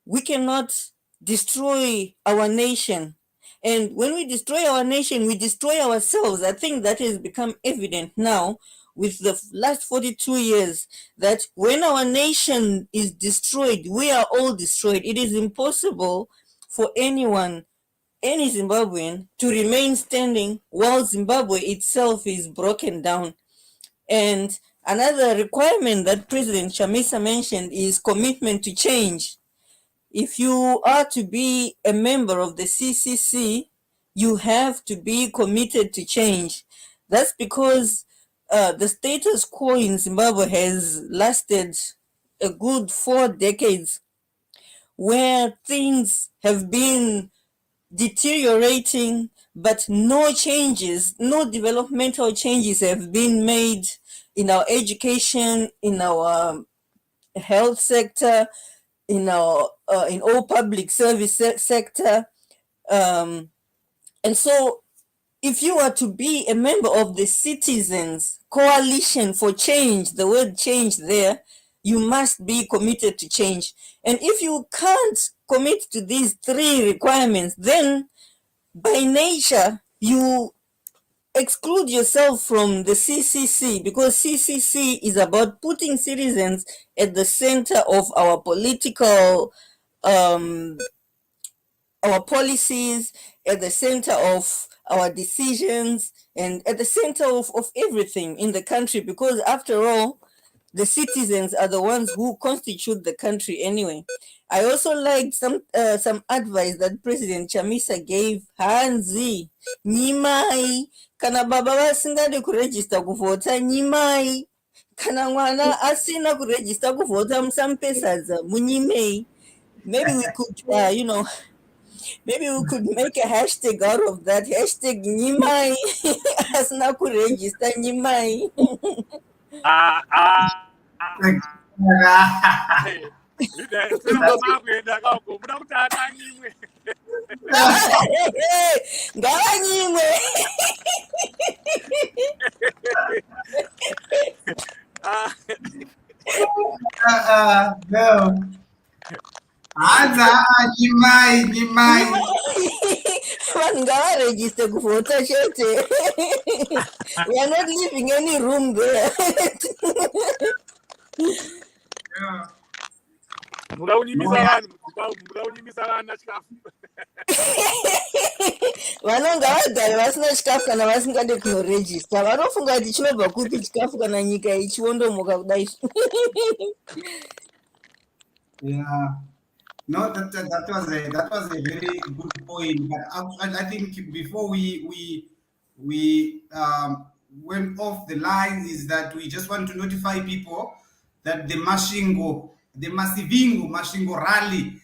we cannot destroy our nation. And when we destroy our nation, we destroy ourselves. I think that has become evident now with the last 42 years that when our nation is destroyed, we are all destroyed. It is impossible for anyone, any Zimbabwean, to remain standing while Zimbabwe itself is broken down. And another requirement that President Chamisa mentioned is commitment to change. If you are to be a member of the CCC, you have to be committed to change. That's because the status quo in Zimbabwe has lasted a good 4 decades, where things have been deteriorating, but no changes, no developmental changes have been made in our education, in our health sector, in our in all public service sector. And so if you are to be a member of the Citizens Coalition for Change, the word change there, you must be committed to change. And if you can't commit to these 3 requirements, then by nature you exclude yourself from the CCC, because CCC is about putting citizens at the center of our political our policies, at the center of our decisions, and at the center of everything in the country, because after all, the citizens are the ones who constitute the country anyway. I also liked some advice that President Chamisa gave. Hanzi, nyimai, kana baba vasingade kuregister kuvhota, nyimai, kana mwana asina kuregister kuvhota, musamupe sadza, munyimei. Maybe we could, maybe we could make a hashtag out of that. Hashtag Nyimai. Asina kuregister Nyimai. Ngawanyimwe. No. Nyimai, Nyimai. Vanhu register kuvhota chete. We are not leaving any room there. muda kunyimisa vanhu muda kunyimisa vana chikafu Vanonga vagari vasina chikafu kana vasingade kunoregista. Vanofunga kuti chinobva kupi chikafu kana nyika ichiondomoka kudai. Yeah. No, that was a very good point. But I think before we went off the line is that we just want to notify people that the Masivingo Mashingo rally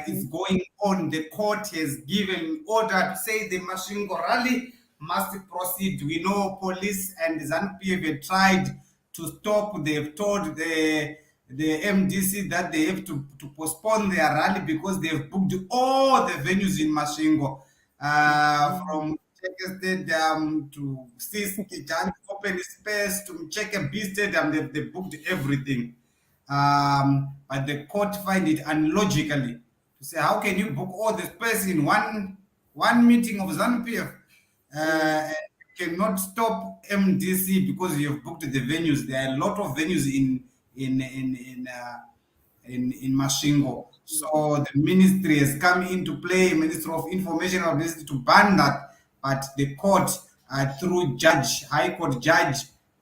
is going on. The court has given order to say the Mashingo rally must proceed. We know police and ZANU-PF have tried to stop. They've told the MDC that they have to postpone their rally because they've booked all the venues in Mashingo, from Cheke Stadium to Siski Open Space to Cheke B Stadium. They booked everything. But the court find it unlogically to say, how can you book all the space in one meeting of ZANU-PF? And you cannot stop MDC because you have booked the venues. There are a lot of venues in in in uh, in Mashingo. So the ministry has come into play, Ministry of Information or Ministry, to ban that. But the court, through High Court Judge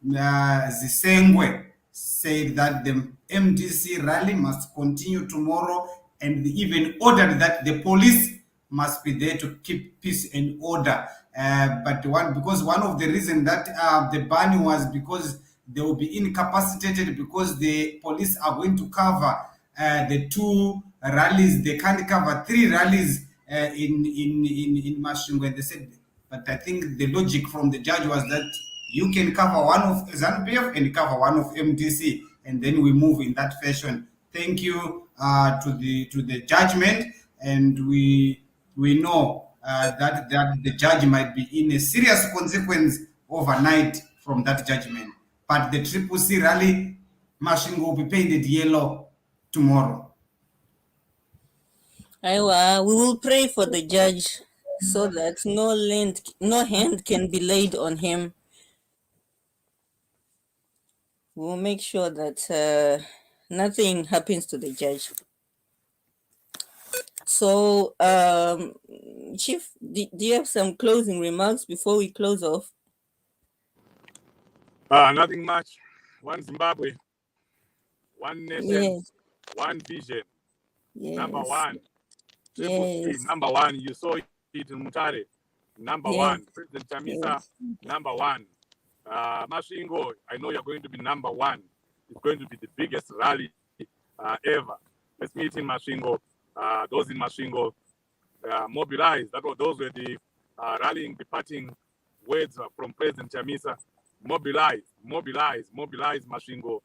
Zisengwe, said that the MDC rally must continue tomorrow, and they even ordered that the police must be there to keep peace and order. But because one of the reasons that the ban was because they will be incapacitated because the police are going to cover the two rallies. They can't cover three rallies in Mashingo. They said, but I think the logic from the judge was that you can cover one of ZANU-PF and cover one of MDC, and then we move in that fashion. Thank you to the judgment, and we know that the judge might be in a serious consequence overnight from that judgment. But the Triple C rally machine will be painted yellow tomorrow. Aiwa, we will pray for the judge so that no hand can be laid on him. We'll make sure that nothing happens to the judge. So, Chief, do you have some closing remarks before we close off? Nothing much. One Zimbabwe, one nation, Yes. one vision. Yes. Number one. Triple C, Yes. number one. You saw it in Mutare. Number Yes. one. President Chamisa, Yes. number one. Mashingo, I know you're going to be number one. It's going to be the biggest rally ever. Let's meet in Mashingo. Those in Mashingo, mobilize. Those were the rallying, departing words from President Chamisa. Mobilize, mobilize, mobilize Mashingo,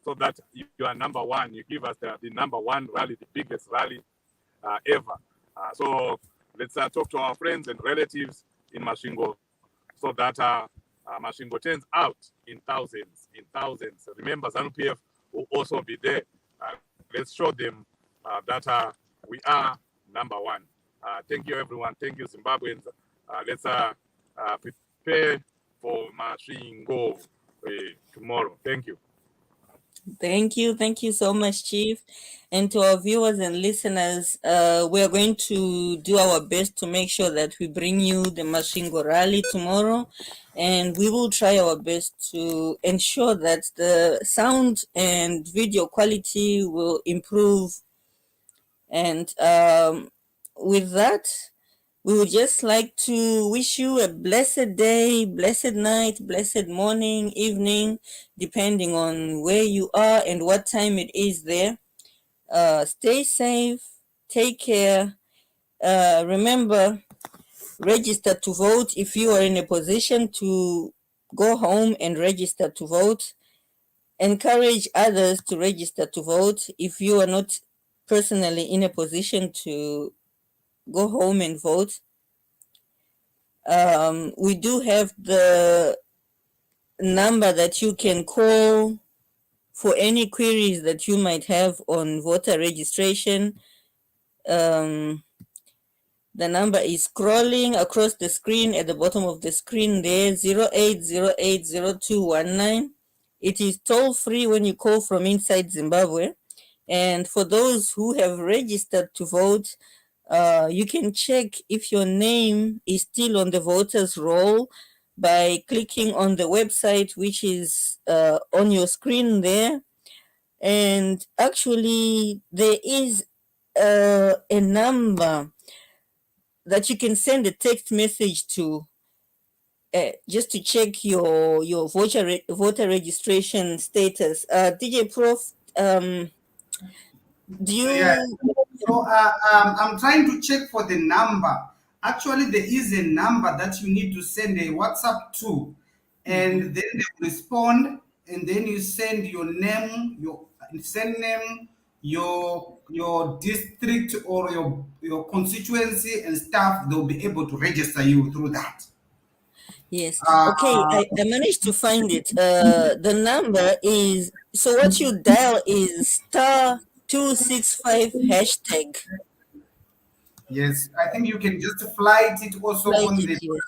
so that you are number one. You give us the number one rally, the biggest rally ever. So let's talk to our friends and relatives in Mashingo, so that Mashingo turns out in thousands, in thousands. Remember, ZANU-PF will also be there. Let's show them that we are number one. Thank you, everyone. Thank you, Zimbabweans. Let's prepare for Mashingo tomorrow. Thank you. Thank you so much, Chief. And to our viewers and listeners, we are going to do our best to make sure that we bring you the Mashingo rally tomorrow, and we will try our best to ensure that the sound and video quality will improve. And with that, we would just like to wish you a blessed day, blessed night, blessed morning, evening, depending on where you are and what time it is there. Stay safe, take care. Remember, register to vote if you are in a position to go home and register to vote. Encourage others to register to vote if you are not personally in a position to go home and vote. We do have the number that you can call for any queries that you might have on voter registration. The number is scrolling across the screen at the bottom of the screen there, 08080219. It is toll free when you call from inside Zimbabwe. And for those who have registered to vote, you can check if your name is still on the voters roll by clicking on the website, which is on your screen there. And actually, there is a number that you can send a text message to just to check your voter registration status. DJ Prof, do you? Yeah. So I'm trying to check for the number. Actually, there is a number that you need to send a WhatsApp to, and then they will respond and then you send your name, your district or your constituency and stuff. They'll be able to register you through that. Yes. Uh, Okay, I managed to find it. The number is, so what you dial is star 265 hashtag. yes, I think you can just flight it also Flight on it, the yes.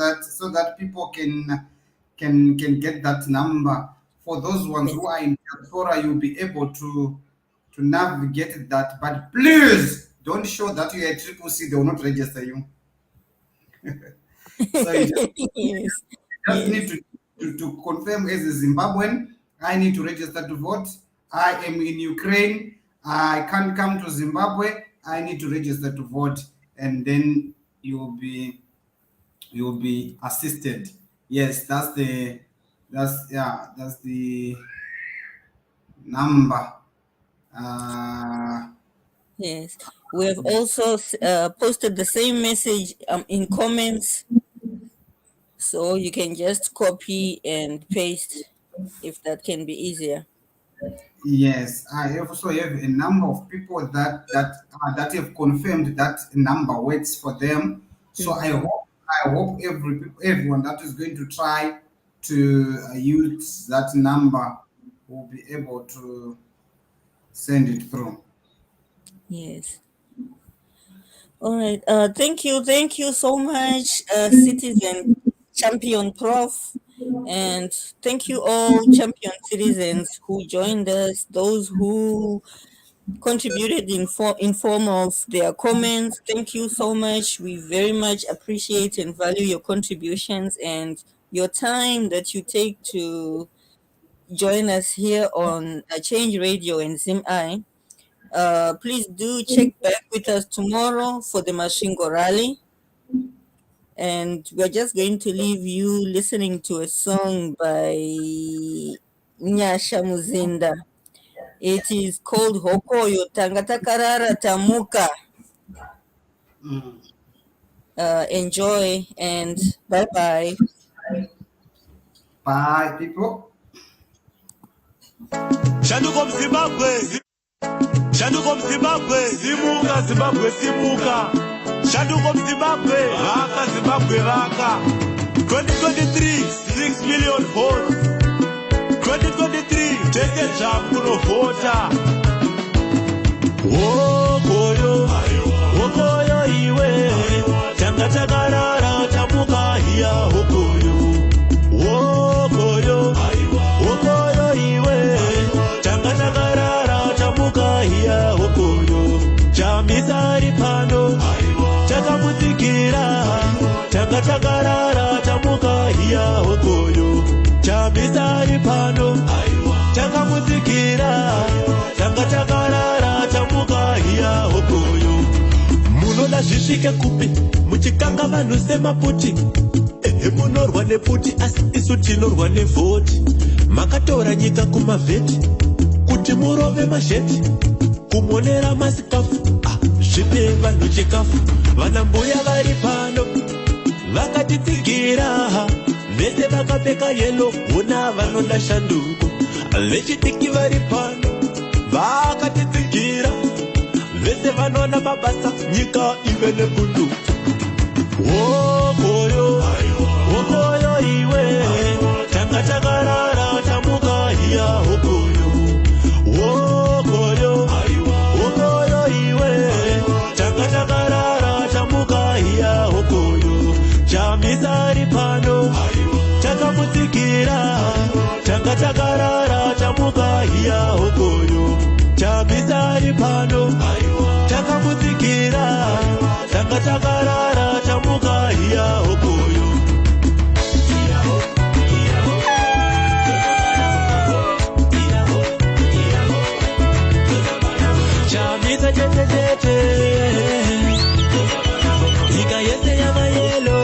app so that people can get that number. For those ones Yes. who are in diaspora, you'll be able to navigate that. But please don't show that you're a triple C. They will not register you. So you Yes. just need Yes. to confirm as a Zimbabwean. I need to register to vote. I am in Ukraine. I can't come to Zimbabwe. I need to register to vote, and then you'll be assisted. Yes, that's the number. Yes. We have also posted the same message in comments, so you can just copy and paste if that can be easier. Yes, I also have a number of people that have confirmed that number works for them. So Mhm. I hope everyone that is going to try to use that number will be able to send it through. Yes. All right. Thank you so much, citizen champion prof, and thank you all champion citizens who joined us, those who contributed in form of their comments. Thank you so much. We very much appreciate and value your contributions and your time that you take to join us here on Change Radio and ZimI. Please do check back with us tomorrow for the Mashingo rally. And we're just going to leave you listening to a song by Nyasha Muzinda. It is called Hokoyo Tangatakarara Tamuka. Enjoy and bye bye. Bye, people. Shanduko Zimbabwe, Shanduko Zimbabwe, Simuka Zimbabwe, Simuka. Shanduko Zimbabwe, Vaka Zimbabwe, Vaka. 2023, 6 million votes. 2023, take a jump, kuno vota. Wokoyo, Wokoyo iwe, Tangatakarara, Tamuka hiya, Wokoyo. Wokoyo, Wokoyo iwe, Tangatakarara, Tamuka hiya, Wokoyo. Chamisari pano, Chakamutikira, Tangatakarara, Tamuka hiya, Wokoyo. Chamisari pano, Chakamutikira, Tangatakarara, Tamuka hiya, Wokoyo. Munoda zvisvike kupi, muchikanga vanhu semaputi. Munorwa nepfuti asi isu tinorwa nevhoti. Makatora nyika kumavheti kuti murove mazheti, kumonera masikafu zvipe vanhu chikafu. Vana mbuya vari pano vakatitsigira, vese vakapfeka yelo, huna vanoda shanduko. Vechidiki vari pano vakatitsigira, vese vanoona mabasa, nyika ive nebunduko. Wokoyo, Wokoyo iwe, Tangatakarara, Tamuka hiya, Wokoyo. Wokoyo, Wokoyo iwe, Tangatakarara, Tamuka hiya, Wokoyo. Chamisari pano, Chakamutikira, Tangatakarara, Tamuka hiya, Wokoyo. Chamisari pano, Chakamutikira, Tangatakarara, Tamuka hiya, Wokoyo. Chamisa chete chete, nyika yese yava yelo.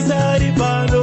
Tisari pano